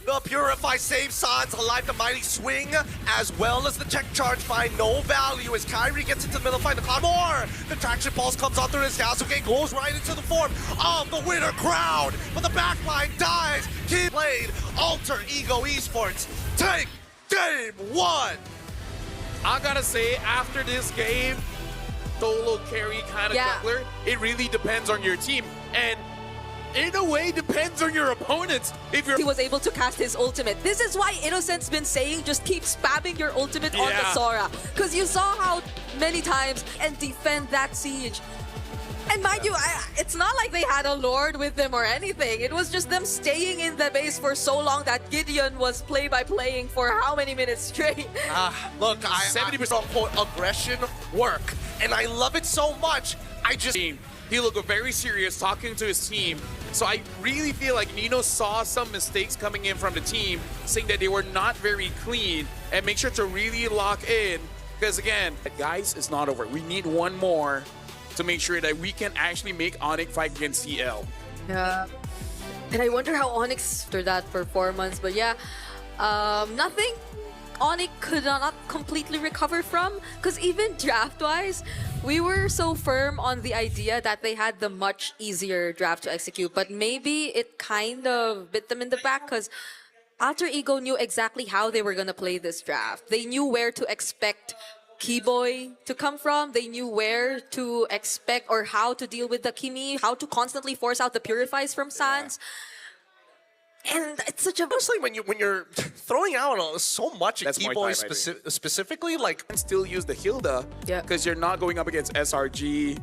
The Purify saves Sans alive, the mighty swing, as well as the tech charge find no value as Kairi gets into the middle, find the cloud more. The traction pulse comes on through his Yasuke, goes right into the form of the winner crowd, but the backline dies. Key played, Alter Ego Esports take game one. I gotta say, after this game, solo carry kind of jungler, it really depends on your team. And in a way, depends on your opponents. If you're he was able to cast his ultimate. This is why Innocent's been saying just keep spamming your ultimate on the Sora. Because you saw how many times and defend that siege. And mind you, it's not like they had a Lord with them or anything. It was just them staying in the base for so long that Gideon was play-by-playing for how many minutes straight. Look, 70% aggression work, and I love it so much. He looked very serious talking to his team. So I really feel like Nino saw some mistakes coming in from the team, saying that they were not very clean, and make sure to really lock in. Because again, guys, it's not over. We need one more to make sure that we can actually make Onyx fight against TL. Yeah. And I wonder how Onyx after that performance, but yeah, nothing Onyx could not completely recover from, because even draft-wise, we were so firm on the idea that they had the much easier draft to execute, but maybe it kind of bit them in the back because Alter Ego knew exactly how they were going to play this draft. They knew where to expect Keyboy to come from. They knew where to expect or how to deal with the Kimi, how to constantly force out the Purifies from Sans. And it's such a... Honestly, when you're throwing out so much at Keyboy specifically, like... And still use the Hilda, because you're not going up against SRG,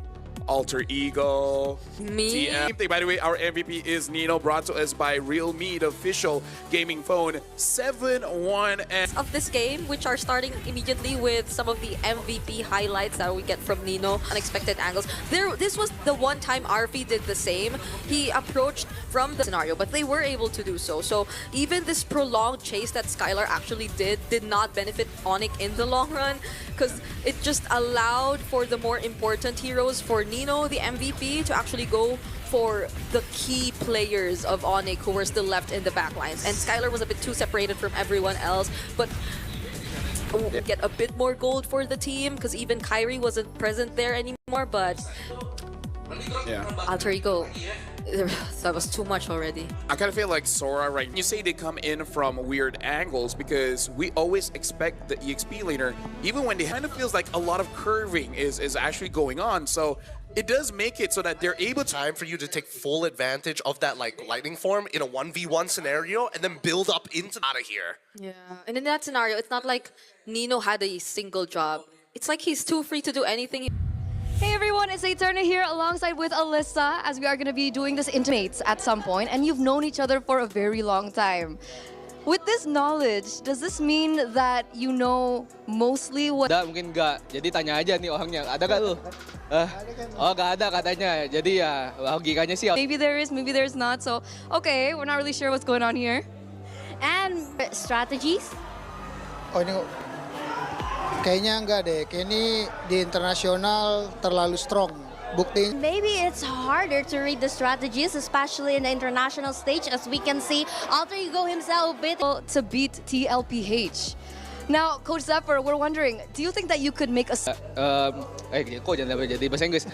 Alter Ego, TM. By the way, our MVP is Nino, brought to us by Realme, the official gaming phone. 7-1 and of this game, which are starting immediately with some of the MVP highlights that we get from Nino, unexpected angles. This was the one time RP did the same. He approached from the scenario, but they were able to do so. So even this prolonged chase that Skylar actually did not benefit Onyx in the long run, because it just allowed for the more important heroes, for Nino, the MVP, to actually go for the key players of Onyx who were still left in the backlines. And Skylar was a bit too separated from everyone else, but get a bit more gold for the team, because even Kyrie wasn't present there anymore, but Alter Ego, that was too much already. I kind of feel like Sora, right? You say they come in from weird angles because we always expect the EXP laner, even when they kind of feels like a lot of curving is actually going on. So it does make it so that they're able to... Time for you to take full advantage of that like lightning form in a 1v1 scenario and then build up into out of here. Yeah, and in that scenario, it's not like Nino had a single job. It's like he's too free to do anything. Hey everyone, it's Turnip here alongside with Alyssa, as we are going to be doing this intimates at some point, and you've known each other for a very long time. With this knowledge, does this mean that you know mostly what... Ada, mungkin enggak. Jadi tanya aja nih orangnya, ada gak lu? Oh, gak ada katanya. Jadi ya, logikanya sih... Maybe there is, maybe there's not. So, okay, we're not really sure what's going on here. And strategies? Oh, ini kayaknya enggak deh. Kayak ini di internasional terlalu strong. Bukti. Maybe it's harder to read the strategies, especially in the international stage, as we can see Alter Ego himself to beat TLPH. Now, Coach Zephyr, we're wondering, do you think that you could make a... Kok jangan jadi bahasa Inggris.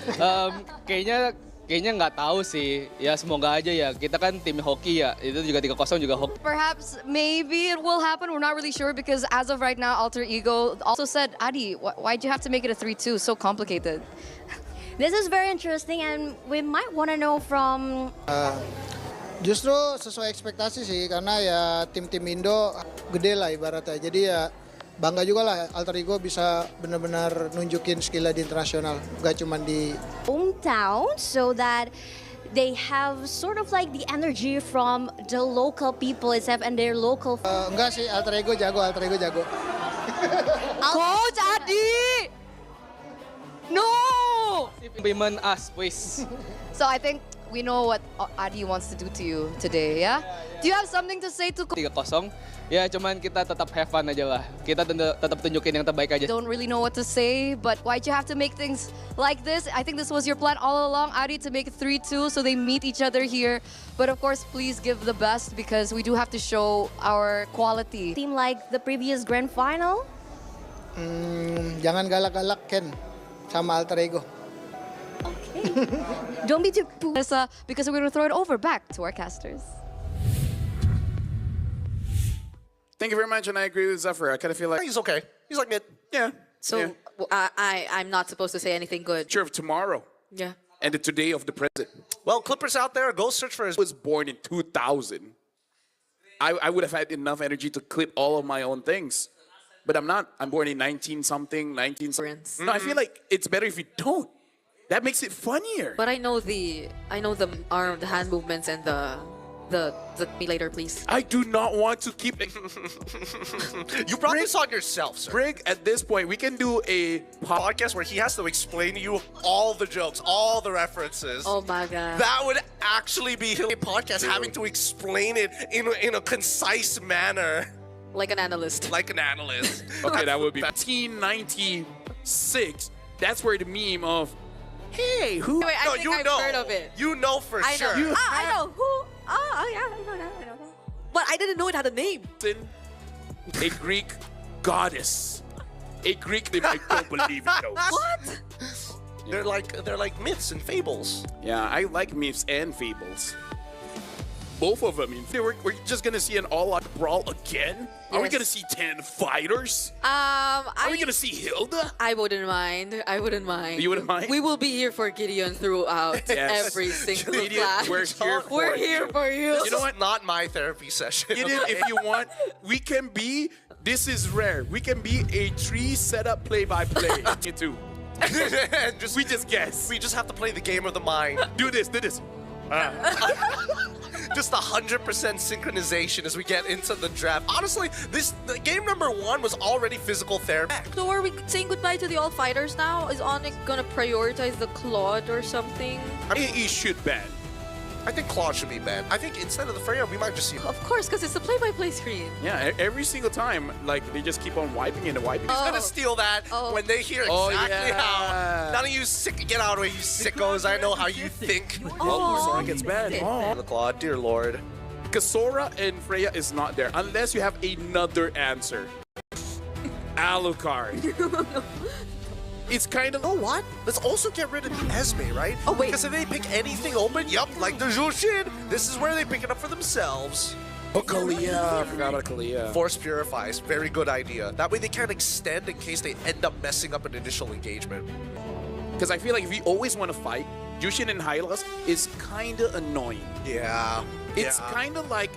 Kayaknya nggak tahu sih. Ya semoga aja ya. Kita kan tim hoki ya. Itu juga 3-0 juga hoki. Perhaps, maybe it will happen. We're not really sure because as of right now, Alter Ego also said, Adi, why'd you have to make it a 3-2? So complicated. This is very interesting and we might want to know from... Justru sesuai ekspektasi sih, karena ya tim-tim Indo gede lah ibaratnya. Jadi ya bangga juga lah Alter Ego bisa benar-benar nunjukin skillnya di internasional, gak cuma di hometown, so that they have sort of like the energy from the local people itself and their local... enggak sih, Alter Ego jago. Coach Adi! No! Payment us, please. So I think we know what Adi wants to do to you today, yeah? Do you have something to say to... 3-0. Ya cuman kita tetap have fun aja lah. Kita tetap tunjukin yang terbaik aja. Don't really know what to say, but why'd you have to make things like this? I think this was your plan all along, Adi, to make it 3-2 so they meet each other here. But of course, please give the best because we do have to show our quality. Team like the previous grand final? Jangan galak-galak, Ken, sama Alter Ego. Okay. Don't be too... Because we're going to throw it over back to our casters. Thank you very much, and I agree with Zephyr. I kind of feel like... He's okay. He's like mid. Yeah. So I'm not supposed to say anything good. Sure, tomorrow. Yeah. and the today of the present. Well, Clippers out there, go search for his... Was born in 2000. I would have had enough energy to clip all of my own things. But I'm not. I'm born in 19-something, 19-something. No, I feel like it's better if you don't. That makes it funnier. But I know the arm, the hand movements, and the me later, please. I do not want to keep it. You brought this on yourself, sir. Brig, at this point, we can do a podcast where he has to explain to you all the jokes, all the references. Oh my god. That would actually be a podcast having to explain it in a concise manner. Like an analyst. Like an analyst. Okay, that would be 1996. That's where the meme of, hey, who? Wait, I think I've heard of it. You know for sure. I know who. Oh yeah, I know that. But I didn't know it had a name. A Greek goddess. A Greek name I don't believe in those. What? They're like myths and fables. Yeah, I like myths and fables. Both of them. We're just gonna see an all-out brawl again? Are we gonna see 10 fighters? Are we gonna see Hilda? I wouldn't mind. I wouldn't mind. You wouldn't mind? We will be here for Gideon throughout every single class. We're here for you. You know what? Not my therapy session. Gideon, if you want, we can be. This is rare. We can be a tree setup play-by-play. You too. We just guess. We just have to play the game of the mind. Do this. Just 100% synchronization as we get into the draft. Honestly, the game number 1 was already physical therapy. So are we saying goodbye to the all fighters now? Is Onyx gonna prioritize the Claude or something? I mean, he should ban. I think Claude should be banned. I think instead of the Freya, we might just see... Of course, because it's the play-by-play screen. Yeah, every single time, like, they just keep on wiping and wiping. Who's gonna steal that when they hear exactly how... None of you get out of the way, you sickos. I know how you think. Well, Sora gets banned. The Claude, dear lord. Because Sora and Freya is not there, unless you have another answer. Alucard. It's kind of... Oh, what? Let's also get rid of the Esme, right? Oh, wait. Because if they pick anything open, yup, like the Jushin, this is where they pick it up for themselves. Oh, Kalia. I forgot about Kalia. Force Purifies. Very good idea. That way they can't extend in case they end up messing up an initial engagement. Because I feel like if we always want to fight, Jushin and Hylas is kind of annoying. Yeah. It's kind of like...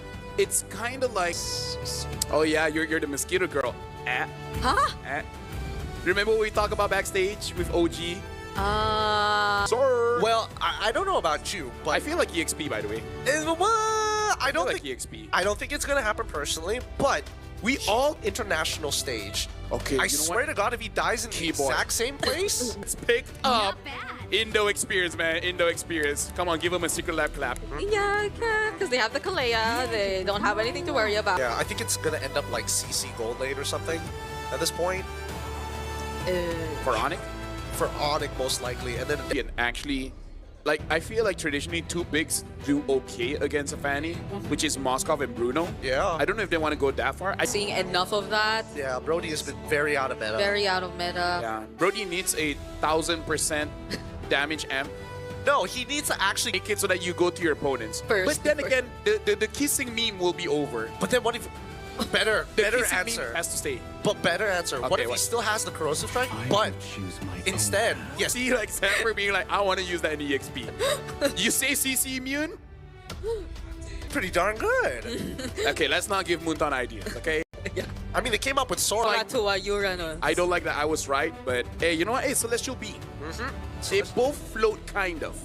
Oh, yeah, you're the mosquito girl. Huh? Remember what we talked about backstage with OG? Sir. Well, I don't know about you, but I feel like EXP, by the way. I don't think EXP. I don't think it's gonna happen personally, but we all international stage. Okay. I swear to God, if he dies in the exact same place, it's picked up. Indo experience, man. Indo experience. Come on, give him a secret lab clap. Yeah, because they have the Kalea. They don't have anything to worry about. Yeah, I think it's gonna end up like CC Gold Lane or something at this point. For Onyx? For Onyx, most likely. And then actually, like, I feel like traditionally two bigs do okay against a Fanny, which is Moskov and Bruno. Yeah. I don't know if they want to go that far. Seeing enough of that. Yeah, Brody has been very out of meta. Very out of meta. Yeah. Brody needs a 1000% damage amp. No, he needs to actually make it so that you go to your opponents. First. But then again, the kissing meme will be over. But then what if... Better answer. Meme has to stay. But better answer. Okay, what if he still has the corrosive strike? But instead, yes. See, like Sanford being like, I want to use that in EXP. You say CC immune? Pretty darn good. Okay, let's not give Muntan ideas, okay? Yeah. I mean, they came up with Sora. I don't like that I was right, but hey, you know what? Hey, Celestial B. They both float kind of.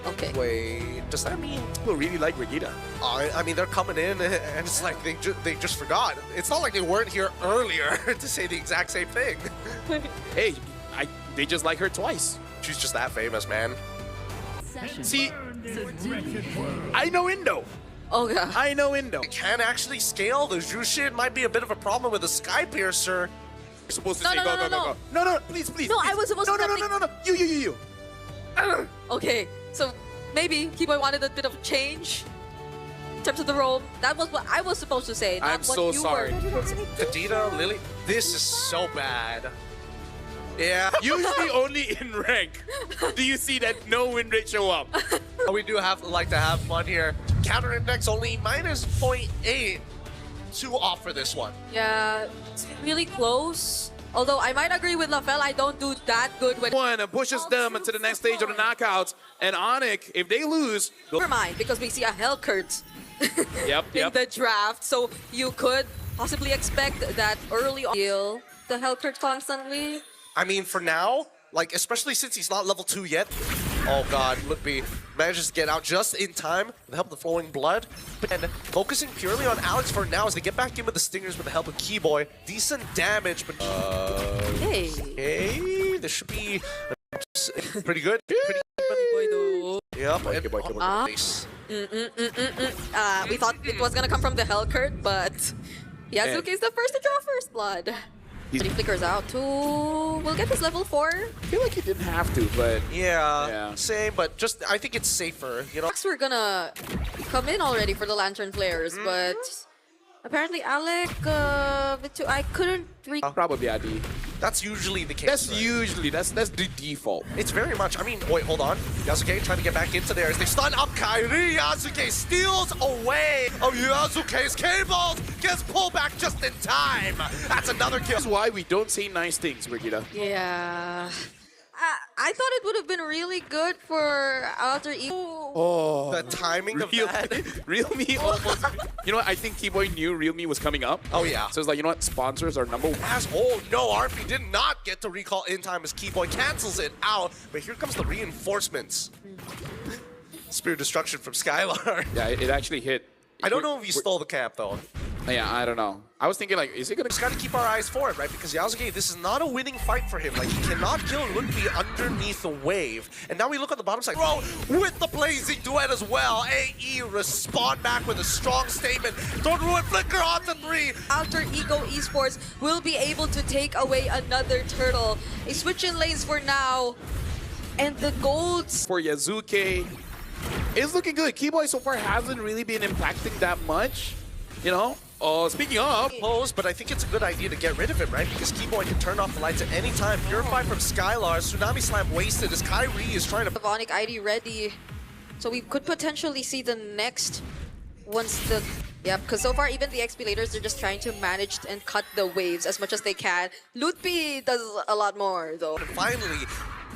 Okay. Wait, does that mean people really like Regina? I mean, they're coming in, and it's like they just forgot. It's not like they weren't here earlier to say the exact same thing. Hey, they just like her twice. She's just that famous, man. See, I know Indo. Oh god. I know Indo. It can actually scale. The Jushin might be a bit of a problem with the Sky Piercer. You're supposed to say go. No, please. No, I was supposed to. No. You. Okay, so maybe Keyboy wanted a bit of change in terms of the role. That was what I was supposed to say, not I'm what so you sorry. were. Kadena, Lily, this is so bad. Yeah. Usually only in rank do you see that no win rate show up. We do like to have fun here. Counter index only -0.8 to offer this one. Yeah, it's really close. Although I might agree with LaFell, I don't do that good when one pushes them into the next stage of the knockouts. And Onyx, if they lose, never mind, because we see a Hellcurt yep. in the draft. So you could possibly expect that early on heal the Hellcurt constantly. I mean, for now, like, especially since he's not level 2 yet. Oh god, Lutby manages to get out just in time with the help of the flowing blood. And focusing purely on Alex for now as they get back in with the stingers with the help of Keyboy. Decent damage, but hey, this should be pretty good. Pretty good. Yep, and nice. We thought it was gonna come from the Hellcurt, but Yasuke is the first to draw first blood. He flickers out too. We'll get his level 4. I feel like he didn't have to, but yeah, same. But just I think it's safer, you know. We're gonna come in already for the Lantern Flares, but apparently Alec, I couldn't read. Probably ID. That's usually the case. That's right? usually that's the default. It's very much. I mean, wait, hold on. Yasuke trying to get back into there as they stun up Kairi. Yasuke steals away of Yasuke's cables. Gets pulled back just in time. That's another kill. That's why we don't say nice things, Brigitte. Yeah. I thought it would have been really good for Alter Ego. Oh, the timing of that. Real Me almost. You know what? I think Keyboy knew Real Me was coming up. Oh yeah. So it's like, you know what? Sponsors are number 1. Oh no, RP did not get to recall in time as Keyboy cancels it out. But here comes the reinforcements. Spirit Destruction from Skylar. Yeah, it actually hit. I don't know if he stole the cap though. Yeah, I don't know. I was thinking like, is he gonna? Just gotta keep our eyes for it, right? Because Yasuke, this is not a winning fight for him. Like, he cannot kill Lutby underneath the wave. And now we look at the bottom side. Bro, with the blazing duet as well. AE respond back with a strong statement. Don't ruin Flicker on to 3. Alter Ego Esports will be able to take away another turtle. A switch in lanes for now. And the golds for Yasuke is looking good. Keyboy so far hasn't really been impacting that much, you know. Speaking of but I think it's a good idea to get rid of it, right? Because Keyboy can turn off the lights at any time. Purify from Skylar, Tsunami Slam wasted as Kyrie is trying to Vonic ID ready. So we could potentially see the next once the because so far even the XP-lators, they're just trying to manage and cut the waves as much as they can. Lutby does a lot more though. And finally,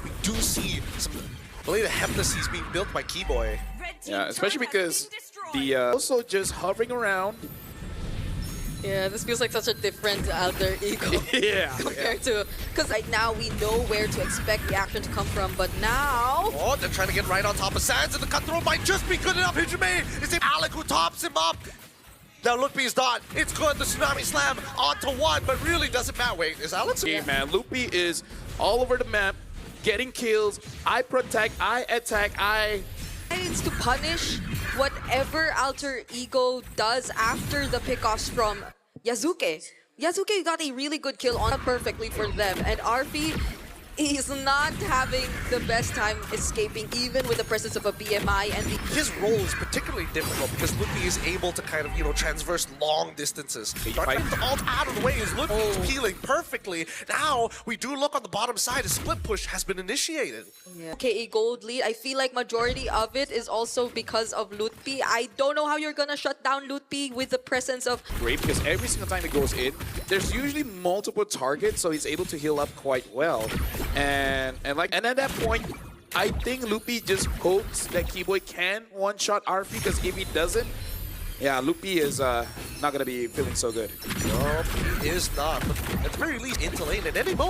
we do see some belated Heptases being built by Keyboy. Yeah, especially because the also just hovering around. Yeah, this feels like such a different Alter Ego compared to, because right now we know where to expect the action to come from, but now they're trying to get right on top of Sands, and the cutthroat might just be good enough. Hijime is it Alec who tops him up. Now Lutby's done. It's good. The Tsunami Slam onto 1, but really doesn't matter. Wait, is Alex? Hey man, Lutby is all over the map, getting kills. I protect, I attack, I needs to punish whatever Alter Ego does after the pickoffs from Yasuke. Yasuke got a really good kill on perfectly for them, and RP is not having the best time escaping, even with the presence of a BMI and his role is particularly difficult because Lutby is able to kind of, you know, transverse long distances. Trying to alt out of the way is Lutby's peeling perfectly. Now we do look on the bottom side. A split push has been initiated. Yeah. Okay, a gold lead. I feel like majority of it is also because of Lutby. I don't know how you're gonna shut down Lutby with the presence of great, because every single time it goes in, there's usually multiple targets, so he's able to heal up quite well. And at that point, I think Lutby just hopes that Keyboy can one-shot RP, because if he doesn't, yeah, Lutby is not gonna be feeling so good. No, he is not. But at the very least, into lane at any moment.